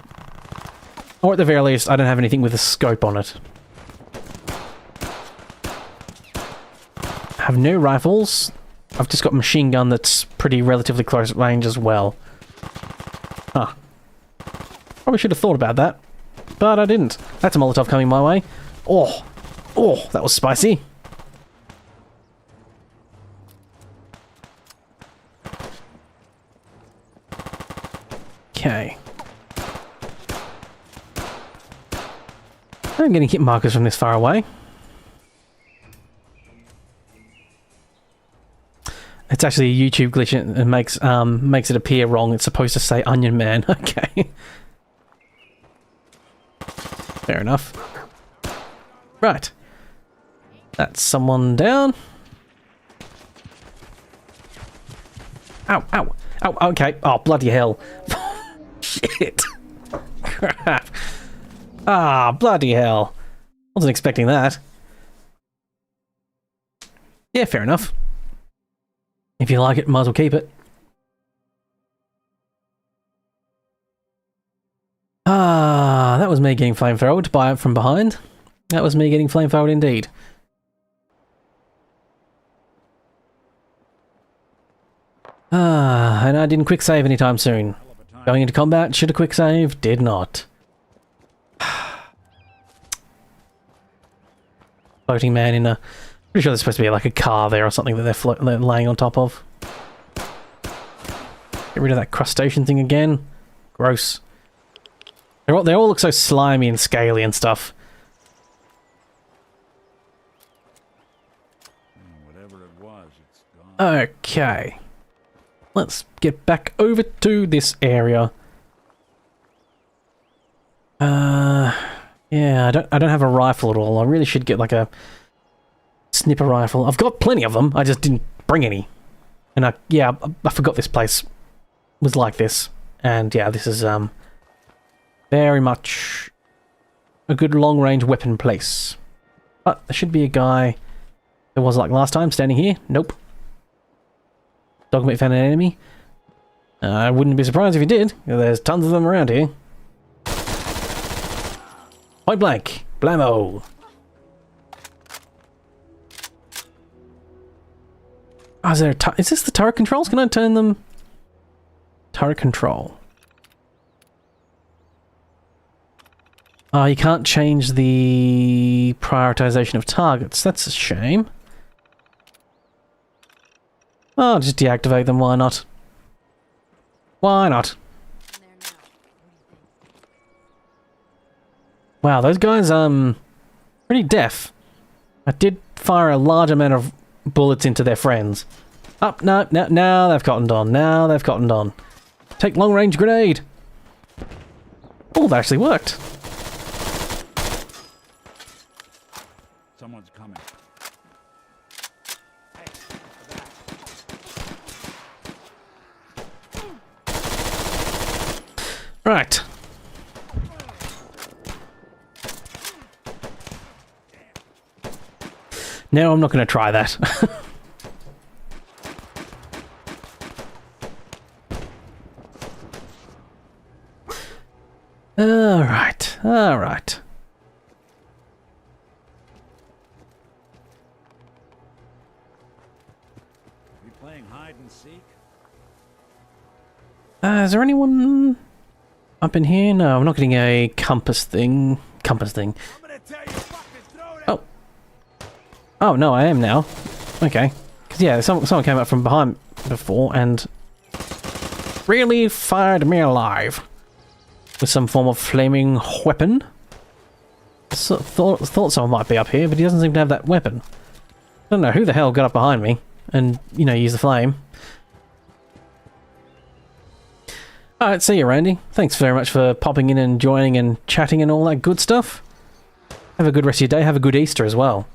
Or at the very least, I don't have anything with a scope on it. have no rifles. I've just got a machine gun that's pretty relatively close range as well. Huh. Probably should have thought about that, but I didn't. That's a Molotov coming my way. Oh, oh, that was spicy. Okay. I'm getting hit markers from this far away. It's actually a YouTube glitch and makes it appear wrong. It's supposed to say Onion Man. Okay. Fair enough. Right. That's someone down. Ow, ow, ow, okay. Oh, bloody hell. Shit. Crap. Ah, bloody hell. Wasn't expecting that. Yeah, fair enough. If you like it, might as well keep it. Ah, that was me getting flamethrowed from behind. That was me getting flamethrowed indeed. Ah, and I didn't quick save anytime soon. Going into combat, should have quick save, did not. Floating man in a... Pretty sure there's supposed to be like a car there or something that they're laying on top of. Get rid of that crustacean thing again. Gross. They all look so slimy and scaly and stuff. Whatever it was, it's gone. Okay. Let's get back over to this area. Yeah, I don't have a rifle at all. I really should get like a snipper rifle. I've got plenty of them. I just didn't bring any. And I forgot this place was like this. And yeah, this is very much a good long-range weapon place. But there should be a guy that was like last time standing here. Nope. Dogmeat found an enemy. I wouldn't be surprised if he did. There's tons of them around here. Point blank. Blammo. Oh, is there is this the turret controls? Can I turn them? Turret control. Oh, you can't change the prioritization of targets. That's a shame. Oh, just deactivate them. Why not? Why not? Wow, those guys, pretty deaf. I did fire a large amount of bullets into their friends. Oh, no, now they've cottoned on. Now they've cottoned on. Take long-range grenade. Oh, that actually worked. Someone's coming. Right. No, I'm not going to try that. Alright, alright. We playing hide and seek? Is there anyone up in here? No, I'm not getting a compass thing. Compass thing. I'm gonna tell you fuckers, throw it. Oh. Oh, no, I am now. Okay. Because, yeah, someone came up from behind before and really fired me alive with some form of flaming weapon. Thought someone might be up here, but he doesn't seem to have that weapon. I don't know who the hell got up behind me and, you know, used the flame. Alright, see you, Randy. Thanks very much for popping in and joining and chatting and all that good stuff. Have a good rest of your day. Have a good Easter as well.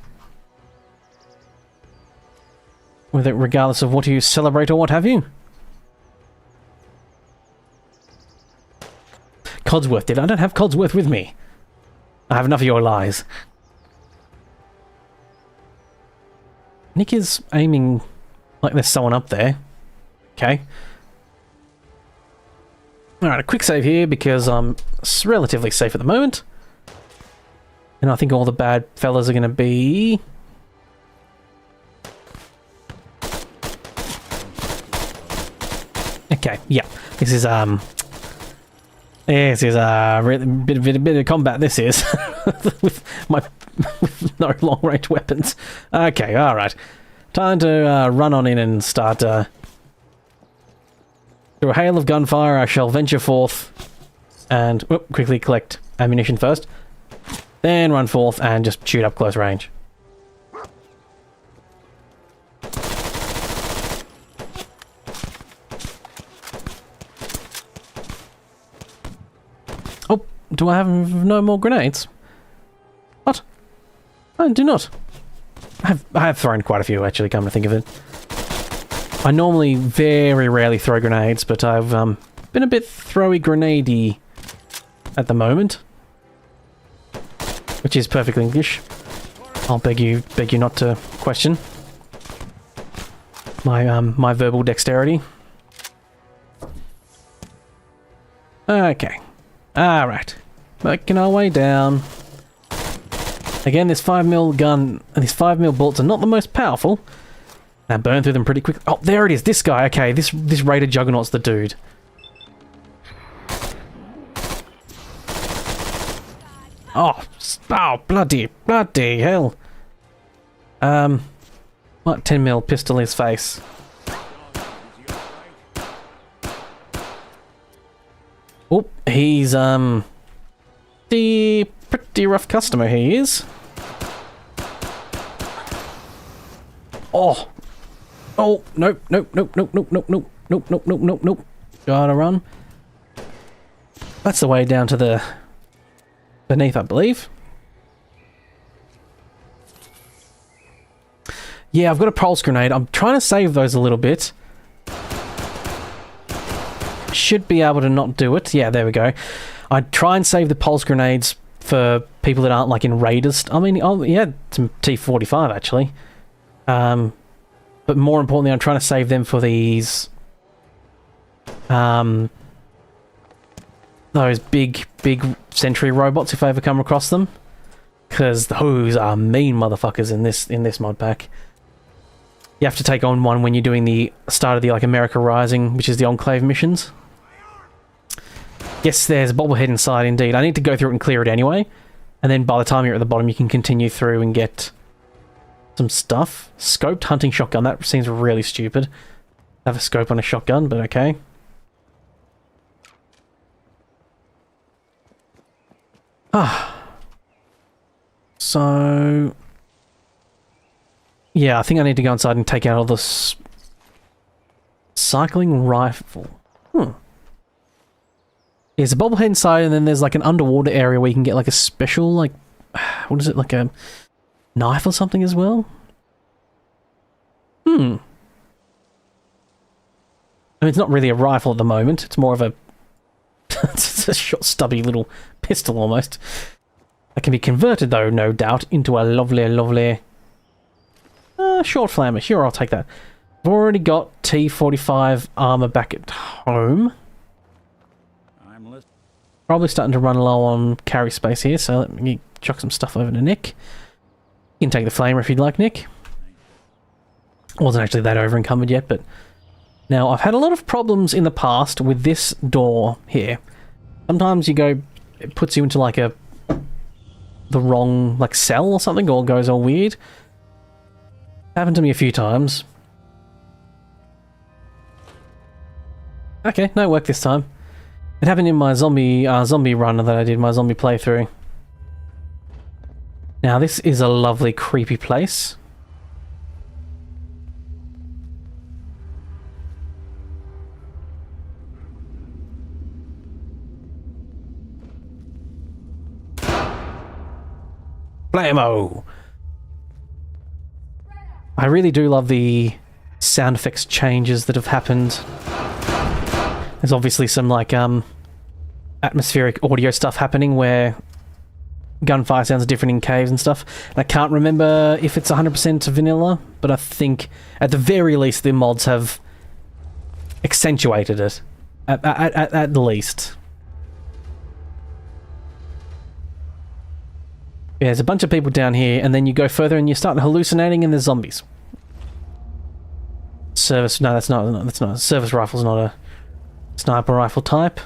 With it, regardless of what you celebrate or what have you. Codsworth did. I don't have Codsworth with me. I have enough of your lies. Nick is aiming like there's someone up there. Okay. Alright, a quick save here because I'm relatively safe at the moment. And I think all the bad fellas are going to be This is really bit of combat. This is with no long range weapons. Okay, all right. Time to run on in and start. Through a hail of gunfire, I shall venture forth and quickly collect ammunition first, then run forth and just shoot up close range. Oh, do I have no more grenades? What? I do not. I have thrown quite a few, actually, come to think of it. I normally very rarely throw grenades, but I've been a bit throwy grenadey at the moment, which is perfectly English. I'll beg you not to question my my verbal dexterity. Okay, all right, making our way down. Again, this 5mm gun and these 5mm bolts are not the most powerful. Now burn through them pretty quick. Oh, there it is. This guy. Okay, this Raider Juggernaut's the dude. Oh, bloody hell. What 10mm pistol his face? Oh, he's the pretty rough customer he is. Oh. Oh, nope. Gotta run. That's the way down to the beneath, I believe. Yeah, I've got a pulse grenade. I'm trying to save those a little bit. Should be able to not do it. Yeah, there we go. I'd try and save the pulse grenades for people that aren't like in Raiders. I mean, oh yeah, some T45 actually. But more importantly, I'm trying to save them for these those big sentry robots if I ever come across them, because those are mean motherfuckers in this mod pack. You have to take on one when you're doing the start of the America Rising, which is the Enclave missions. Yes, there's a bobblehead inside indeed. I need to go through it and clear it anyway, and then by the time you're at the bottom you can continue through and get some stuff. Scoped hunting shotgun, that seems really stupid. Have a scope on a shotgun, but okay. So yeah, I think I need to go inside and take out all this cycling rifle. There's a bobblehead inside, and then there's like an underwater area where you can get like a special, like, what is it, like a knife or something as well? I mean, it's not really a rifle at the moment. It's more of a it's a short, stubby little pistol almost. That can be converted, though, no doubt, into a lovely short flammer. Sure, I'll take that. I've already got T45 armor back at home. Probably starting to run low on carry space here, so let me chuck some stuff over to Nick. You can take the flamer if you'd like, Nick. Wasn't actually that over encumbered yet, but now I've had a lot of problems in the past with this door here. Sometimes you go, it puts you into like the wrong like cell or something, or goes all weird. Happened to me a few times. Okay, no work this time. It happened in my zombie run that I did, my zombie playthrough. Now this is a lovely creepy place. Blammo! I really do love the sound effects changes that have happened. There's obviously some like atmospheric audio stuff happening where gunfire sounds different in caves and stuff. And I can't remember if it's 100% vanilla, but I think at the very least the mods have accentuated it. At the least. Yeah, there's a bunch of people down here, and then you go further and you start hallucinating and there's zombies. No, that's not. Service rifle's not a sniper rifle type.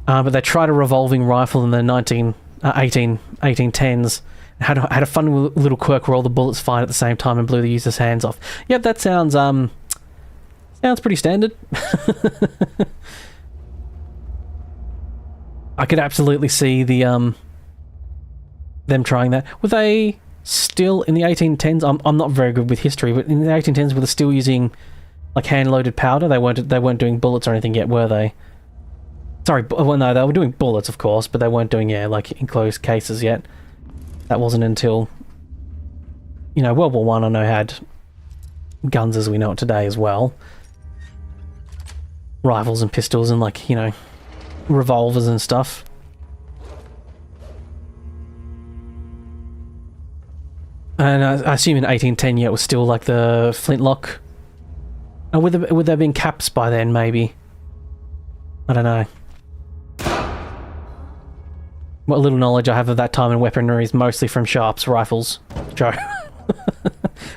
But they tried a revolving rifle in the 1810s. Had a fun little quirk where all the bullets fired at the same time and blew the user's hands off. Yep, that sounds pretty standard. I could absolutely see the them trying that. Were they still in the 1810s? I'm not very good with history, but in the 1810s were they still using like hand-loaded powder? They weren't doing bullets or anything yet, were they? Sorry, well no, they were doing bullets, of course, but they weren't doing like enclosed cases yet. That wasn't until, World War I know had guns as we know it today as well. Rifles and pistols and revolvers and stuff. And I assume in 1810, it was still like the flintlock. Oh, would there have been caps by then, maybe? I don't know. What little knowledge I have of that time in weaponry is mostly from Sharp's rifles, Joe.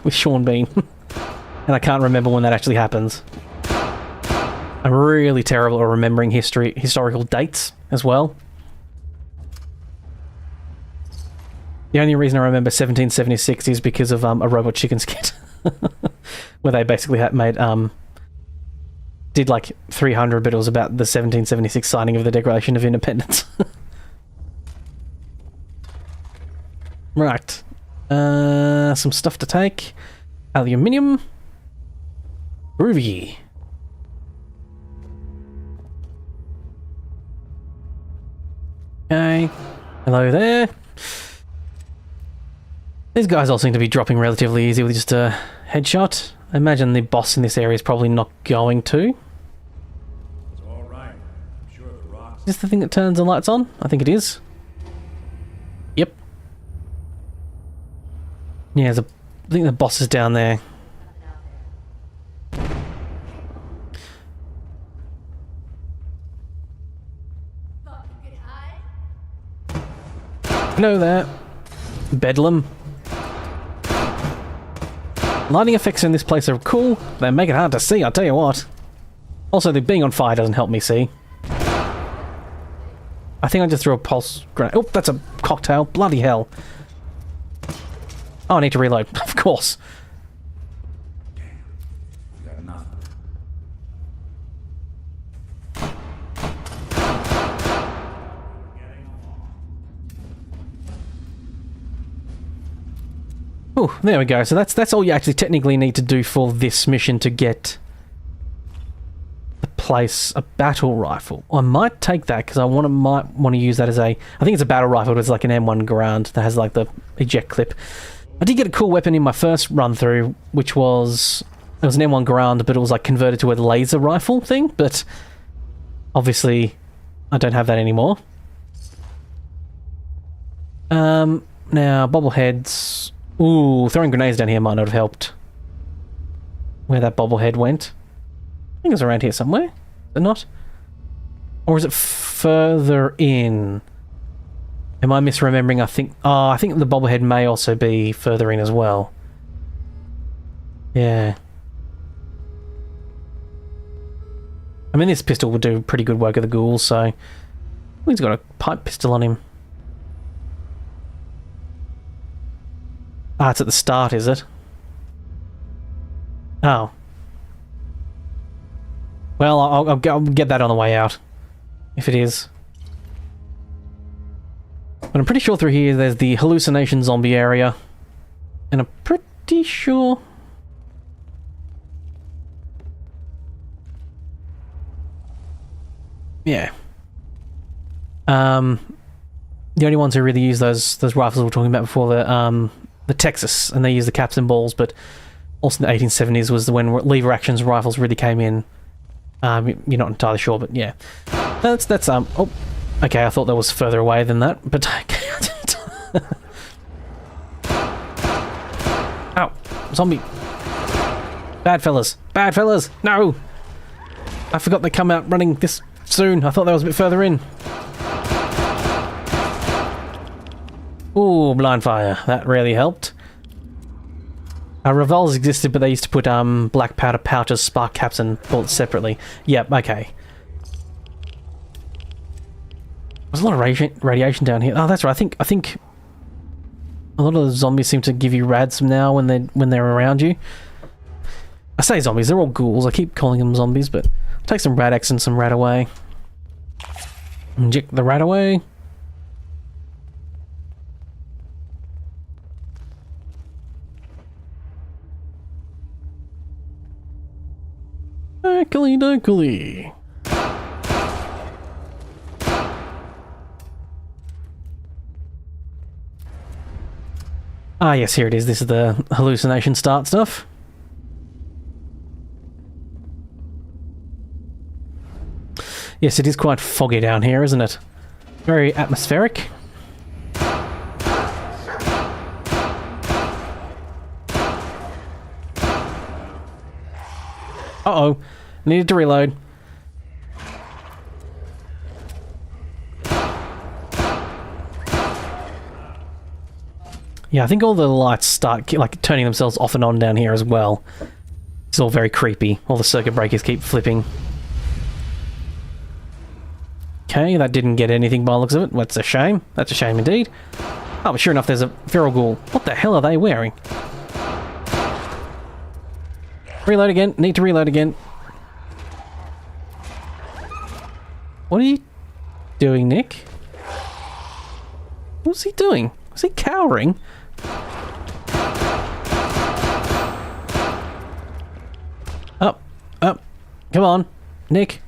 With Sean Bean. And I can't remember when that actually happens. I'm really terrible at remembering historical dates as well. The only reason I remember 1776 is because of a Robot Chicken skit. Where they basically did like 300, but it was about the 1776 signing of the Declaration of Independence. Right. Some stuff to take. Aluminium. Groovy. Okay. Hello there. These guys all seem to be dropping relatively easy with just a headshot. I imagine the boss in this area is probably not going to. It's all right. I'm sure the rocks. Is this the thing that turns the lights on? I think it is. Yep. Yeah, I think the boss is down there. Hello there. Bedlam. Lighting effects in this place are cool. They make it hard to see, I'll tell you what. Also, the being on fire doesn't help me see. I think I just threw a pulse grenade. Oh, that's a cocktail. Bloody hell. Oh, I need to reload. Of course. We got enough. Oh, there we go. So that's all you actually technically need to do for this mission to get the place a battle rifle. I might take that because I might want to use that as I think it's a battle rifle, but it's like an M1 Garand that has like the eject clip. I did get a cool weapon in my first run through, which was an M1 Garand, but it was like converted to a laser rifle thing. But obviously, I don't have that anymore. Now bobbleheads. Ooh, throwing grenades down here might not have helped. Where that bobblehead went. I think it's around here somewhere. Is it not? Or is it further in? Am I misremembering? I think the bobblehead may also be further in as well. Yeah. I mean, this pistol would do pretty good work at the ghouls, so... He's got a pipe pistol on him. Ah, it's at the start, is it? Oh. Well, I'll get that on the way out. If it is. But I'm pretty sure through here there's the hallucination zombie area. And I'm pretty sure... Yeah. The only ones who really use those rifles we were talking about before, the Texas, and they use the caps and balls, but also in the 1870s was when lever actions rifles really came in. You're not entirely sure, but yeah. That's oh, okay, I thought that was further away than that, but ow, zombie. Bad fellas, no! I forgot they come out running this soon. I thought that was a bit further in. Ooh, blind fire. That really helped. Revolvers existed, but they used to put black powder pouches, spark caps, and bullets separately. Yep, okay. There's a lot of radiation down here. Oh, that's right. I think a lot of the zombies seem to give you rads now when they're around you. I say zombies, they're all ghouls. I keep calling them zombies, but I'll take some Rad-X and some Rad away. Inject the Rad away. Dookly. Ah, yes, here it is. This is the hallucination start stuff. Yes, it is quite foggy down here, isn't it? Very atmospheric. Uh-oh. Needed to reload. Yeah, I think all the lights start like turning themselves off and on down here as well. It's all very creepy. All the circuit breakers keep flipping. Okay, that didn't get anything by the looks of it. That's a shame. That's a shame indeed. Oh, but sure enough, there's a feral ghoul. What the hell are they wearing? Reload again. Need to reload again. What are you doing, Nick? What's he doing? Was he cowering? Up. Up. Come on. Nick.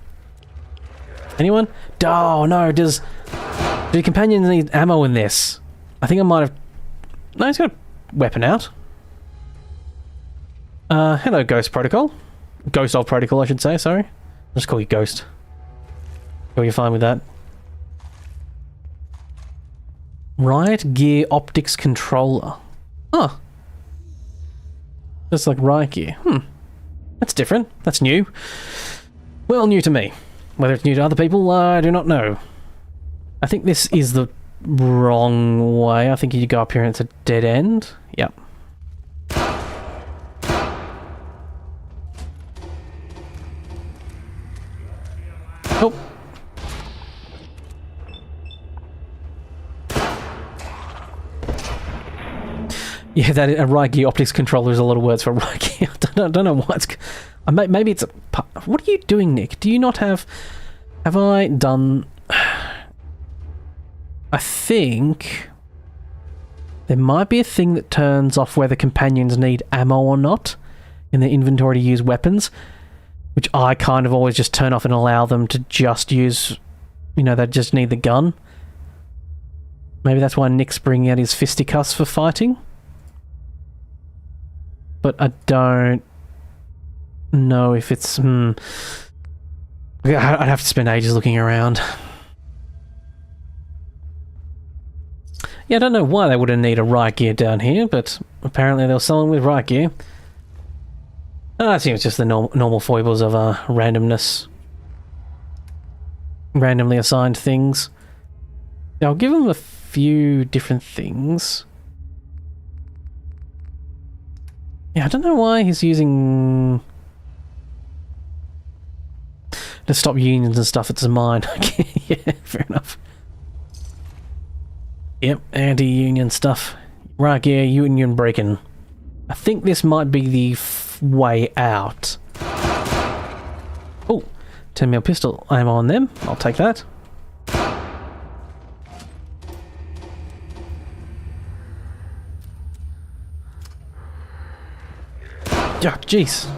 Anyone? Oh, no. Do companions need ammo in this? I think I might have... No, he's got a weapon out. Hello, Ghost Protocol. Ghost of Protocol, I should say, sorry. I'll just call you Ghost. Oh, you're fine with that. Riot Gear Optics Controller. Huh. Just like Riot Gear. That's different. That's new. Well, new to me. Whether it's new to other people, I do not know. I think this is the wrong way. I think you go up here and it's a dead end. Yep. Oh. Yeah, that a Riot Gear Optics Controller is a lot of words for Riot Gear. I don't know why it's... Maybe it's a... What are you doing, Nick? Do you not have... Have I done... I think... There might be a thing that turns off whether companions need ammo or not in their inventory to use weapons, which I kind of always just turn off and allow them to just use... You know, they just need the gun. Maybe that's why Nick's bringing out his fisticuffs for fighting. But I don't know if it's... I'd have to spend ages looking around. Yeah, I don't know why they wouldn't need a Riot Gear down here, but apparently they'll sell them with Riot Gear. I think it's just the normal foibles of randomness. Randomly assigned things. Now, I'll give them a few different things. Yeah, I don't know why he's using... To stop unions and stuff, it's a mine. Yeah, fair enough. Yep, anti-union stuff. Right, yeah, union breaking. I think this might be the way out. Oh, 10mm pistol ammo on them. I'll take that. Yeah, jeez.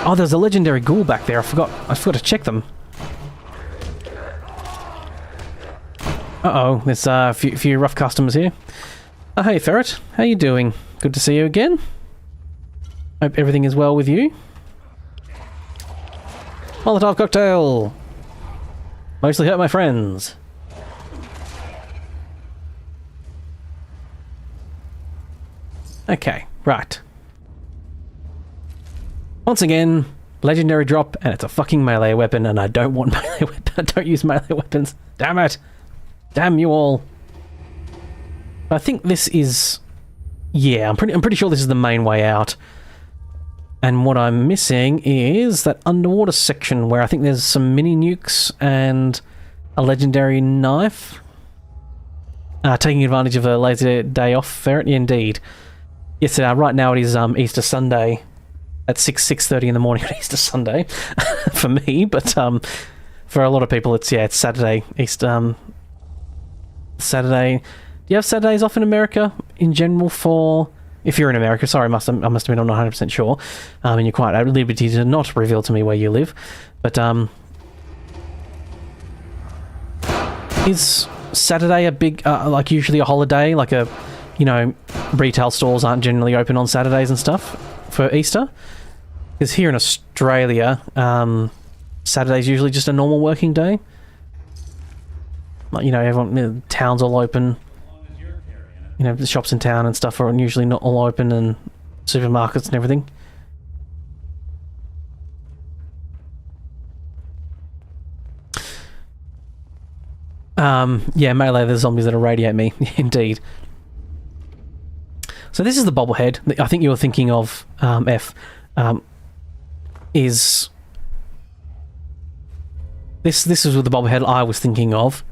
Oh, there's a legendary ghoul back there. I forgot to check them. Uh-oh, there's a few rough customers here. Oh, hey, Ferret. How you doing? Good to see you again. Hope everything is well with you. Molotov cocktail! Mostly hurt my friends. Okay, right. Once again, legendary drop, and it's a fucking melee weapon, and I don't want melee weapons. I don't use melee weapons. Damn it! Damn you all. I think this is Yeah, I'm pretty sure this is the main way out. And what I'm missing is that underwater section where I think there's some mini nukes and a legendary knife. Taking advantage of a lazy day off ferret, indeed. Yes, right now it is Easter Sunday at 6:30 in the morning on Easter Sunday for me, but for a lot of people it's Saturday. Saturday. Do you have Saturdays off in America in general for? If you're in America, sorry, I must have been, I'm not 100% sure. And you're quite at liberty to not reveal to me where you live. But, is Saturday a big, like usually a holiday? Like retail stores aren't generally open on Saturdays and stuff for Easter? Because here in Australia, Saturday's usually just a normal working day. Like, everyone, towns all open. The shops in town and stuff are usually not all open, and supermarkets and everything. Yeah, melee the zombies that irradiate me, indeed. So this is the bobblehead that I think you were thinking of, F. This is with the bobblehead I was thinking of.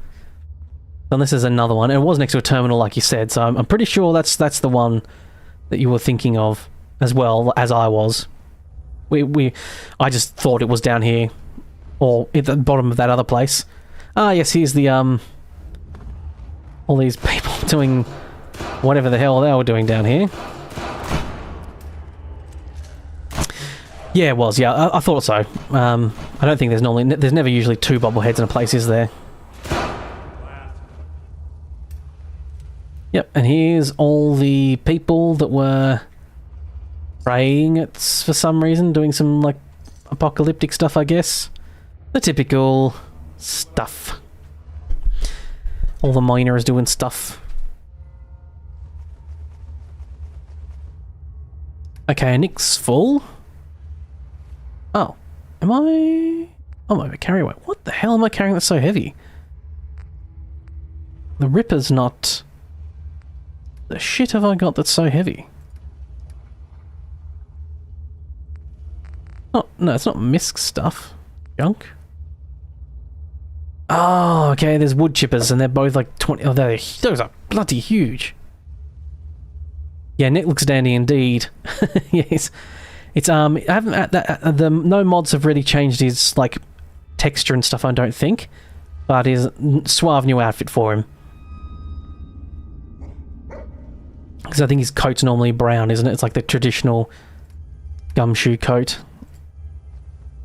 Unless there's another one. It was next to a terminal, like you said, so I'm pretty sure that's the one that you were thinking of as well as I was. I just thought it was down here, or at the bottom of that other place. Ah, yes, here's the all these people doing whatever the hell they were doing down here. Yeah, it was. Yeah, I thought so. I don't think there's never usually two bobbleheads in a place, is there? Yep, and here's all the people that were praying for some reason, doing some, like, apocalyptic stuff, I guess. The typical stuff. All the miners doing stuff. Okay, Nick's full. Oh, I'm over carry weight. What the hell am I carrying that's so heavy? The Ripper's not... The shit have I got that's so heavy? Oh, no, it's not misc stuff. Junk. Oh, okay, there's wood chippers and they're both like 20... Oh, those are bloody huge. Yeah, Nick looks dandy indeed. Yes. It's, I haven't... no mods have really changed his, like, texture and stuff, I don't think. But his suave new outfit for him. Because I think his coat's normally brown, isn't it? It's like the traditional gumshoe coat.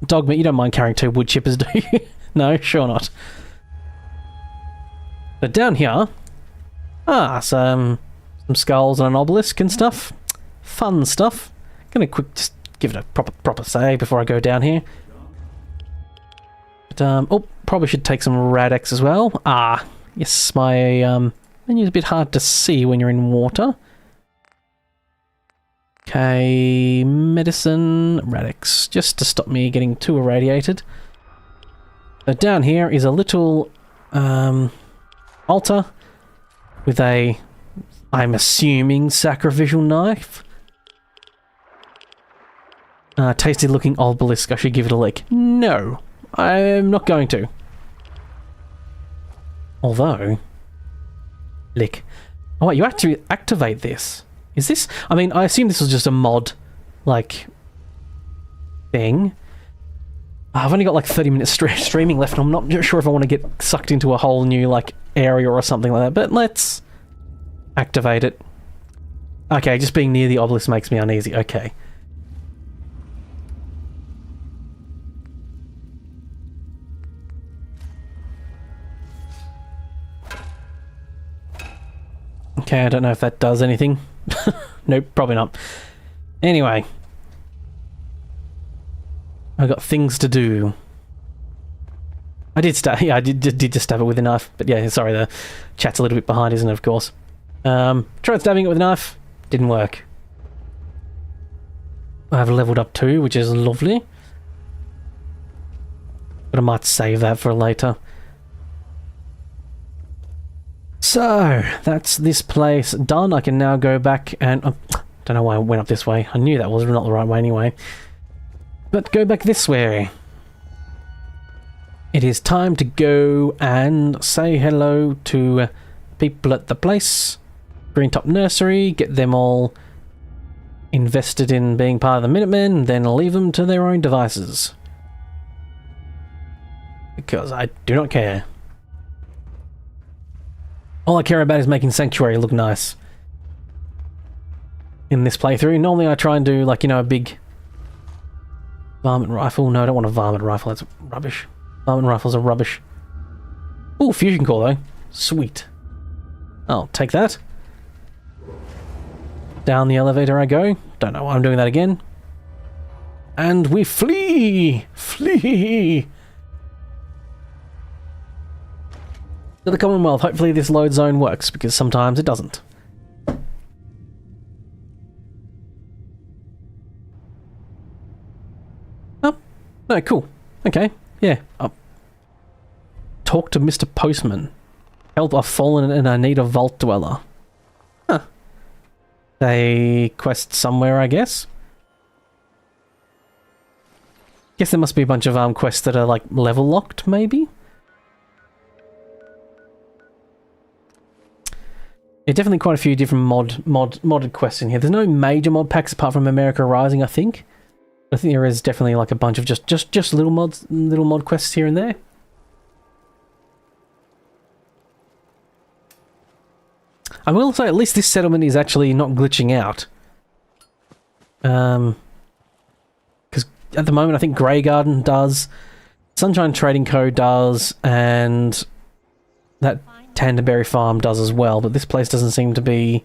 Dogmeat, you don't mind carrying two wood chippers, do you? No, sure not. But down here... some skulls and an obelisk and stuff. Fun stuff. Gonna just give it a proper save before I go down here. But, probably should take some Radex as well. Yes, my menu's a bit hard to see when you're in water. Okay, medicine, Radex, just to stop me getting too irradiated. So down here is a little altar with a, I'm assuming, sacrificial knife. Tasty looking obelisk, I should give it a lick. No, I'm not going to. Although, lick. Oh wait, you have to activate this. Is this... I mean, I assume this was just a mod, like, thing. I've only got like 30 minutes streaming left and I'm not sure if I want to get sucked into a whole new, like, area or something like that, but let's activate it. Okay, just being near the obelisk makes me uneasy. Okay. Okay, I don't know if that does anything. Nope, probably not. Anyway. I've got things to do. I did stab... Yeah, I did just stab it with a knife. But yeah, sorry, the chat's a little bit behind, isn't it, of course. Tried stabbing it with a knife. Didn't work. I've leveled up too, which is lovely. But I might save that for later. So, that's this place done. I can now go back and... don't know why I went up this way. I knew that was not the right way anyway. But go back this way. It is time to go and say hello to people at the place. Green Top Nursery, get them all invested in being part of the Minutemen, then leave them to their own devices. Because I do not care. All I care about is making Sanctuary look nice. In this playthrough, normally I try and do, like, you know, a big varmint rifle. No, I don't want a varmint rifle, that's rubbish. Varmint rifles are rubbish. Ooh, fusion core though. Sweet. I'll take that. Down the elevator I go. Don't know why I'm doing that again. And we flee! Flee! To the Commonwealth. Hopefully this load zone works, because sometimes it doesn't. Oh. No, cool. Okay. Yeah. Talk to Mr. Postman. Help, I've fallen and I need a vault dweller. Huh. A quest somewhere, I guess. Guess there must be a bunch of quests that are like level locked, maybe? Yeah, definitely quite a few different modded quests in here. There's no major mod packs apart from America Rising, I think. I think there is definitely like a bunch of just little mod quests here and there. I will say at least this settlement is actually not glitching out. Because at the moment I think Grey Garden does, Sunshine Trading Co. does, and that Tanderberry Farm does as well, but this place doesn't seem to be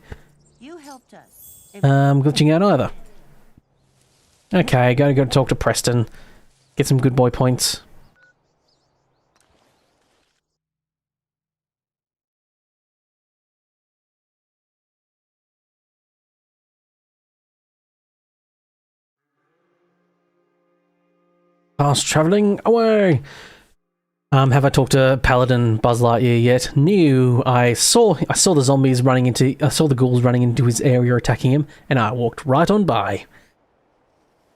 glitching out either. Okay, gotta go talk to Preston. Get some good boy points. Fast travelling away! Have I talked to Paladin Buzz Lightyear yet? No, I saw the zombies running into... I saw the ghouls running into his area attacking him, and I walked right on by.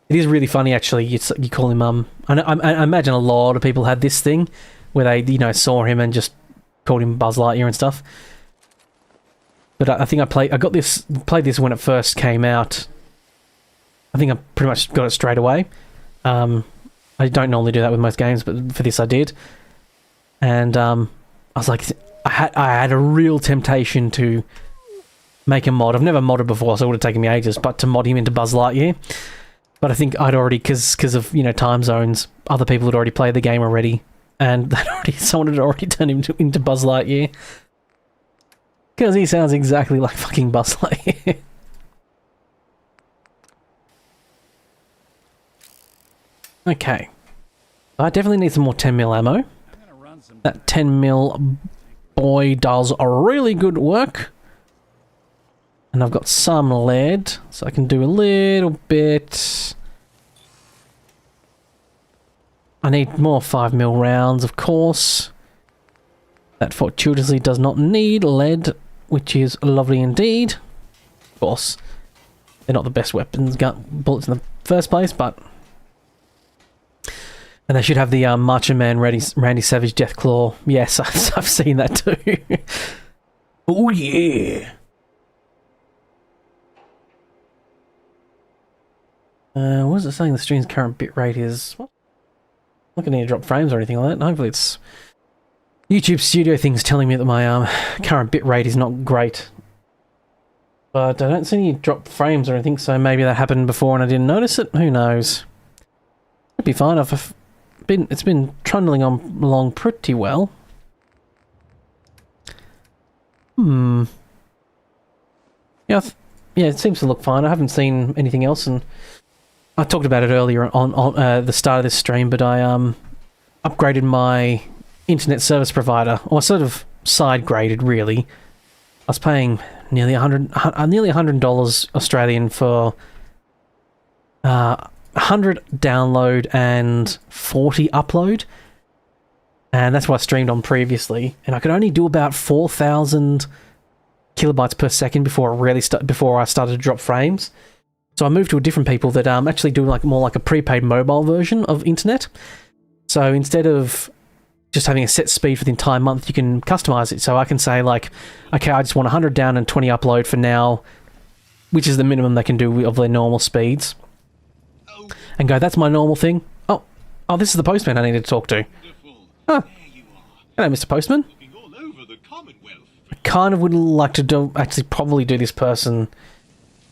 It is really funny, actually. You call him, I imagine a lot of people had this thing, where they, you know, saw him and just called him Buzz Lightyear and stuff. But I think played this when it first came out. I think I pretty much got it straight away. I don't normally do that with most games, but for this I did. And I was like, I had a real temptation to make a mod. I've never modded before, so it would have taken me ages, but to mod him into Buzz Lightyear. But I think I'd already, because of, you know, time zones, other people had already played the game already, and someone had already turned him into Buzz Lightyear. Because he sounds exactly like fucking Buzz Lightyear. Okay. I definitely need some more 10mm ammo. That 10mm boy does a really good work. And I've got some lead, so I can do a little bit. I need more 5mm rounds, of course. That fortuitously does not need lead, which is lovely indeed. Of course, they're not the best weapons, bullets in the first place, but... And they should have the Macho Man Randy Savage Deathclaw. Yes, I've seen that too. Oh yeah! What is it saying the stream's current bitrate is? What? I'm not going to need to drop frames or anything like that. Hopefully it's... YouTube Studio things telling me that my current bitrate is not great. But I don't see any drop frames or anything, so maybe that happened before and I didn't notice it. Who knows? It'd be fine. It's been trundling along pretty well. Yeah, yeah, it seems to look fine. I haven't seen anything else, and I talked about it earlier on the start of this stream, but I upgraded my internet service provider, or sort of side graded really. I was paying nearly $100 Australian for 100 download and 40 upload. And that's what I streamed on previously. And I could only do about 4,000 kilobytes per second before I started to drop frames. So I moved to a different people that actually do like more like a prepaid mobile version of internet. So instead of just having a set speed for the entire month, you can customize it. So I can say like, okay, I just want 100 down and 20 upload for now, which is the minimum they can do of their normal speeds. And go, that's my normal thing. Oh, this is the postman I need to talk to. Oh, hello, Mr. Postman. I kind of would like to actually probably do this person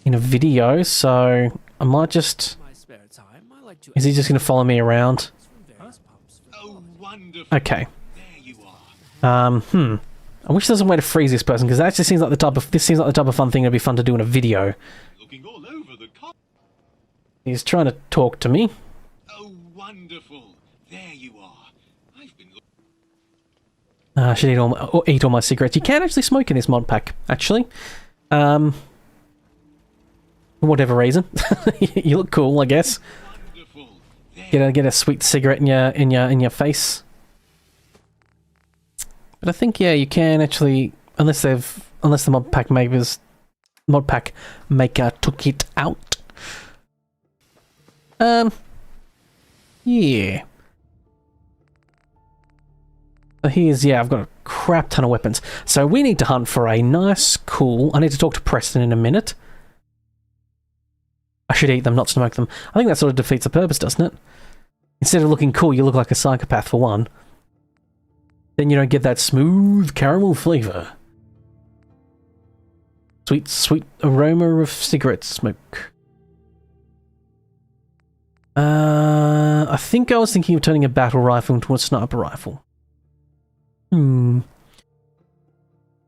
in a video, so I might just... Is he just going to follow me around? Okay. I wish there was a way to freeze this person, because that actually seems like the type of fun thing that'd be fun to do in a video. He's trying to talk to me. Oh, wonderful. There you are. I've been I should eat all my cigarettes. You can actually smoke in this mod pack, actually. For whatever reason. You look cool, I guess. Get a sweet cigarette in your face. But I think you can actually, unless the mod pack maker took it out. Yeah. So here's, I've got a crap ton of weapons. So we need to hunt for a nice, cool... I need to talk to Preston in a minute. I should eat them, not smoke them. I think that sort of defeats the purpose, doesn't it? Instead of looking cool, you look like a psychopath for one. Then you don't get that smooth caramel flavour. Sweet, sweet aroma of cigarette smoke. I think I was thinking of turning a battle rifle into a sniper rifle. Don't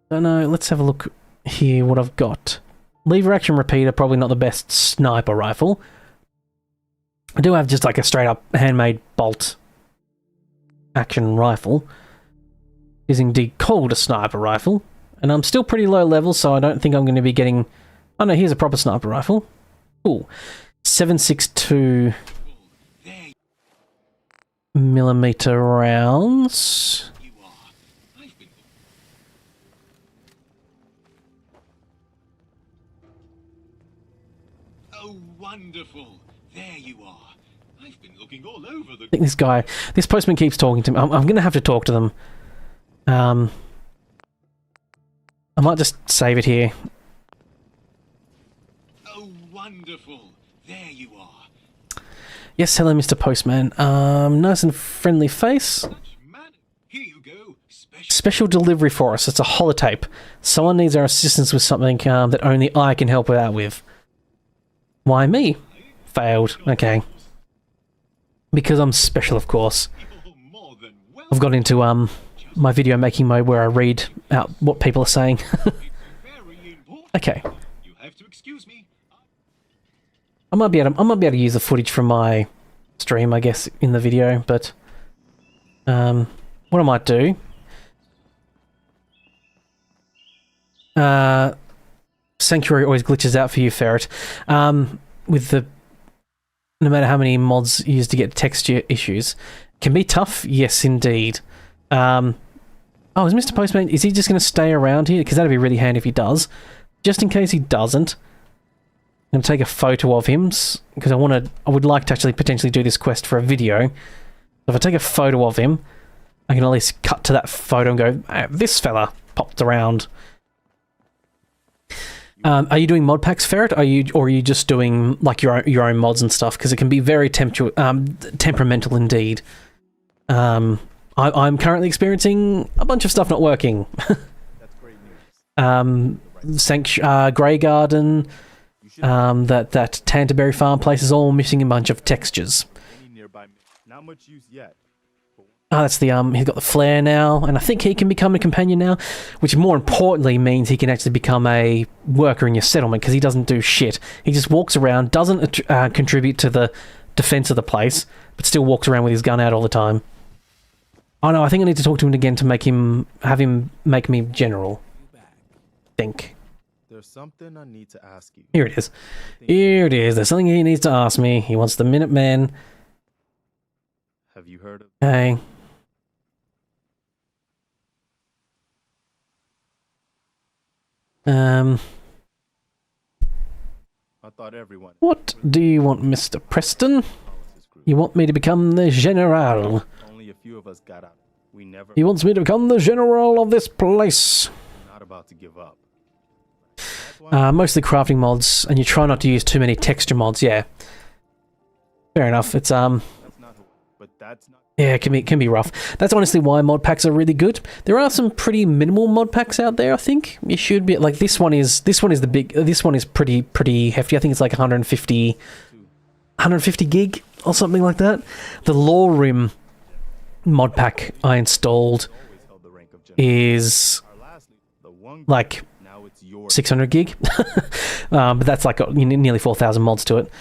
know, let's have a look here what I've got. Lever action repeater, probably not the best sniper rifle. I do have just like a straight up handmade bolt action rifle. Is indeed called a sniper rifle. And I'm still pretty low level, so I don't think I'm going to be getting... Oh no, here's a proper sniper rifle. Cool. 7.62 millimeter rounds. Oh, wonderful. There you are. I've been looking all over the... I think this postman keeps talking to me. I'm going to have to talk to them. I might just save it here. Oh, wonderful. There you are. Yes, hello, Mr. Postman. Nice and friendly face. Here you go. Special delivery for us. It's a holotape. Someone needs our assistance with something that only I can help out with. Why me? Failed. Okay. Because I'm special, of course. I've got into my video making mode where I read out what people are saying. Okay. You have to excuse me. I might be able to use the footage from my stream, I guess, in the video, but what I might do... Sanctuary always glitches out for you, Ferret. With the... No matter how many mods used to get texture issues. Can be tough, yes indeed. Oh, is Mr. Postman, is he just going to stay around here? Because that'd be really handy if he does. Just in case he doesn't, I'm going to take a photo of him, because I would like to actually potentially do this quest for a video. If I take a photo of him, I can at least cut to that photo and go, this fella popped around. Are you doing mod packs, Ferret? Or are you just doing like your own mods and stuff? Because it can be very temperamental indeed. I'm currently experiencing a bunch of stuff not working. That's great news. Grey Garden, that Tanterberry Farm place is all missing a bunch of textures. Not much use yet. Oh, that's the he's got the flare now, and I think he can become a companion now, which more importantly means he can actually become a worker in your settlement, because he doesn't do shit. He just walks around, doesn't contribute to the defense of the place, but still walks around with his gun out all the time. Oh no, I think I need to talk to him again to have him make me general. Think. There's something I need to ask you. Here it is. Here it is. There's something he needs to ask me. He wants the Minutemen. Have you heard of... Hey. I thought everyone What do you want, Mr. Preston? policies grew. You want me to become the general? Only a few of us got out. We never He wants me to become the general of this place. not about to give up. That's why Mostly crafting mods, and you try not to use too many texture mods, yeah. Fair enough, it's, that's not who, but that's not yeah, it can be rough. That's honestly why mod packs are really good. There are some pretty minimal mod packs out there, I think. You should be, like, this one is pretty hefty. I think it's like 150 gig or something like that. The Lore Rim mod pack I installed always held the rank of general. is Our last leader, the one like now it's your 600 gig. But that's like nearly 4,000 mods to it.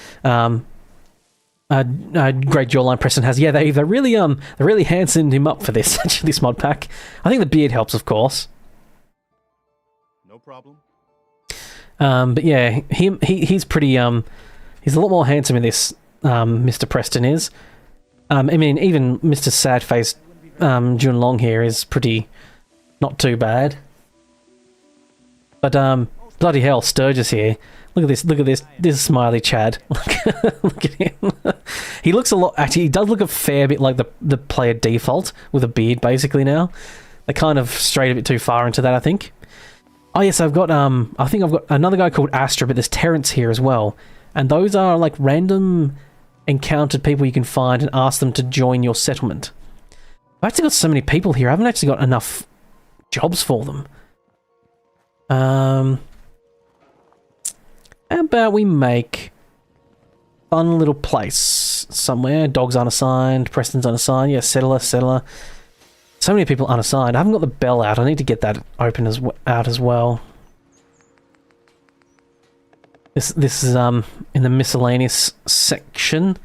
Great Jawline Preston has. Yeah, they really handsomed him up for this, actually, this mod pack. I think the beard helps, of course. no problem. But yeah, he's pretty, he's a lot more handsome in this, Mr. Preston is. I mean, even Mr. Sad-Faced, Jun Long here is pretty, not too bad. But, bloody hell, Sturgis here. Look at this smiley Chad. Look at him. He looks a lot, actually, he does look a fair bit like the player default, with a beard, basically, now. They kind of strayed a bit too far into that, I think. Oh yes, I've got, I think I've got another guy called Astra, but there's Terrence here as well. And those are, like, random encountered people you can find and ask them to join your settlement. I've actually got so many people here, I haven't actually got enough jobs for them. How about we make a fun little place somewhere? Dog's unassigned, Preston's unassigned, yeah, settler. So many people unassigned. I haven't got the bell out, I need to get that open out as well. This is in the miscellaneous section.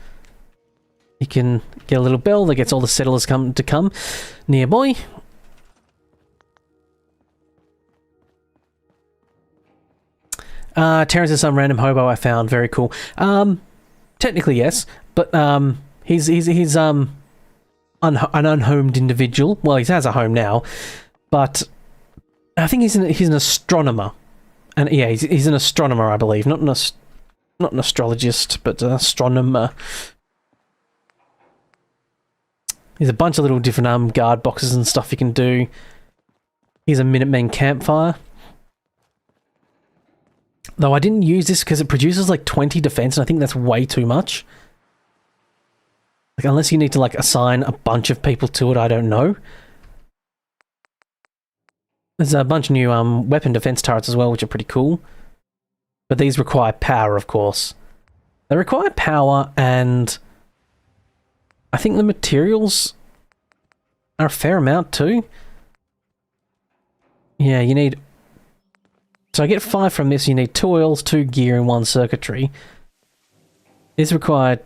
You can get a little bell that gets all the settlers come nearby. Terrence is some random hobo I found. Very cool. Technically yes, but he's an unhomed individual. Well, he has a home now, but I think he's an astronomer. And yeah, he's an astronomer, I believe, not an astrologist, but an astronomer. There's a bunch of little different guard boxes and stuff you can do. Here's a Minutemen campfire. Though I didn't use this because it produces like 20 defense, and I think that's way too much. Like, unless you need to like assign a bunch of people to it, I don't know. There's a bunch of new weapon defense turrets as well, which are pretty cool. But these require power, of course. They require power, and I think the materials are a fair amount too. Yeah, you need... So I get 5 from this. You need 2 oils, 2 gear, and 1 circuitry. These require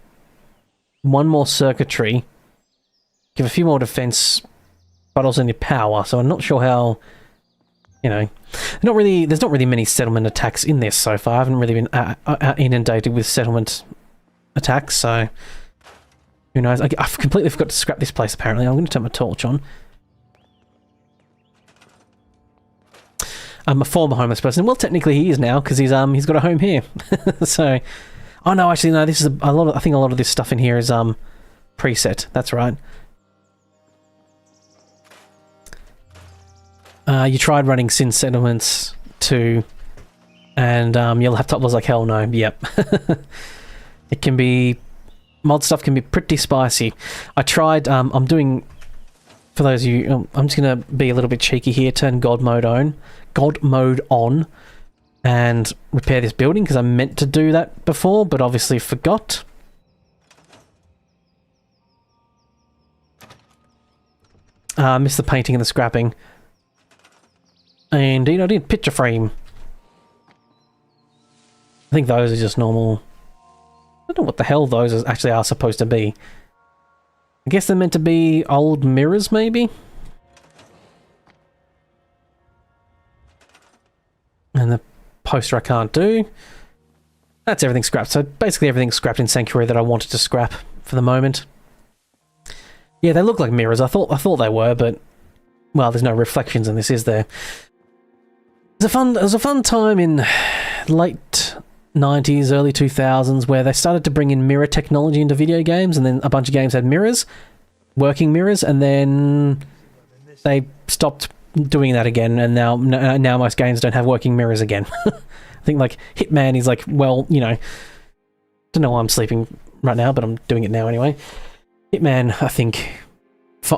1 more circuitry. Give a few more defense, but also need power. So I'm not sure how... You know, there's not really many settlement attacks in this so far. I haven't really been inundated with settlement attacks, so who knows? I've completely forgot to scrap this place, apparently. I'm going to turn my torch on. I'm a former homeless person. Well, technically he is now, because he's got a home here. So, oh no, actually no, this is a lot of, I think a lot of this stuff in here is preset. That's right. You tried running Sin Settlements 2, and your laptop was like, hell no, yep. It can be... Mod stuff can be pretty spicy. I tried, I'm doing... For those of you... I'm just going to be a little bit cheeky here, turn God mode on, and repair this building, because I meant to do that before, but obviously forgot. Missed the painting and the scrapping. Indeed, I did. Picture frame. I think those are just normal... I don't know what the hell those actually are supposed to be. I guess they're meant to be old mirrors, maybe? And the poster I can't do. That's everything scrapped. So basically everything's scrapped in Sanctuary that I wanted to scrap for the moment. Yeah, they look like mirrors. I thought they were, but... Well, there's no reflections in this, is there? It was a fun time in late 90s, early 2000s, where they started to bring in mirror technology into video games, and then a bunch of games had mirrors, working mirrors, and then they stopped doing that again, and now most games don't have working mirrors again. I think like Hitman is like, well, you know, don't know why I'm sleeping right now, but I'm doing it now anyway. Hitman, I think,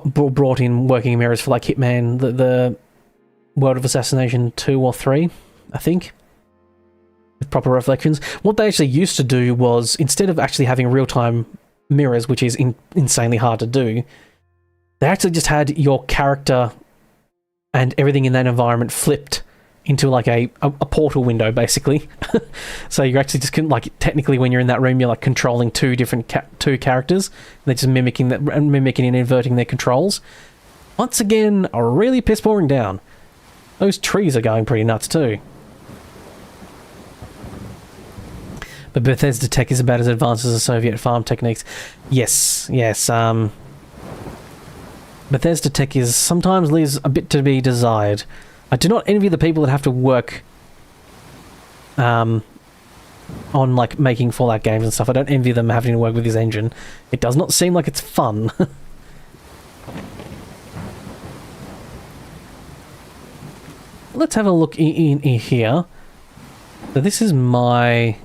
brought in working mirrors for like Hitman, the World of Assassination 2 or 3, I think, with proper reflections. What they actually used to do was, instead of actually having real-time mirrors, which is insanely hard to do, they actually just had your character and everything in that environment flipped into like a portal window, basically. So you actually just can, like, technically when you're in that room, you're like controlling two different two characters. They're just mimicking and inverting their controls. Once again, really piss pouring down. Those trees are going pretty nuts too. But Bethesda tech is about as advanced as the Soviet farm techniques. Yes. Bethesda tech sometimes leaves a bit to be desired. I do not envy the people that have to work on like making Fallout games and stuff. I don't envy them having to work with this engine. It does not seem like it's fun. Let's have a look in here. So this is my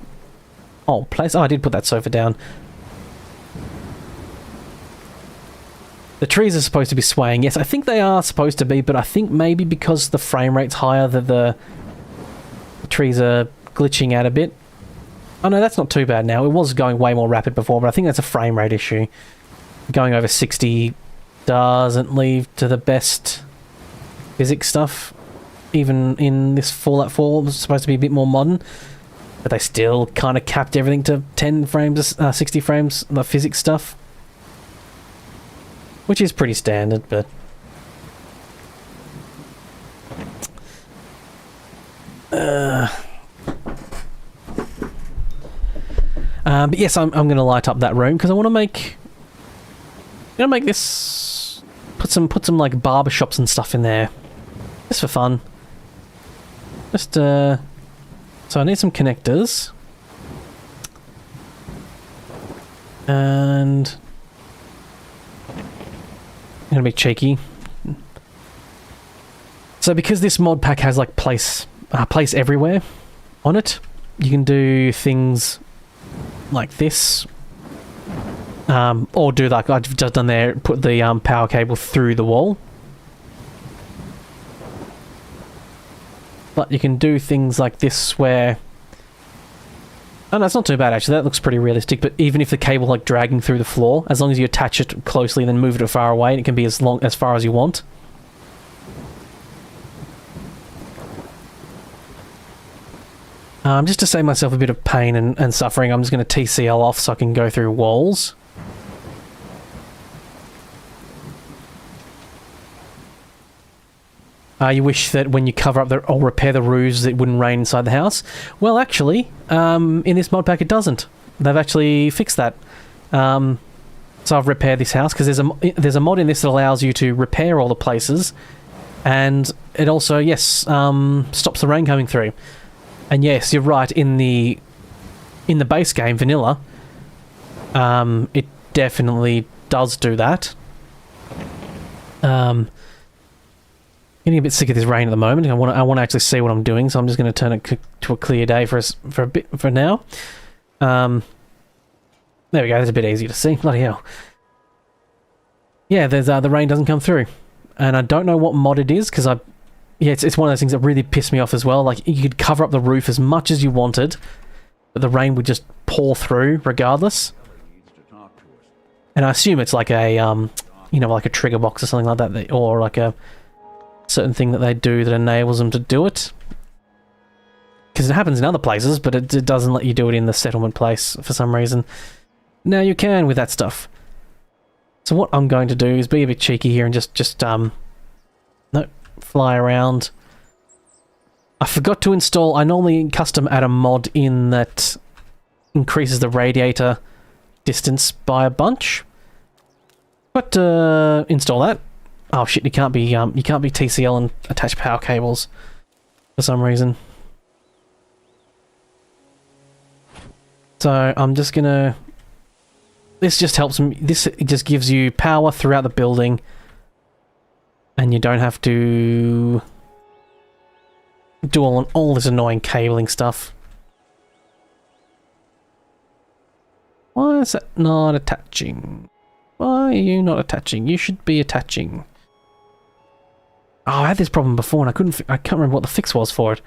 place. Oh, I did put that sofa down. The trees are supposed to be swaying. Yes, I think they are supposed to be, but I think maybe because the frame rate's higher, that the trees are glitching out a bit. Oh no, that's not too bad now. It was going way more rapid before, but I think that's a frame rate issue. Going over 60 doesn't lead to the best physics stuff. Even in this Fallout 4, it's supposed to be a bit more modern, but they still kind of capped everything to 10 frames, 60 frames, the physics stuff. Which is pretty standard, but... but yes, I'm going to light up that room, because I want to make... I'm going to make this... Put some like barber shops and stuff in there. Just for fun. Just, So I need some connectors. And... I'm gonna be cheeky. So because this mod pack has like place everywhere on it, you can do things like this, or do like I've just done there, put the power cable through the wall. But you can do things like this where... Oh no, it's not too bad actually, that looks pretty realistic, but even if the cable like dragging through the floor, as long as you attach it closely and then move it far away, and it can be as far as you want. Just to save myself a bit of pain and suffering, I'm just going to TCL off so I can go through walls. You wish that when you cover up or repair the roofs, it wouldn't rain inside the house. Well, actually, in this mod pack, it doesn't. They've actually fixed that. So I've repaired this house because there's a mod in this that allows you to repair all the places, and it also stops the rain coming through. And yes, you're right. In the base game, vanilla, it definitely does do that. Getting a bit sick of this rain at the moment. I want to actually see what I'm doing, so I'm just going to turn it to a clear day for now. There we go. That's a bit easier to see. Bloody hell. Yeah, there's the rain doesn't come through, and I don't know what mod it is because it's one of those things that really pissed me off as well. Like you could cover up the roof as much as you wanted, but the rain would just pour through regardless. And I assume it's like a like a trigger box or something like that, or like a certain thing that they do that enables them to do it. Because it happens in other places, but it doesn't let you do it in the settlement place for some reason. Now you can with that stuff. So what I'm going to do is be a bit cheeky here and just fly around. I forgot to install... I normally custom add a mod in that increases the radiator distance by a bunch. But install that. Oh shit! You can't be TCL and attach power cables. for some reason. So I'm just gonna... This just helps me. This just gives you power throughout the building. And you don't have to do all this annoying cabling stuff. Why is that not attaching? Why are you not attaching? You should be attaching. Oh, I had this problem before and I can't remember what the fix was for it.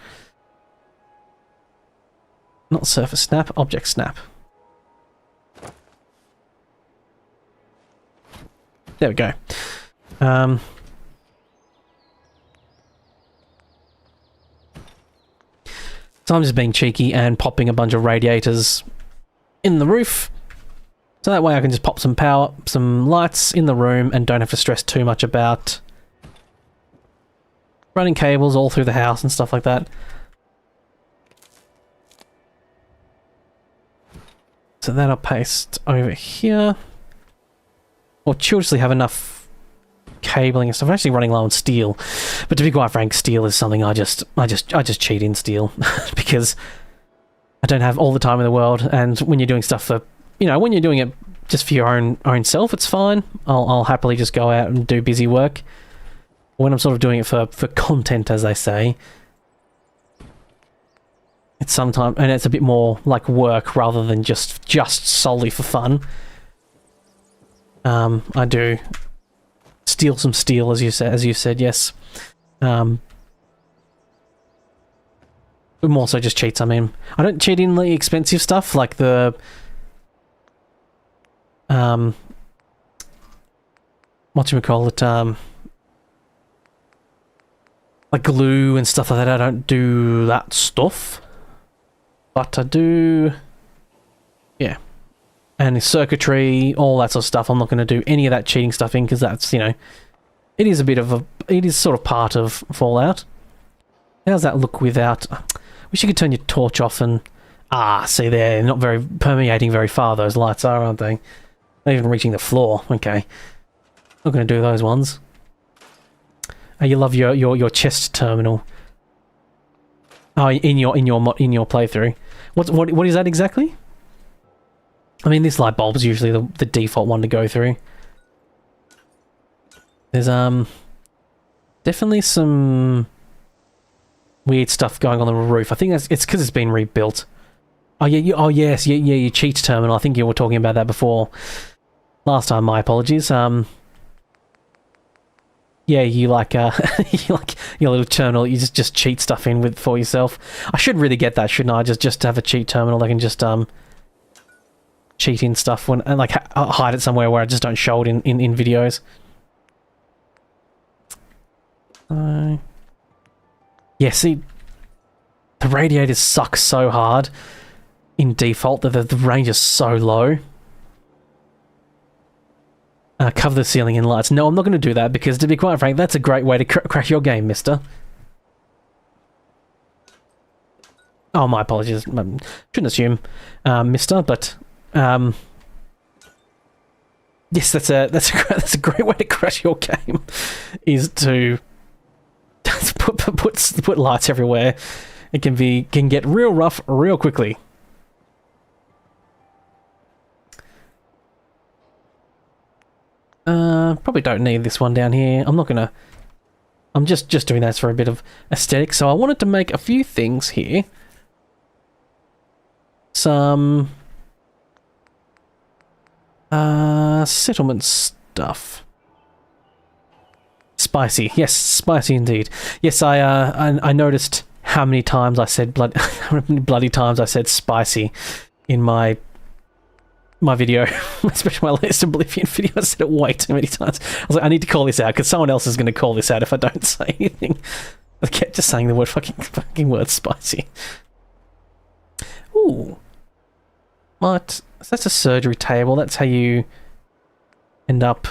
Not surface snap, object snap. There we go. So I'm just being cheeky and popping a bunch of radiators in the roof. So that way I can just pop some power, some lights in the room and don't have to stress too much about running cables all through the house and stuff like that. So that I'll paste over here. Or childishly have enough cabling and stuff. I'm actually running low on steel, but to be quite frank, steel is something I just cheat in steel because I don't have all the time in the world. And when you're doing stuff for, you know, when you're doing it just for your own self, it's fine. I'll happily just go out and do busy work. When I'm sort of doing it for content, as they say, it's sometimes, and it's a bit more like work rather than just solely for fun. I do steal some steel, as you said, yes. But more so just cheats. I mean, I don't cheat in the expensive stuff like the whatchamacallit, like glue and stuff like that. I don't do that stuff, but I do, yeah. And circuitry, all that sort of stuff. I'm not going to do any of that cheating stuff in because that's, you know, it is sort of part of Fallout. How's that look without? Wish you could turn your torch off and see, they're not very permeating very far. Those lights are, aren't they? Not even reaching the floor. Okay, not going to do those ones. You love your chest terminal. Oh, in your playthrough. What is that exactly? I mean, this light bulb is usually the default one to go through. There's definitely some weird stuff going on the roof. I think it's because it's been rebuilt. Oh yeah, yes, your cheat terminal. I think you were talking about that before. Last time, my apologies. Yeah, you like you like your little terminal. You just cheat stuff in with for yourself. I should really get that, shouldn't I? Just have a cheat terminal that can just cheat in stuff when and like hide it somewhere where I just don't show it in videos. Yeah, see, the radiators suck so hard in default that the range is so low. Cover the ceiling in lights. No, I'm not going to do that because, to be quite frank, that's a great way to crack your game, mister. Oh, my apologies. Shouldn't assume, mister, but yes, that's a great way to crash your game. Is to put lights everywhere. It can get real rough real quickly. Probably don't need this one down here. I'm just doing that for a bit of aesthetic. So I wanted to make a few things here. Some settlement stuff. Spicy. Yes, spicy indeed. Yes, I noticed how many times I said how many bloody times I said spicy in my video, especially my latest Oblivion video. I said it way too many times. I was like, I need to call this out because someone else is going to call this out if I don't say anything. I kept just saying the word fucking word spicy. Ooh. What? So that's a surgery table. That's how you end up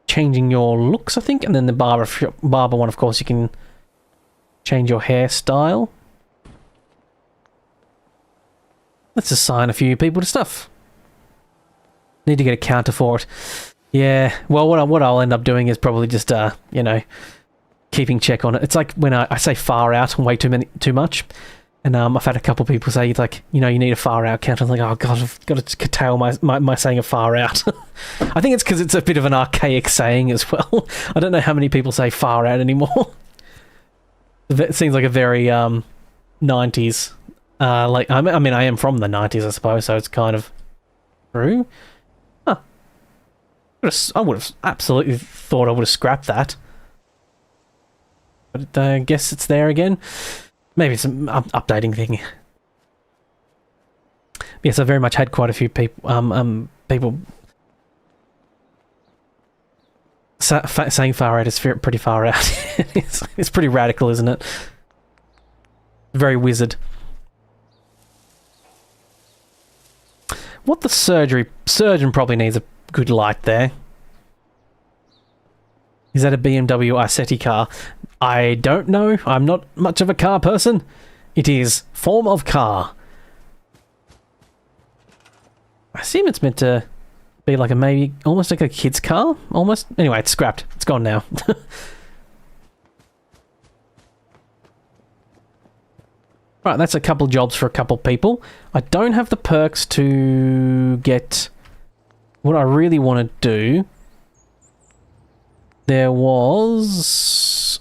changing your looks, I think. And then the barber one, of course, you can change your hairstyle. Let's assign a few people to stuff. Need to get a counter for it. Yeah, well, what I'll end up doing is probably just, you know, keeping check on it. It's like when I say far out way too much. And I've had a couple people say, like, you need a far out count. I'm like, oh god, I've got to curtail my saying a far out. I think it's because it's a bit of an archaic saying as well. I don't know how many people say far out anymore. It seems like a very 90s. Like, I mean, I am from the 90s, I suppose, so it's kind of true. Huh. I would have absolutely thought I would have scrapped that. But I guess it's there again. Maybe it's an updating thing. Yes, I very much had quite a few people people saying far out is pretty far out. It's pretty radical, isn't it? Very wizard. What the surgeon probably needs a good light there. Is that a BMW Isetti car? I don't know. I'm not much of a car person. It is form of car. I assume it's meant to be like maybe almost like a kid's car? Almost? Anyway, it's scrapped. It's gone now. Right, that's a couple jobs for a couple people. I don't have the perks to get what I really want to do. There was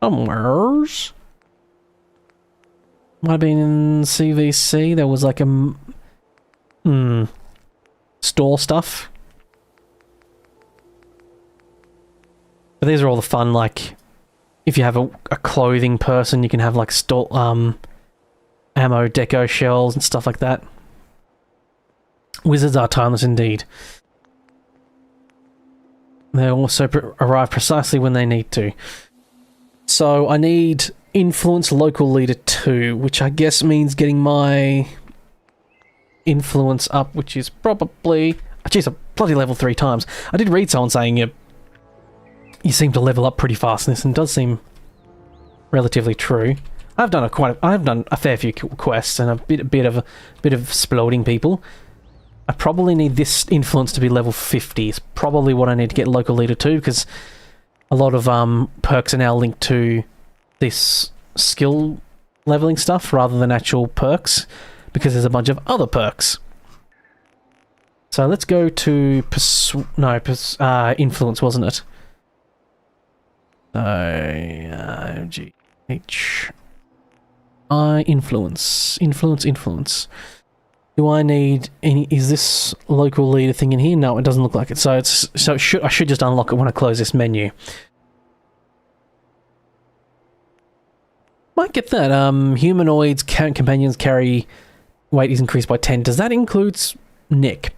somewheres. Might have been in C.E.C. There was like a store stuff. But these are all the fun, like, if you have a clothing person, you can have like ammo deco shells and stuff like that. Wizards are timeless indeed. They also arrive precisely when they need to. So I need influence local leader 2, which I guess means getting my influence up, which is probably... Jeez, I bloody level 3 times. I did read someone saying you seem to level up pretty fast in this, and it does seem relatively true. I've done a fair few quests and a bit of exploding people. I probably need this influence to be level 50. It's probably what I need to get local leader 2, because a lot of perks are now linked to this skill leveling stuff rather than actual perks, because there's a bunch of other perks. So let's go to influence, wasn't it? Influence. Do I need any? Is this local leader thing in here? No, it doesn't look like it. I should just unlock it when I close this menu. Might get that. Humanoids companions carry weight is increased by 10. Does that include Nick?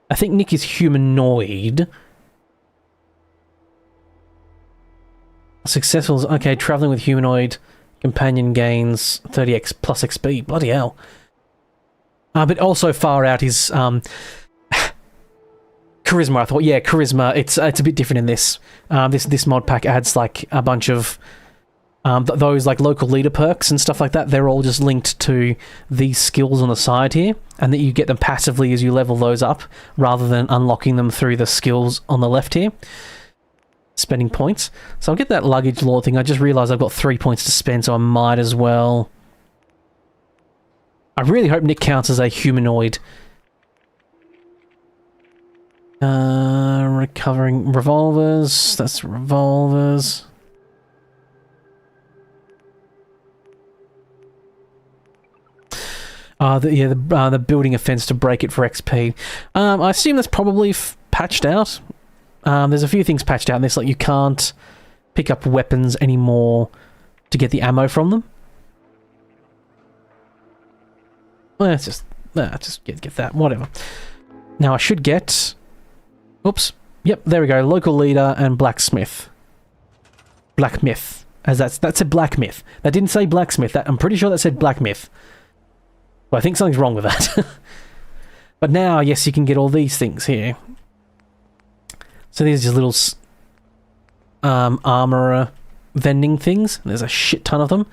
I think Nick is humanoid. Successful. Okay, traveling with humanoid companion gains 30x plus XP. Bloody hell. But also far out is charisma. I thought, yeah, charisma. It's a bit different in this. This mod pack adds like a bunch of those like local leader perks and stuff like that. They're all just linked to these skills on the side here, and that you get them passively as you level those up, rather than unlocking them through the skills on the left here. Spending points. So I'll get that luggage lore thing. I just realised I've got 3 points to spend, so I might as well. I really hope Nick counts as a humanoid. Recovering revolvers. That's revolvers. The building a fence to break it for XP. I assume that's probably patched out. There's a few things patched out in this, like you can't pick up weapons anymore to get the ammo from them. Well, let's just get that, whatever. Now I should get... Oops. Yep, there we go. Local leader and blacksmith. Blacksmith. As that said blacksmith. That didn't say blacksmith. I'm pretty sure that said blacksmith. Well, I think something's wrong with that. But now, yes, you can get all these things here. So these are just little armor vending things. There's a shit ton of them.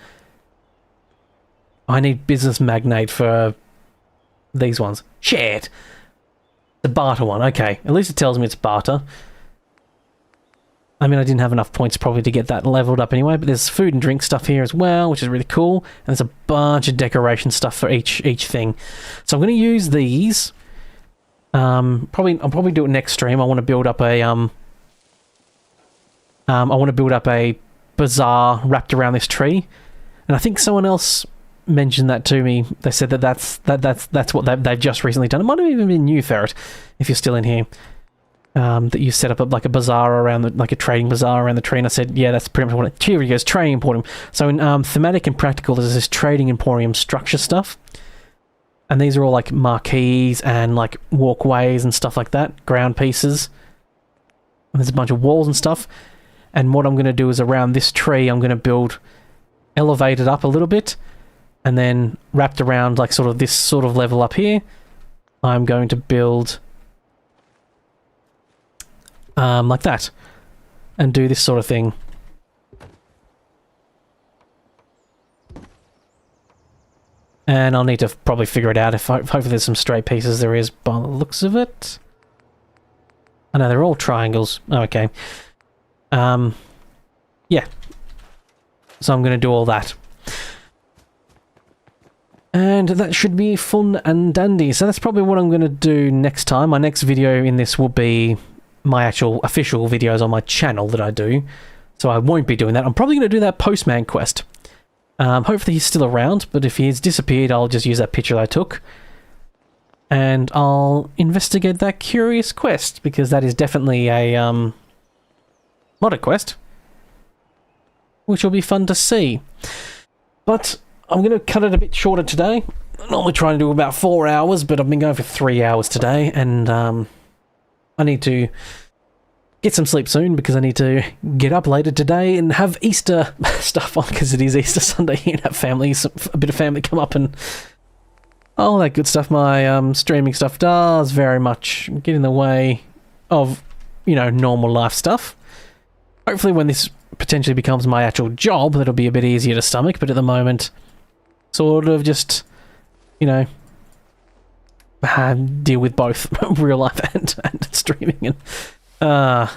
I need business magnate for these ones. Shit! The barter one, okay. At least it tells me it's barter. I mean, I didn't have enough points probably to get that leveled up anyway, but there's food and drink stuff here as well, which is really cool. And there's a bunch of decoration stuff for each thing. So I'm going to use these. I'll probably do it next stream. I want to build up a bazaar wrapped around this tree. And I think someone else mentioned that to me. They said that's what they've just recently done. It might have even been you, Ferret, if you're still in here. That you set up like a bazaar around like a trading bazaar around the tree, and I said, yeah, that's pretty much what it. Here he goes, trading emporium. So in thematic and practical, there's this trading emporium structure stuff, and these are all like marquees and like walkways and stuff like that, ground pieces. And there's a bunch of walls and stuff. And what I'm going to do is around this tree, I'm going to build, elevate it up a little bit, and then wrapped around like sort of this sort of level up here, I'm going to build. Like that, and do this sort of thing. And I'll need to probably figure it out. Hopefully there's some straight pieces. There is, by the looks of it. I know they're all triangles. Oh, okay. Yeah. So I'm going to do all that. And that should be fun and dandy. So that's probably what I'm going to do next time. My next video in this will be my actual official videos on my channel that I do, so I won't be doing that. I'm probably going to do that postman quest. Hopefully he's still around, but if he's disappeared, I'll just use that picture I took, and I'll investigate that curious quest, because that is definitely a modded quest, which will be fun to see. But I'm going to cut it a bit shorter today. I'm normally trying to do about 4 hours, but I've been going for 3 hours today, and I need to get some sleep soon because I need to get up later today and have Easter stuff on, because it is Easter Sunday and have a bit of family come up and all that good stuff. My streaming stuff does very much get in the way of, you know, normal life stuff. Hopefully when this potentially becomes my actual job, that'll be a bit easier to stomach, but at the moment, sort of just, you know, deal with both real life and streaming. And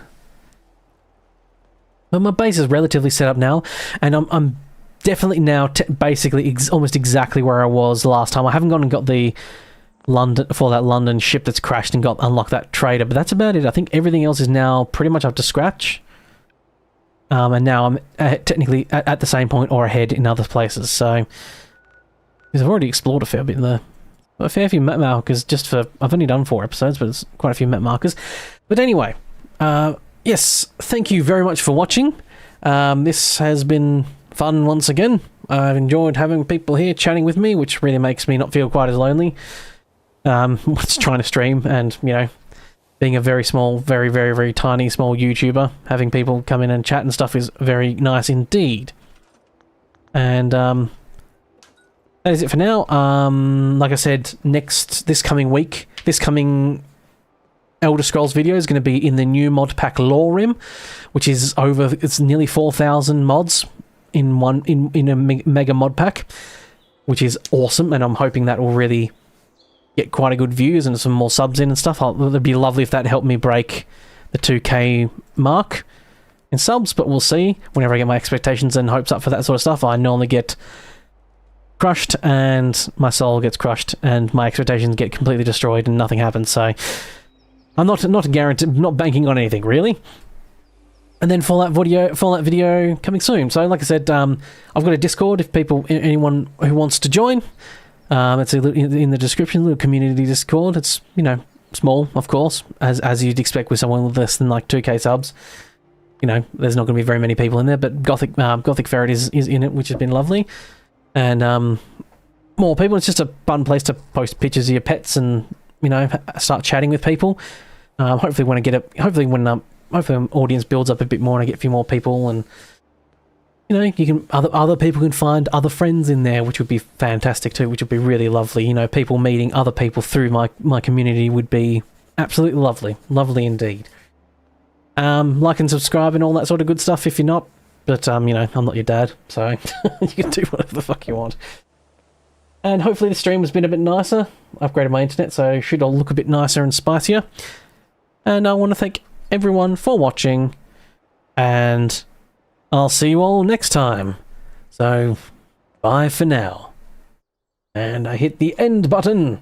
but my base is relatively set up now, and I'm definitely now basically almost exactly where I was last time. I haven't gone and got the London ship that's crashed and got unlocked that trader, but that's about it. I think everything else is now pretty much up to scratch. And now I'm technically at the same point or ahead in other places. So because I've already explored a fair bit in the. A fair few map markers just for... I've only done 4 episodes, but it's quite a few map markers. But anyway, yes, thank you very much for watching. This has been fun once again. I've enjoyed having people here chatting with me, which really makes me not feel quite as lonely. Just trying to stream and, you know, being a very small, very, very, very tiny, small YouTuber, having people come in and chat and stuff is very nice indeed. And, that is it for now. Like I said, this coming Elder Scrolls video is going to be in the new MODPACK lore rim, which is it's nearly 4,000 mods in a mega mod pack, which is awesome, and I'm hoping that will really get quite a good views and some more subs in and stuff. It'd be lovely if that helped me break the 2k mark in subs, but we'll see. Whenever I get my expectations and hopes up for that sort of stuff, I normally get crushed, and my soul gets crushed, and my expectations get completely destroyed, and nothing happens. So I'm not guaranteed, not banking on anything really. And then Fallout video coming soon. So like I said, I've got a Discord if anyone who wants to join. It's in the description, little community Discord. It's, you know, small, of course, as you'd expect with someone with less than like 2k subs. You know, there's not going to be very many people in there, but Gothic Ferret is in it, which has been lovely. And more people. It's just a fun place to post pictures of your pets and, you know, start chatting with people. Hopefully when hopefully audience builds up a bit more and I get a few more people, and, you know, other people can find other friends in there, which would be fantastic too, which would be really lovely. You know, people meeting other people through my community would be absolutely lovely indeed. Like and subscribe and all that sort of good stuff if you're not. But, you know, I'm not your dad, so you can do whatever the fuck you want. And hopefully the stream has been a bit nicer. I've upgraded my internet, so it should all look a bit nicer and spicier. And I want to thank everyone for watching, And I'll see you all next time. So, bye for now. And I hit the end button.